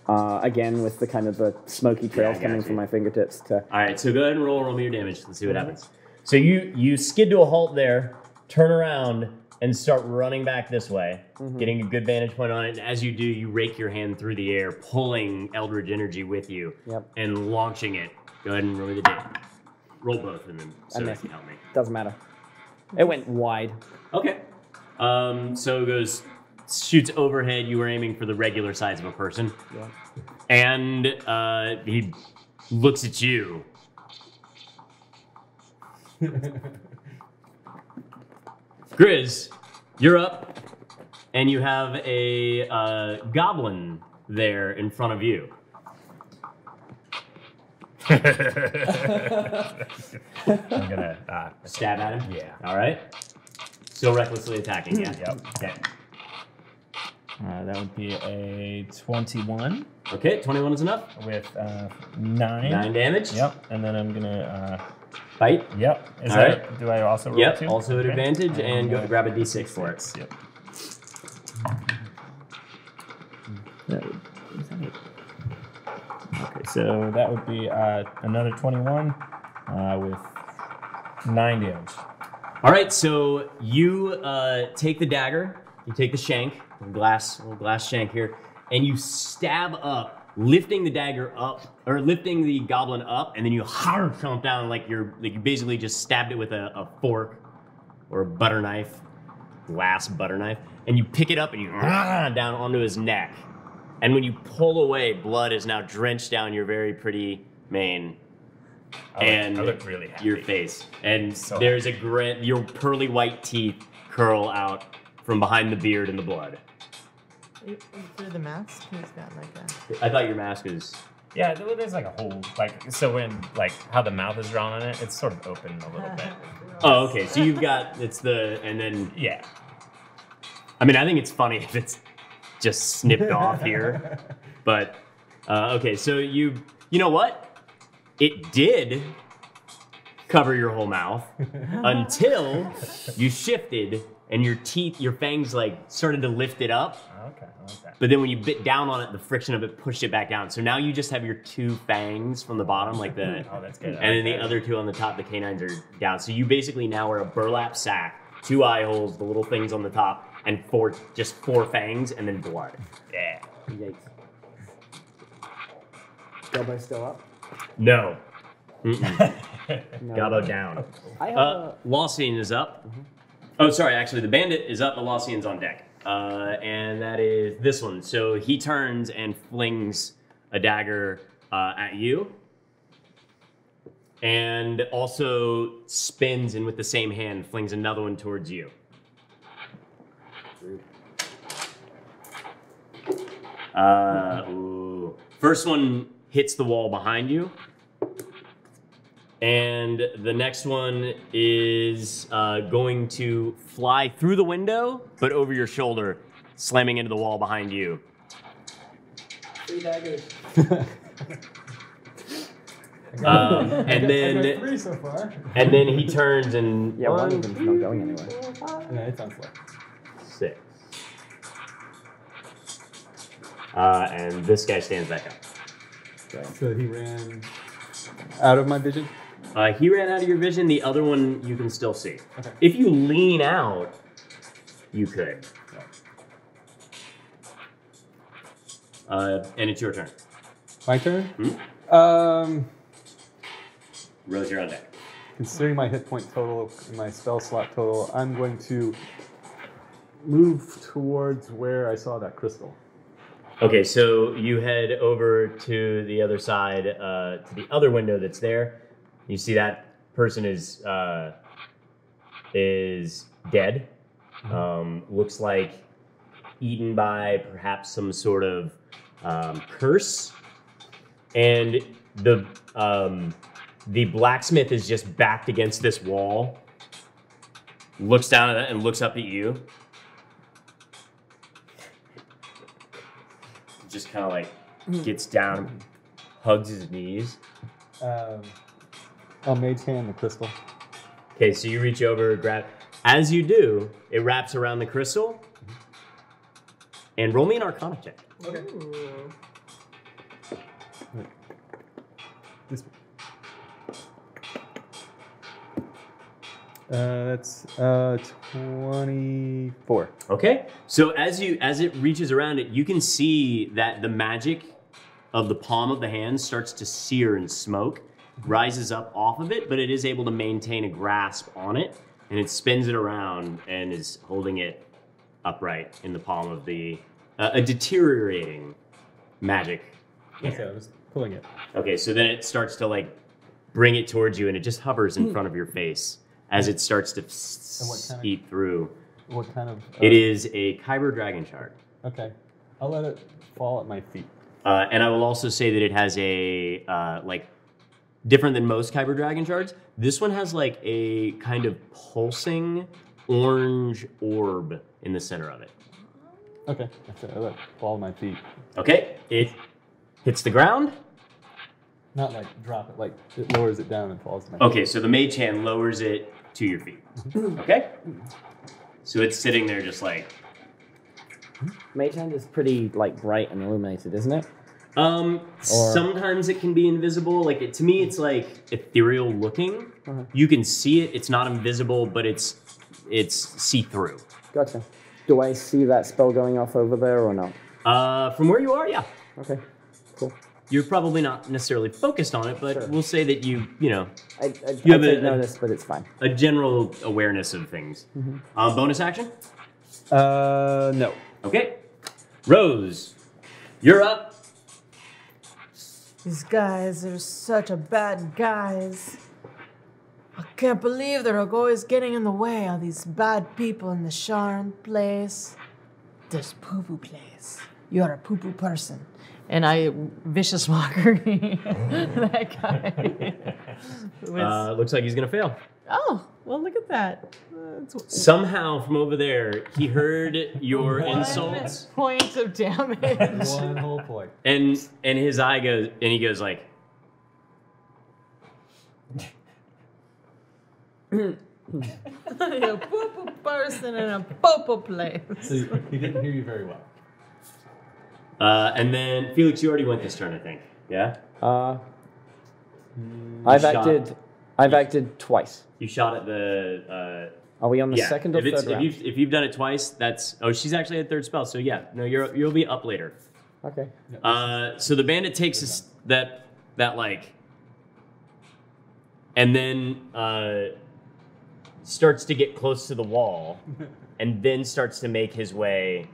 Again, with the kind of the smoky trails I coming got from you. my fingertips. To All right, so go ahead and roll me your damage. Let's see what happens. So you skid to a halt there, turn around, and start running back this way, getting a good vantage point on it. And as you do, you rake your hand through the air, pulling Eldritch Energy with you, Yep. and launching it. Go ahead and roll me the damage. Roll both of them so that missed. can help me. doesn't matter. It went wide. Okay. So it goes, shoots overhead. You were aiming for the regular size of a person. Yeah. And he looks at you. Grizz, you're up, and you have a goblin there in front of you. I'm gonna. Stab at him? Yeah. All right. Still recklessly attacking, yeah? Yep. Okay. That would be a 21 Okay, 21 is enough. with 9. 9 damage. Yep. And then I'm gonna. Bite. Yep. Is All that? right. Do I also roll Yep, 2? also at Okay. advantage, and go grab a d6 for it. Yep. Okay, so that would be another 21 with 9 damage. All right, so you take the dagger, you take the shank, little glass shank here, and you stab up lifting the dagger up, or lifting the goblin up, and then you chomp down like you basically just stabbed it with a fork or a butter knife, glass butter knife, and you pick it up and you down onto his neck. And when you pull away, blood is now drenched down your very pretty mane. I look really happy. Your face. And So there's a grin, your pearly white teeth curl out from behind the beard and the blood. Through the mask, he's got like a. I thought your mask is... Yeah, there's like a whole, like, so when, like, how the mouth is drawn on it, it's sort of open a little bit. Oh, okay. So you've got, it's the, and then... Yeah. I mean, I think it's funny if it's just snipped off here. But, okay, so you know what? It did cover your whole mouth until you shifted and your teeth, your fangs, like, started to lift it up. Okay, I like that. But then when you bit down on it, the friction of it pushed it back down. So now you just have your two fangs from the bottom, like the... Oh, that's good. And then the other two on the top, the canines are down. So you basically now are a burlap sack, 2 eye holes, the little things on the top, and just four fangs, and then blood. Yeah. Yikes. Gobbo still up? No. No. Gobbo down. I have Laucian is up. Oh, sorry, actually, the bandit is up, the Laucian's on deck. And that is this one. So he turns and flings a dagger at you. And also spins and with the same hand flings another one towards you. Ooh. First one hits the wall behind you. And the next one is going to fly through the window, but over your shoulder, slamming into the wall behind you. 3 daggers. And then 3 so far. and then he turns and Yeah, one of them's not going anywhere. Yeah, it's on slow. 6. And this guy stands back up. So he ran out of my vision. He ran out of your vision. The other one you can still see. Okay. If you lean out, you could. And it's your turn. My turn. Hmm? Rose, you're on deck. Considering my hit point total and my spell slot total, I'm going to move towards where I saw that crystal. Okay, so you head over to the other side, to the other window that's there. You see that person is dead. Looks like eaten by perhaps some sort of curse, and the blacksmith is just backed against this wall. Looks down at it and looks up at you. Just kind of like gets down, hugs his knees. I'll mage hand the crystal. Okay, so you reach over, grab. As you do, it wraps around the crystal. And roll me an Arcana check. Okay. This. That's 24. Okay, so as it reaches around it, you can see that the magic of the palm of the hand starts to sear and smoke, rises up off of it, but it is able to maintain a grasp on it, and it spins it around and is holding it upright in the palm of a deteriorating magic hand. Okay, I was pulling it. Okay, so then it starts to like bring it towards you, and it just hovers in front of your face as it starts to eat through. What kind of? It is a Kyber Dragon Shard. Okay, I'll let it fall at my feet. And I will also say that it has a, like, different than most Kyber Dragon Shards, this one has like a kind of pulsing orange orb in the center of it. Okay, that's it. I'll let it fall at my feet. Okay, it hits the ground. Not like drop it, like it lowers it down and falls to my feet. Okay, so the mage hand lowers it to your feet. Okay? So it's sitting there just like... Mage hand is pretty like bright and illuminated, isn't it? Sometimes it can be invisible. Like to me, it's like ethereal looking. You can see it. It's not invisible, but it's see-through. Gotcha. Do I see that spell going off over there or not? From where you are, yeah. Okay. Cool. You're probably not necessarily focused on it, but Sure. we'll say that you know, I You have take a- notice, but it's fine. a general awareness of things. Bonus action? No. Okay. Rose, you're up. These guys are such a bad guys. I can't believe they're always getting in the way of these bad people in the Sharn place. This poo-poo place. You're a poo-poo person. And I vicious mockery that guy. Looks like he's gonna fail. Oh, well, look at that. Somehow from over there, he heard your insults, Point of damage. One whole point. and his eye goes, and he goes like, You're a poo-poo person in a poo-poo place. So he didn't hear you very well. and then Felix, you already went this turn, I think. Yeah. I've shot. acted twice. You shot at the. Are we on the Yeah. second or if, it's, third if round? you've if you've done it twice, that's she's actually at third spell. So yeah, no, you'll be up later. Okay. So the bandit takes that like, and then starts to get close to the wall, and then starts to make his way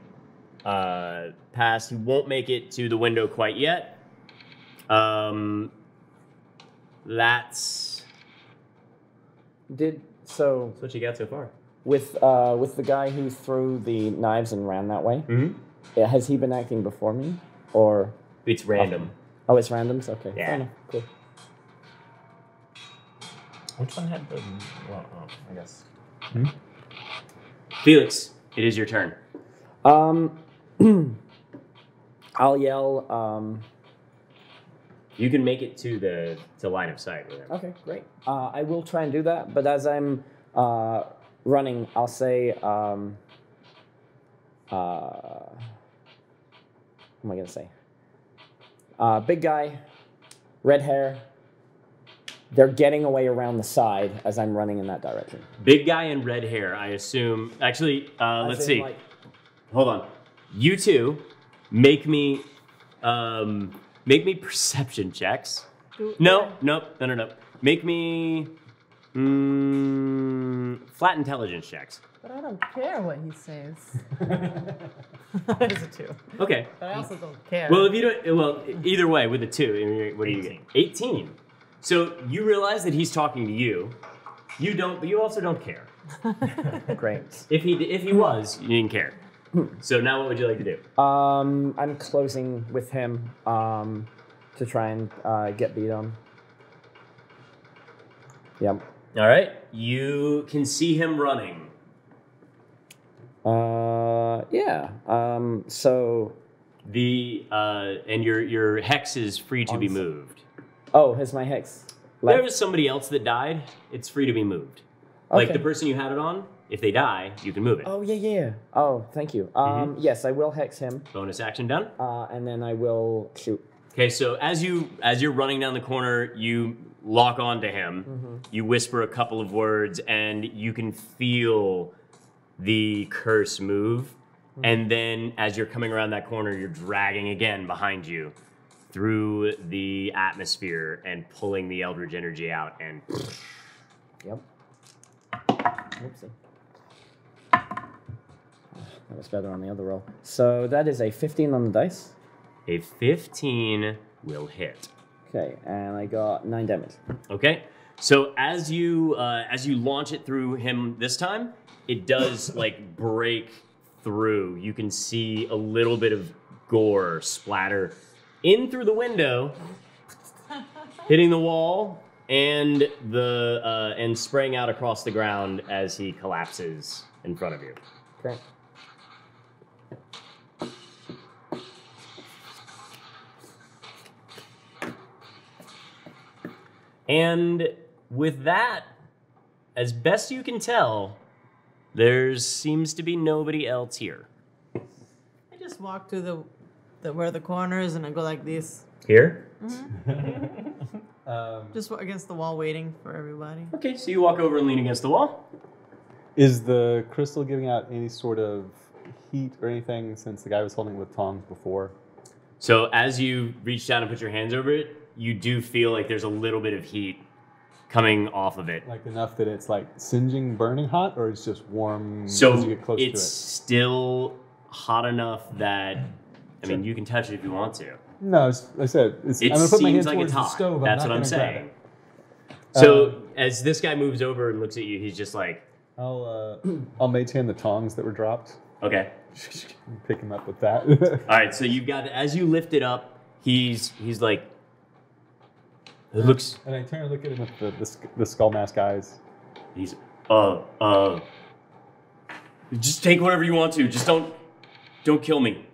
past. He won't make it to the window quite yet. That's what you got so far. with the guy who threw the knives and ran that way. Mm-hmm. Has he been acting before me, or? It's random. Oh, it's randoms. Okay. Yeah. Fair enough. Cool. Which one had the? Well, I guess. Felix, it is your turn. I'll yell. You can make it to the line of sight. Whatever. Okay, great. I will try and do that, but as I'm running, I'll say, what am I going to say? Big guy, red hair. They're getting away around the side as I'm running in that direction. Big guy in red hair, I assume. Actually, let's As in, see. like- Hold on. You two make me perception checks. No. Make me flat intelligence checks. But I don't care what he says. It's a 2. Okay. But I also don't care. Well, if you don't, well, either way, with the 2, what do you get? 18. So you realize that he's talking to you. You don't, but you also don't care. Great. If he was, you didn't care. So now, what would you like to do? I'm closing with him to try and get beat on. Yep. All right. You can see him running. Yeah. So. And your hex is free to be moved. Oh, has my hex There left? was somebody else that died. It's free to be moved. Like Okay. the person you had it on, if they die, you can move it. Oh, yeah. Oh, thank you. Yes, I will hex him, Bonus action done. and then I will shoot. Okay, so as you're running down the corner, you lock onto him. You whisper a couple of words, and you can feel the curse move. And then as you're coming around that corner, you're dragging again behind you through the atmosphere and pulling the eldritch energy out. And Yep. Oopsie. That was better on the other roll. So that is a 15 on the dice. a 15 will hit. Okay, and I got 9 damage. Okay, so as you launch it through him this time, it does like break through. You can see a little bit of gore splatter in through the window, hitting the wall, and and spraying out across the ground as he collapses in front of you. Okay. And with that, as best you can tell, there seems to be nobody else here. I just walk to the where the corner is and I go like this. Here? Just against the wall waiting for everybody. Okay, so you walk over and lean against the wall. Is the crystal giving out any sort of heat or anything since the guy was holding it with tongs before? So as you reach down and put your hands over it, you do feel like there's a little bit of heat coming off of it. Like enough that it's like singeing, burning hot, or it's just warm So as you get close to it? it's still hot enough that, I mean, you can touch it if you want to. No, I said It I'm gonna put my seems hand like towards it's the hot. stove. That's I'm what not I'm gonna grab saying. it. So as this guy moves over and looks at you, he's just like, I'll mage hand the tongs that were dropped. okay. Pick him up with that. All right, so you've got, as you lift it up, he's like, it looks, And I turn and look at him with the skull mask eyes. he's, just take whatever you want to. Just don't kill me.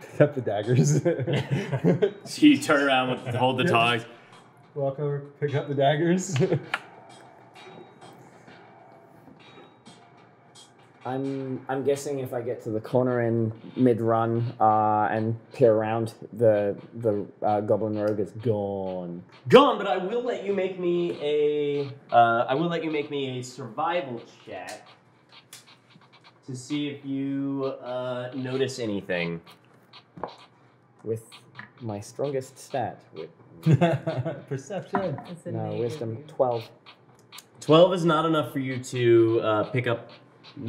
Pick up the daggers. So you turn around, hold the tongs. Walk over, pick up the daggers. I'm guessing if I get to the corner in mid-run and peer around, the goblin rogue is gone. Gone, but I will let you make me a survival check to see if you notice anything. With my strongest stat, with Perception. It's a no negative. wisdom 12. 12 is not enough for you to pick up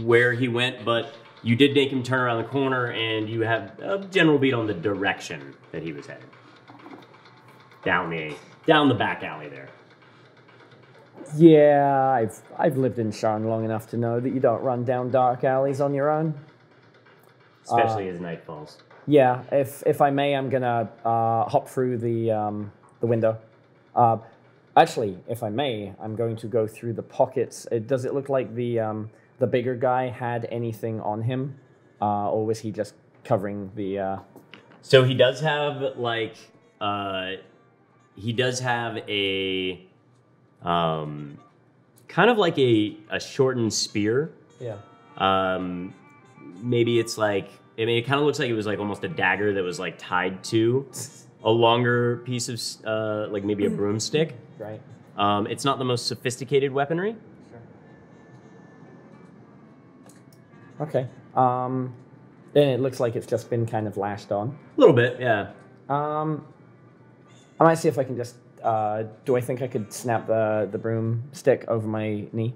where he went, but you did make him turn around the corner, and you have a general beat on the direction that he was headed. Down the back alley there. Yeah, I've lived in Sharn long enough to know that you don't run down dark alleys on your own. Especially as night falls. Yeah, if I may, I'm gonna hop through the window. Actually, if I may, I'm going to go through the pockets. Does it look like the bigger guy had anything on him, or was he just covering the? So he does have like a kind of like a shortened spear. Yeah. Maybe it's like, I mean, it kind of looks like it was like almost a dagger that was like tied to a longer piece of like maybe a broomstick. Right. It's not the most sophisticated weaponry. Okay. Then it looks like it's just been kind of lashed on. A little bit, yeah. I might see if I can just. Do I think I could snap the broomstick over my knee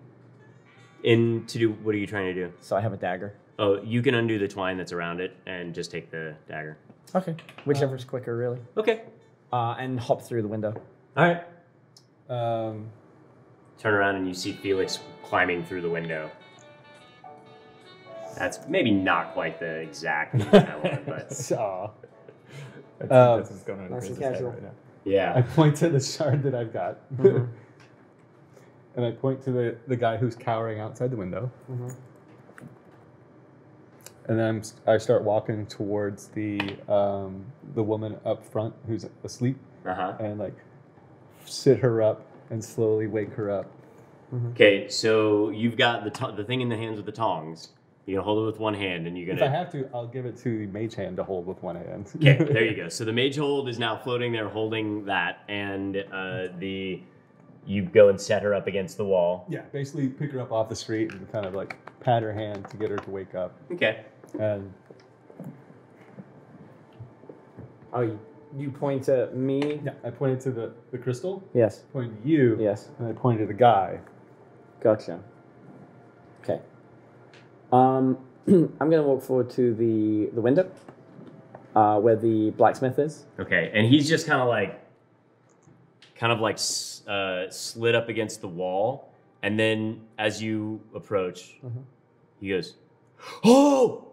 What are you trying to do? so I have a dagger? Oh, you can undo the twine that's around it and just take the dagger. Okay. Whichever's quicker, really. Okay. And hop through the window. All right. Um, Turn around and you see Felix climbing through the window. That's maybe not quite the exact one I wanted, but Aw. That's what's going on in Nice and Chris's head casual. right now. I yeah. point to the shard that I've got. Mhm. And I point to the guy who's cowering outside the window. Mhm. And then I start walking towards the woman up front who's asleep, Uh-huh. and like sit her up and slowly wake her up. Okay, so you've got the thing in the hands with the tongs. You're gonna hold it with one hand, and you're If I gonna. have to, I'll give it to the mage hand to hold with one hand. Okay, there you go. So the mage hold is now floating there, holding that, and you go and set her up against the wall. Yeah, basically pick her up off the street and kind of like pat her hand to get her to wake up. Okay. And Oh, you point at me? yeah, I pointed to the crystal, Yes. pointed to you, Yes. and I pointed to the guy. Gotcha. Okay. I'm gonna walk forward to the window, where the blacksmith is. Okay, and he's just kind of like slid up against the wall, and then as you approach, he goes, "Oh!"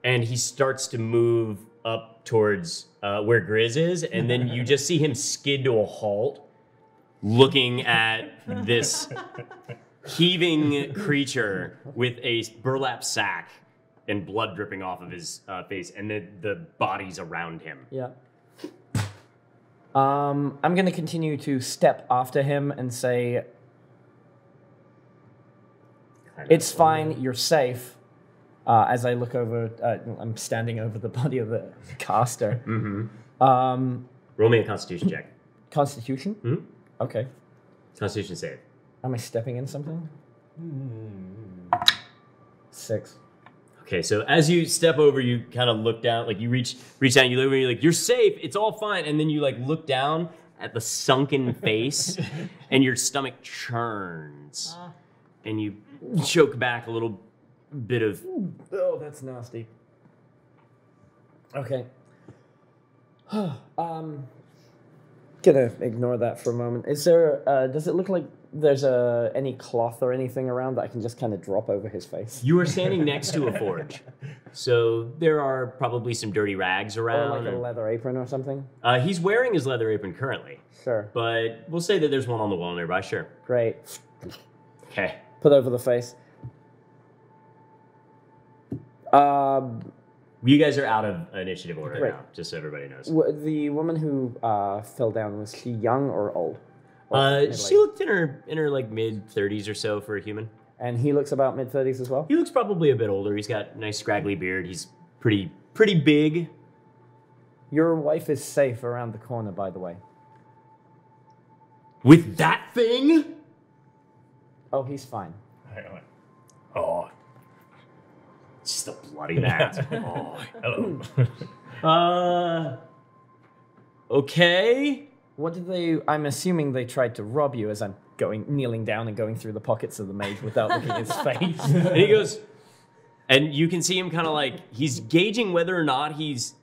and he starts to move up towards where Grizz is, and then you just see him skid to a halt, looking at this heaving creature with a burlap sack and blood dripping off of his face, and the bodies around him. Yeah. I'm gonna continue to step after him and say, "It's fine. You're safe." As I look over, I'm standing over the body of the caster. Roll me a Constitution check. Constitution? Hmm? Okay. Constitution save. Am I stepping in something? 6. Okay, so as you step over, you kind of look down, like you reach down, you look over, you're like, you're safe, it's all fine, and then you like look down at the sunken face, and your stomach churns, and you choke back a little bit of. Oh, that's nasty. Okay. Gonna ignore that for a moment. Is there? Does it look like there's any cloth or anything around that I can just kind of drop over his face? You are standing next to a forge, so there are probably some dirty rags Or around. like a leather apron or something? He's wearing his leather apron currently, Sure. but we'll say that there's one on the wall nearby. Sure. Great. Okay. Put over the face. You guys are out of initiative order Right. now, just so everybody knows. The woman who fell down, was she young or old? She looked in her like mid-30s or so for a human. And he looks about mid-30s as well? He looks probably a bit older. He's got a nice scraggly beard. He's pretty big. Your wife is safe around the corner, by the way. With that thing? Oh, he's fine. Oh, Just a bloody mess. hello. Okay. What did they... I'm assuming they tried to rob you as I'm kneeling down and going through the pockets of the mage without looking at his face. And he goes, and you can see him kind of like, he's gauging whether or not he's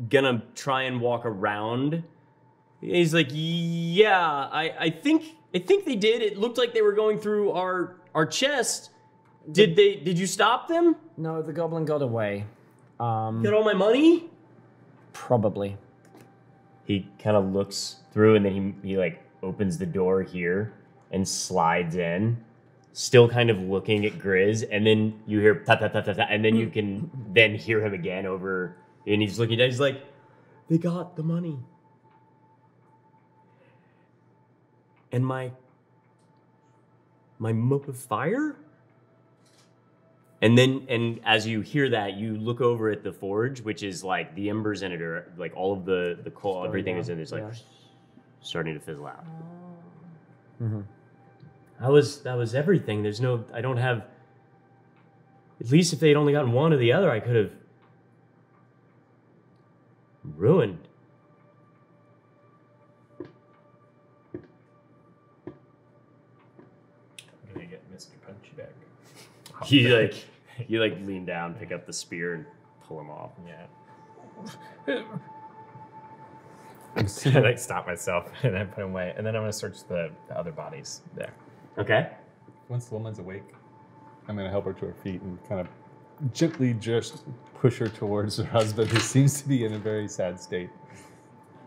gonna try and walk around. He's like, yeah, I think they did. It looked like they were going through our chest. Did you stop them? No, the goblin got away. Got all my money? Probably. He kind of looks through and then he like opens the door here and slides in, still kind of looking at Grizz, and then you hear ta ta ta ta ta, and then you can then hear him again over, and he's looking down. He's like, "They got the money, and my mope of fire." And as you hear that, you look over at the forge, which is like the embers in it are like all of the coal, everything is in it. It's like starting to fizzle out. Mm-hmm. That was everything. I don't have. At least if they'd only gotten one or the other, I could have ruined. What do they get, Mr. Punchy Bag? You lean down, pick up the spear, and pull him off. Yeah. I like stop myself and then put him away, and then I'm gonna search the other bodies there. Okay. Once the woman's awake, I'm going to help her to her feet and kind of gently just push her towards her husband, who seems to be in a very sad state.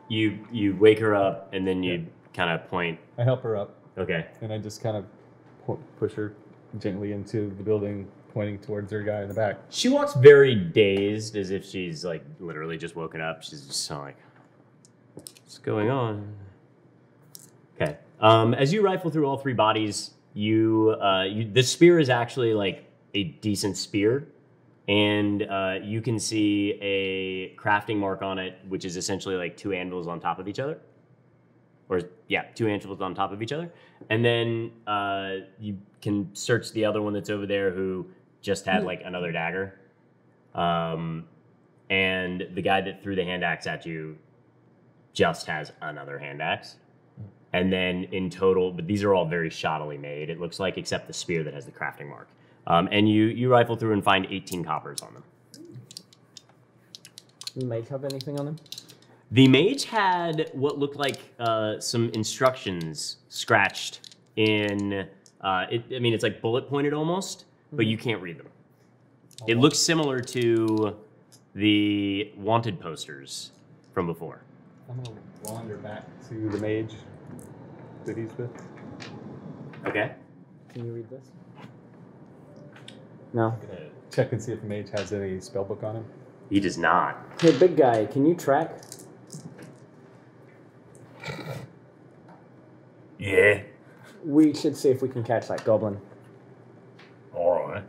You wake her up, and then you kind of point. I help her up, Okay. and I just kind of push her gently into the building, pointing towards her guy in the back. She walks very dazed, as if she's like literally just woken up. She's just kind of like, what's going on? Okay. As you rifle through all three bodies, the spear is actually like a decent spear, and you can see a crafting mark on it, which is essentially like two anvils on top of each other. Two anvils on top of each other. And then you can search the other one that's over there who just had like another dagger. And the guy that threw the hand axe at you just has another hand axe. And then in total, but these are all very shoddily made, it looks like, except the spear that has the crafting mark. And you rifle through and find 18 coppers on them. You mage have anything on him? The mage had what looked like some instructions scratched in, it's like bullet pointed almost, but you can't read them. It looks similar to the wanted posters from before. I'm going to wander back to the mage that he's with. Okay. Can you read this? No. I'm going to check and see if the mage has any spellbook on him. He does not. Hey, big guy, can you track? Yeah. We should see if we can catch that goblin. All right.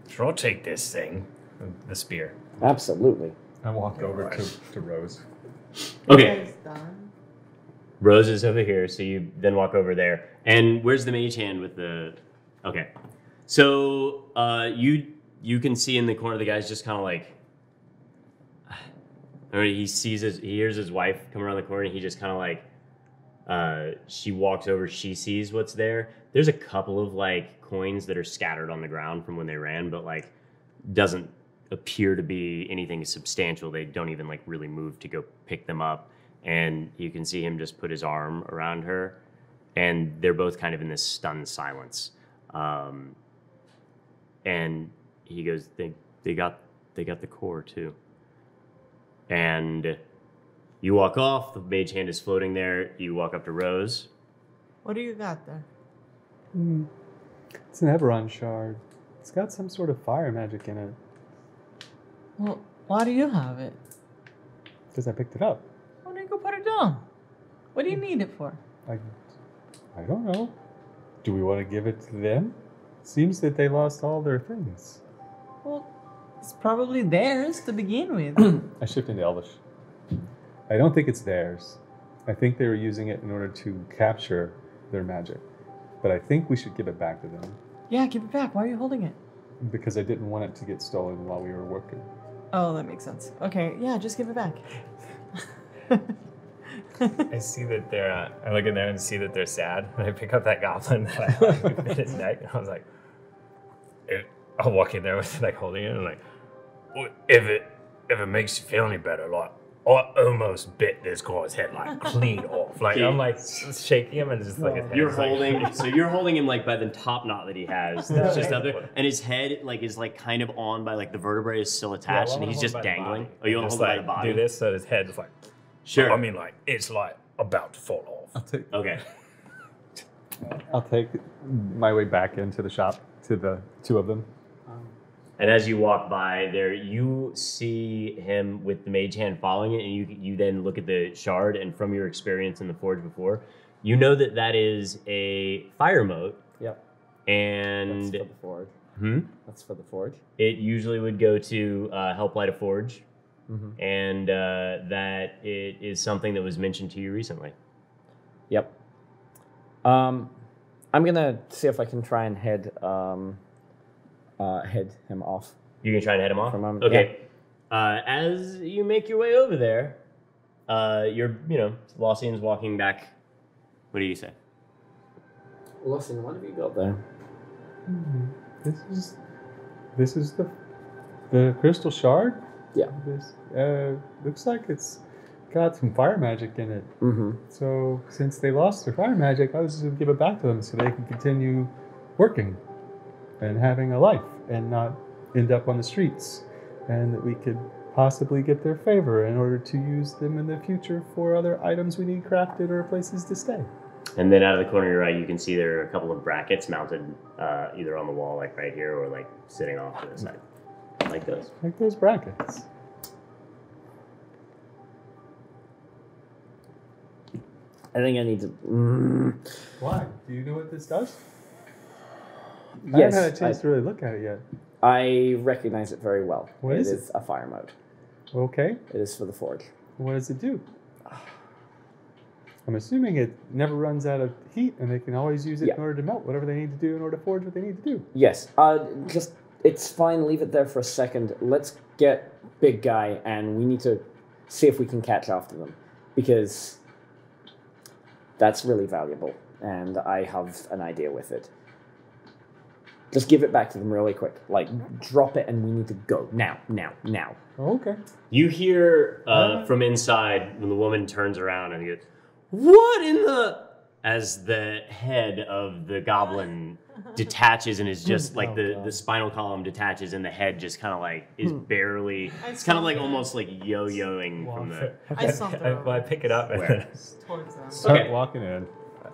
Sure, I'll take this thing, the spear. Absolutely. I walk over to Rose. Okay. Guys done? Rose is over here, so you then walk over there. And where's the mage hand with the... Okay. So you you can see in the corner the guy's just kind of like. He hears his wife come around the corner, and he just kind of like. She walks over. She sees what's there. There's a couple of like coins that are scattered on the ground from when they ran, but like doesn't appear to be anything substantial. They don't even like really move to go pick them up. And you can see him just put his arm around her, and they're both kind of in this stunned silence. And he goes, they got the core too. And you walk off, the mage hand is floating there. You walk up to Rose. What do you got there? It's an Eberron shard. It's got some sort of fire magic in it. Well, why do you have it? Because I picked it up. Why don't you go put it down? What do you need it for? I don't know. Do we want to give it to them? Seems that they lost all their things. Well, it's probably theirs to begin with. I shift into Elvish. I don't think it's theirs. I think they were using it in order to capture their magic. But I think we should give it back to them. Yeah, give it back. Why are you holding it? Because I didn't want it to get stolen while we were working. Oh, that makes sense. Okay, yeah, just give it back. I see that they're. I look in there and see that they're sad. And I pick up that goblin that I like, bit his neck, and I was like, I'll walk in there with like holding it, and like, "Well, if it makes you feel any better, like I almost bit this guy's head like clean off. Like I'm like shaking him and just like his head. You're holding, so you're holding him like by the top knot that he has. That's just up there, and his head like is like kind of on by like the vertebrae is still attached, and he's just dangling. Oh, you want to hold by the body? Do this so his head is like. Sure. I mean, like it's like about to fall off. Okay. I'll take my way back into the shop to the two of them. And as you walk by there, you see him with the mage hand following it, and you then look at the shard, and from your experience in the forge before, you know that that is a fire mote. Yep. And That's for the forge. That's for the forge. It usually would go to help light a forge, and that it is something that was mentioned to you recently. Yep. I'm gonna see if I can try and head him off. You can try and head him off? For a moment, okay. As you make your way over there, Lossian's walking back. What do you say? Listen, what have you got there? This is the crystal shard. Yeah. This looks like it's got some fire magic in it. So since they lost their fire magic, I was just gonna give it back to them so they can continue working and having a life and not end up on the streets, and that we could possibly get their favor in order to use them in the future for other items we need crafted or places to stay. And then out of the corner of your eye, you can see there are a couple of brackets mounted either on the wall, like right here, or like sitting off to the side. Like those. Like those brackets. I think I need to. Why? Do you know what this does? Yes, I haven't had a chance to really look at it yet. I recognize it very well. What is it? It is a fire mode. Okay. It is for the forge. What does it do? I'm assuming it never runs out of heat, and they can always use it in order to melt whatever they need to do in order to forge what they need to do. Yes. Just it's fine. Leave it there for a second. Let's get big guy, and we need to see if we can catch after them, because that's really valuable, and I have an idea with it. Just give it back to them really quick. Like, drop it, and we need to go now. Okay. You hear from inside when the woman turns around and goes, "What in the?" As the head of the goblin detaches and is just like the spinal column detaches, and the head just kind of like is barely. It's kind of like almost like yo-yoing from the. I pick it up and Start walking in.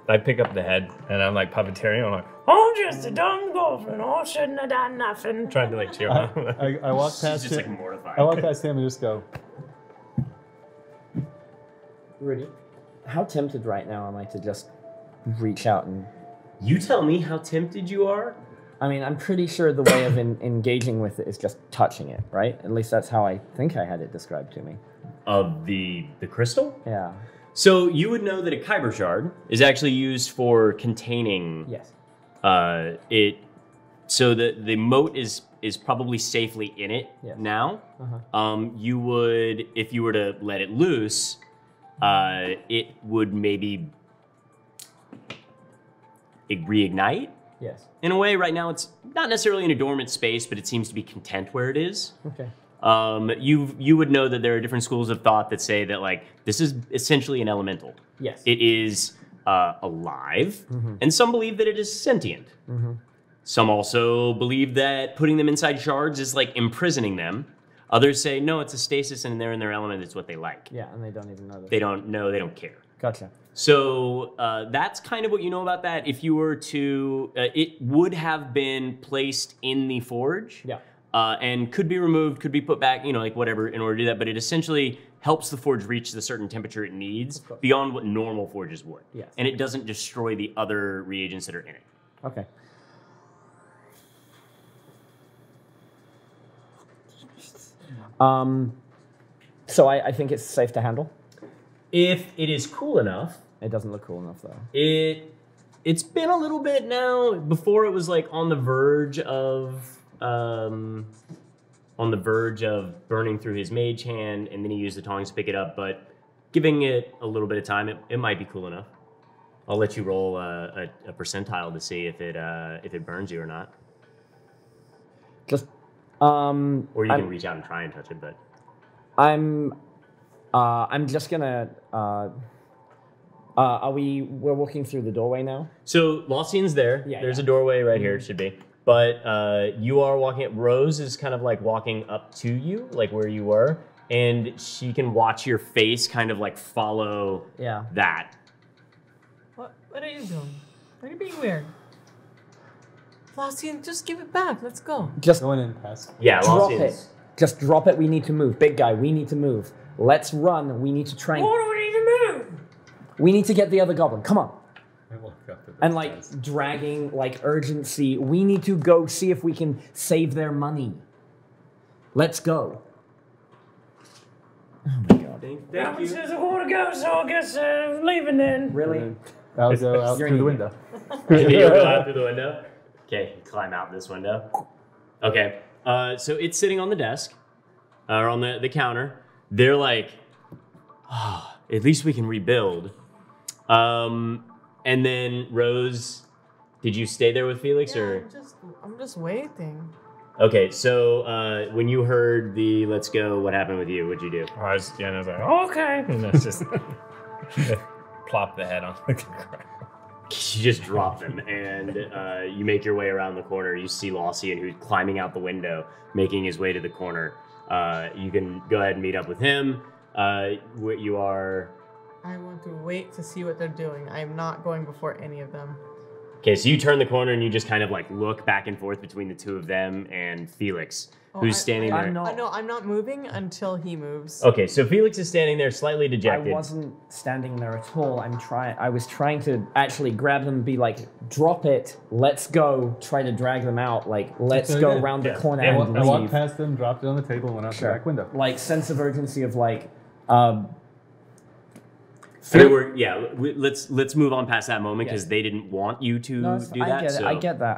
I pick up the head and I'm like puppeteering. I'm like, I'm just a dumb goblin. I shouldn't have done nothing. Trying to like cheer him up. I walk past She's just him. like mortified. I walk past him and just go. Rudy, how tempted right now am I to just reach out and... You tell me how tempted you are? I mean, I'm pretty sure the way of engaging with it is just touching it, right? At least that's how I think I had it described to me. Of the crystal? Yeah. So you would know that a kyber shard is actually used for containing... Yes. So the moat is is probably safely in it Yes. now. Uh-huh. You would, if you were to let it loose, it would maybe reignite. Yes. In a way, right now it's not necessarily in a dormant space, but it seems to be content where it is. Okay. You would know that there are different schools of thought that say that like this is essentially an elemental. Yes. It is alive, and some believe that it is sentient. Some also believe that putting them inside shards is like imprisoning them. Others say no, it's a stasis, and they're in their element. It's what they like. Yeah, and they don't even know that. They don't know. They don't care. Gotcha. So that's kind of what you know about that. If you were to, it would have been placed in the forge. Yeah. And could be removed, could be put back, like whatever, in order to do that. But it essentially helps the forge reach the certain temperature it needs beyond what normal forges would. Yes. And it doesn't destroy the other reagents that are in it. Okay. So I think it's safe to handle. If it is cool enough, It doesn't look cool enough though. it's been a little bit now. Before it was like on the verge of burning through his mage hand, and then he used the tongs to pick it up. But giving it a little bit of time, it might be cool enough. I'll let you roll a percentile to see if it burns you or not. Just Or you can reach out and try and touch it, but I'm just gonna we're walking through the doorway now? so Lossian's there. Yeah, There's yeah. a doorway right here. It should be. But you are walking. Rose is kind of like walking up to you, like where you were, and she can watch your face, kind of like follow Yeah. that. What are you doing? Why are you being weird? Flossian, just give it back. Let's go. Just Going in past. Yeah, drop Lossian's. it. Just drop it. We need to move. Big guy, we need to move. Let's run. We need to try and... do we need to move? We need to get the other goblin. Come on. I walk up to the And like dragging, like urgency. We need to go see if we can save their money. Let's go. Oh my god. Thank you. says I want to go, so I guess I'm leaving then. Really? I'll go out You're through the an window. You'll go out through the window. Okay, you climb out this window. Okay, so it's sitting on the desk, or on the counter. They're like, oh, at least we can rebuild. And then Rose, did you stay there with Felix, Yeah, or? I'm just waiting. Okay, so when you heard the "Let's go," what happened with you? What'd you do? I was like, oh, okay. And it's just plop the head on the ground. You just drop them, and you make your way around the corner. You see Lossian, who's climbing out the window, making his way to the corner. You can go ahead and meet up with him. What you are... I want to wait to see what they're doing. I am not going before any of them. Okay, so you turn the corner and you just kind of like look back and forth between the two of them and Felix, who's standing there. I'm not- No, I'm not moving until he moves. Okay, so Felix is standing there, slightly I dejected. wasn't standing there at all. I was trying to actually grab them and be like, drop it, let's go, try to drag them out, like, let's what I go did. around the Yeah. corner I and walked leave. past them, dropped it on the table, and went out the back window. Like, sense of urgency of like, I mean, let's move on past that moment because they didn't want you to no, do that. I get it, so. I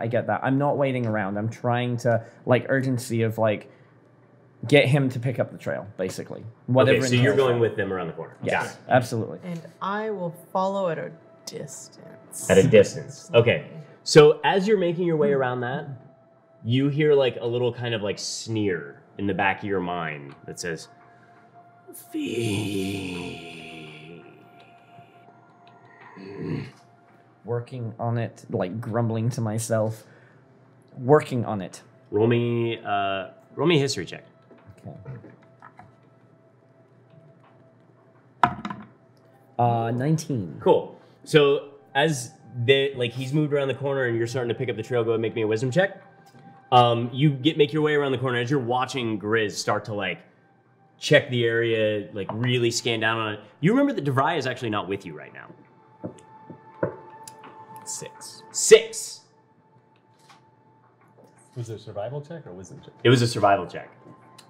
get that. I'm not waiting around. I'm trying to, like, urgency of like, get him to pick up the trail, basically. Whatever. Okay, so you're going with them around the corner. Yes, Got it. absolutely. And I will follow at a distance. At a distance. Okay. So as you're making your way around that, you hear like a little kind of like sneer in the back of your mind that says, "Feed." Working on it, like grumbling to myself. Working on it. Roll me a history check. Okay. 19. Cool. So as he's moved around the corner and you're starting to pick up the trail, go ahead and make me a wisdom check. You make your way around the corner as you're watching Grizz start to like check the area, like really scan down on it. You remember that DeVry is actually not with you right now. 6. Was it a survival check or wisdom check? It was a survival check.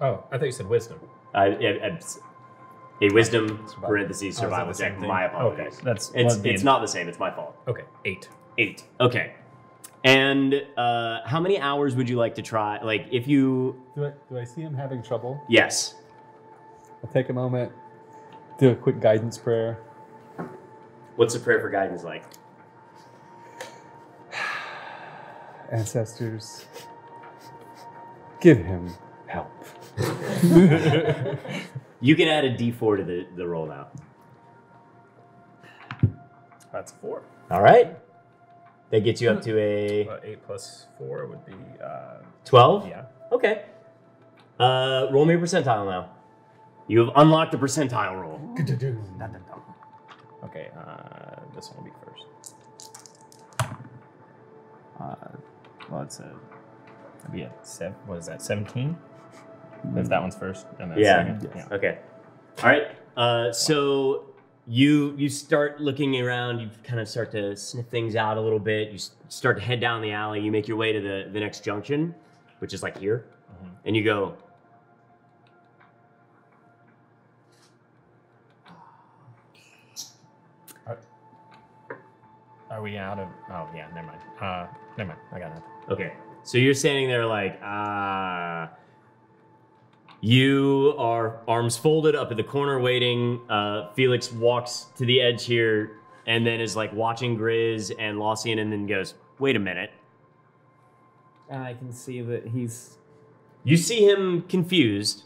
Oh, I thought you said wisdom. A wisdom parentheses Oh, survival is that the check. same thing? My apologies. Okay, that's It's not the same. It's my fault. Okay, 8. 8. Okay. And how many hours would you like to try? Like, if you... Do I see him having trouble? Yes. I'll take a moment, do a quick guidance prayer. What's the prayer for guidance like? Ancestors, give him help. You can add a D4 to the roll now. That's 4. All right. That gets you up to a 8 plus 4 would be 12? yeah. Okay. Roll me a percentile now. You have unlocked the percentile roll. Okay, this one will be first. Well, it's it'd be a 7. What is that? 17. If that one's first, and then second. Yes. Yeah. Okay. All right. So you start looking around. You kind of start to sniff things out a little bit. You start to head down the alley. You make your way to the next junction, which is like here, and you go. Are we out of? Oh yeah, never mind. Never mind. I got it. Okay. So you're standing there like, you are arms folded up at the corner waiting. Felix walks to the edge here and then is like watching Grizz and Lossian and then goes, wait a minute. And I can see that he's... You see him confused,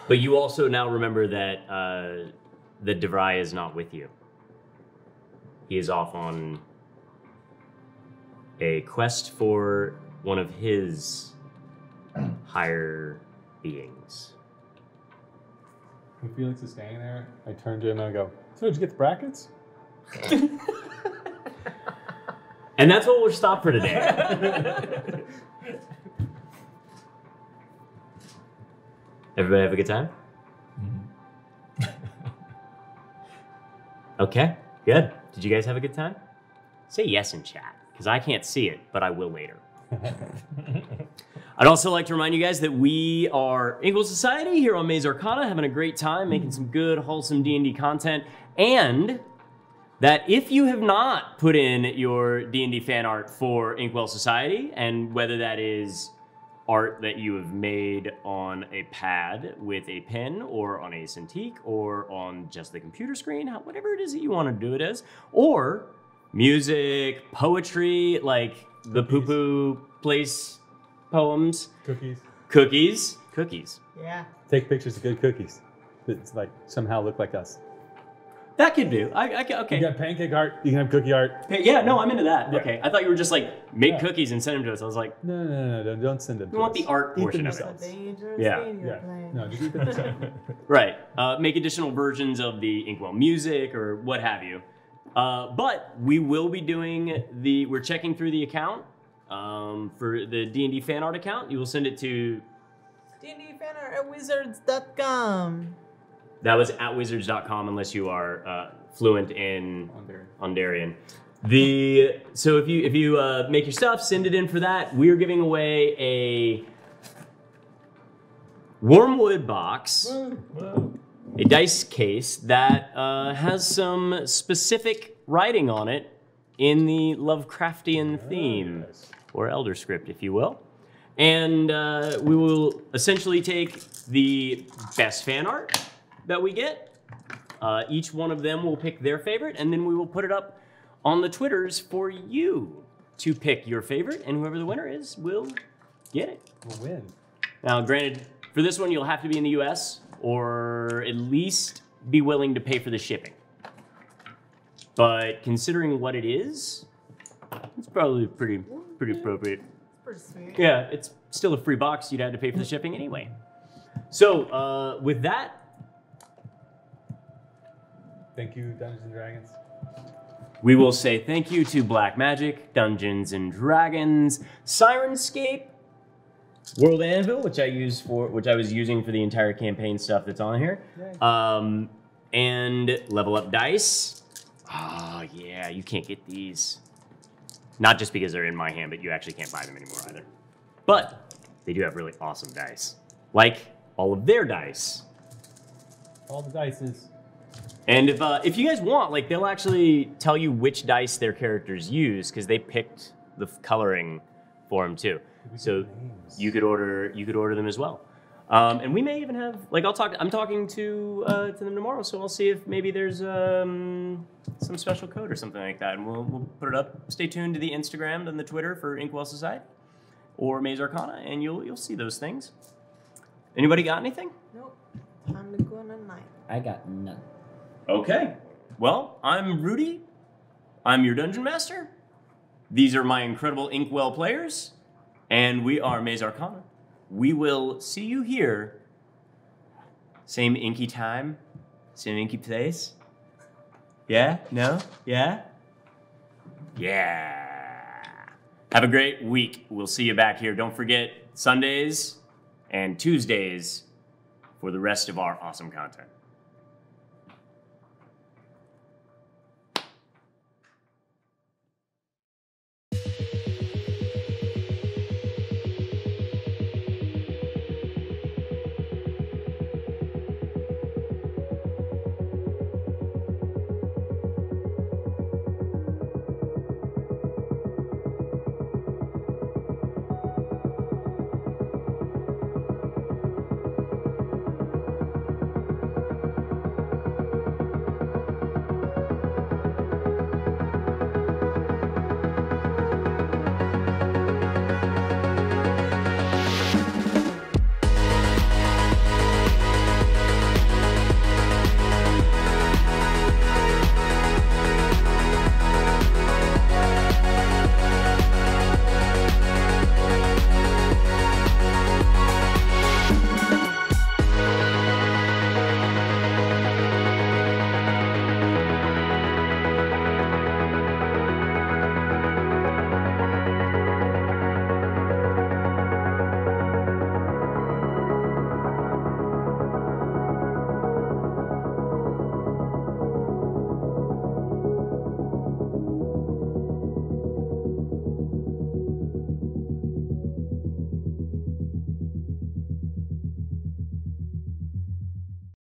but you also now remember that DeVry is not with you. He is off on a quest for one of his higher beings. When Felix is standing there, I turn to him and I go, so did you get the brackets? And that's what we'll stop for today. Everybody have a good time? Okay, good. Did you guys have a good time? Say yes in chat, because I can't see it, but I will later. I'd also like to remind you guys that we are Inkwell Society here on Maze Arcana, having a great time, making some good, wholesome D&D content, and that if you have not put in your D&D fan art for Inkwell Society, and whether that is art that you have made on a pad with a pen or on a Cintiq or on just the computer screen, whatever it is that you want to do it as, or music, poetry, like the poo-poo place poems. Cookies. Yeah. Take pictures of good cookies that like somehow look like us. That could do. Okay. You got pancake art, you can have cookie art. Yeah, no, I'm into that. Yeah. Okay. I thought you were just like, make cookies and send them to us. I was like, No, don't send them. we want the art portion of it. It's a dangerous Yeah. game you're playing. No, just eat them yourself. Right. Make additional versions of the Inkwell music or what have you. But we will be doing we're checking through the account for the D&D fan art account. You will send it to... D&Dfanart@wizards.com. That was at wizards.com unless you are fluent in Ondarian. So if you make your stuff, send it in for that. We are giving away a Wormwood box, a dice case that has some specific writing on it in the Lovecraftian theme, or Elder Script, if you will. And we will essentially take the best fan art that we get. Each one of them will pick their favorite, and then we will put it up on the Twitters for you to pick your favorite, and whoever the winner is will get it. We'll win. Now, granted, for this one, you'll have to be in the US, or at least be willing to pay for the shipping. But considering what it is, it's probably pretty appropriate. Pretty sweet. Yeah, it's still a free box. You'd have to pay for the shipping anyway. So, with that, Thank you, Dungeons and Dragons. we will say thank you to Black Magic, Dungeons and Dragons, Sirenscape, World Anvil, which I was using for the entire campaign stuff that's on here, and Level Up Dice. Oh yeah, you can't get these. Not just because they're in my hand, but you actually can't buy them anymore either. But they do have really awesome dice, like all of their dice. All the dices. And if you guys want, like, they'll actually tell you which dice their characters use, because they picked the coloring for them too. So you could order them as well. And we may even have I'm talking to them tomorrow, so I'll see if maybe there's some special code or something like that, and we'll put it up. Stay tuned to the Instagram and the Twitter for Inkwell Society or Maze Arcana, and you'll see those things. Anybody got anything? Nope. Time to go on a night. I got none. Okay. Well, I'm Rudy. I'm your dungeon master. These are my incredible Inkwell players, and we are Maze Arcana. We will see you here. Same inky time, same inky place. Yeah? No? Yeah? Yeah. Have a great week. We'll see you back here. Don't forget Sundays and Tuesdays for the rest of our awesome content.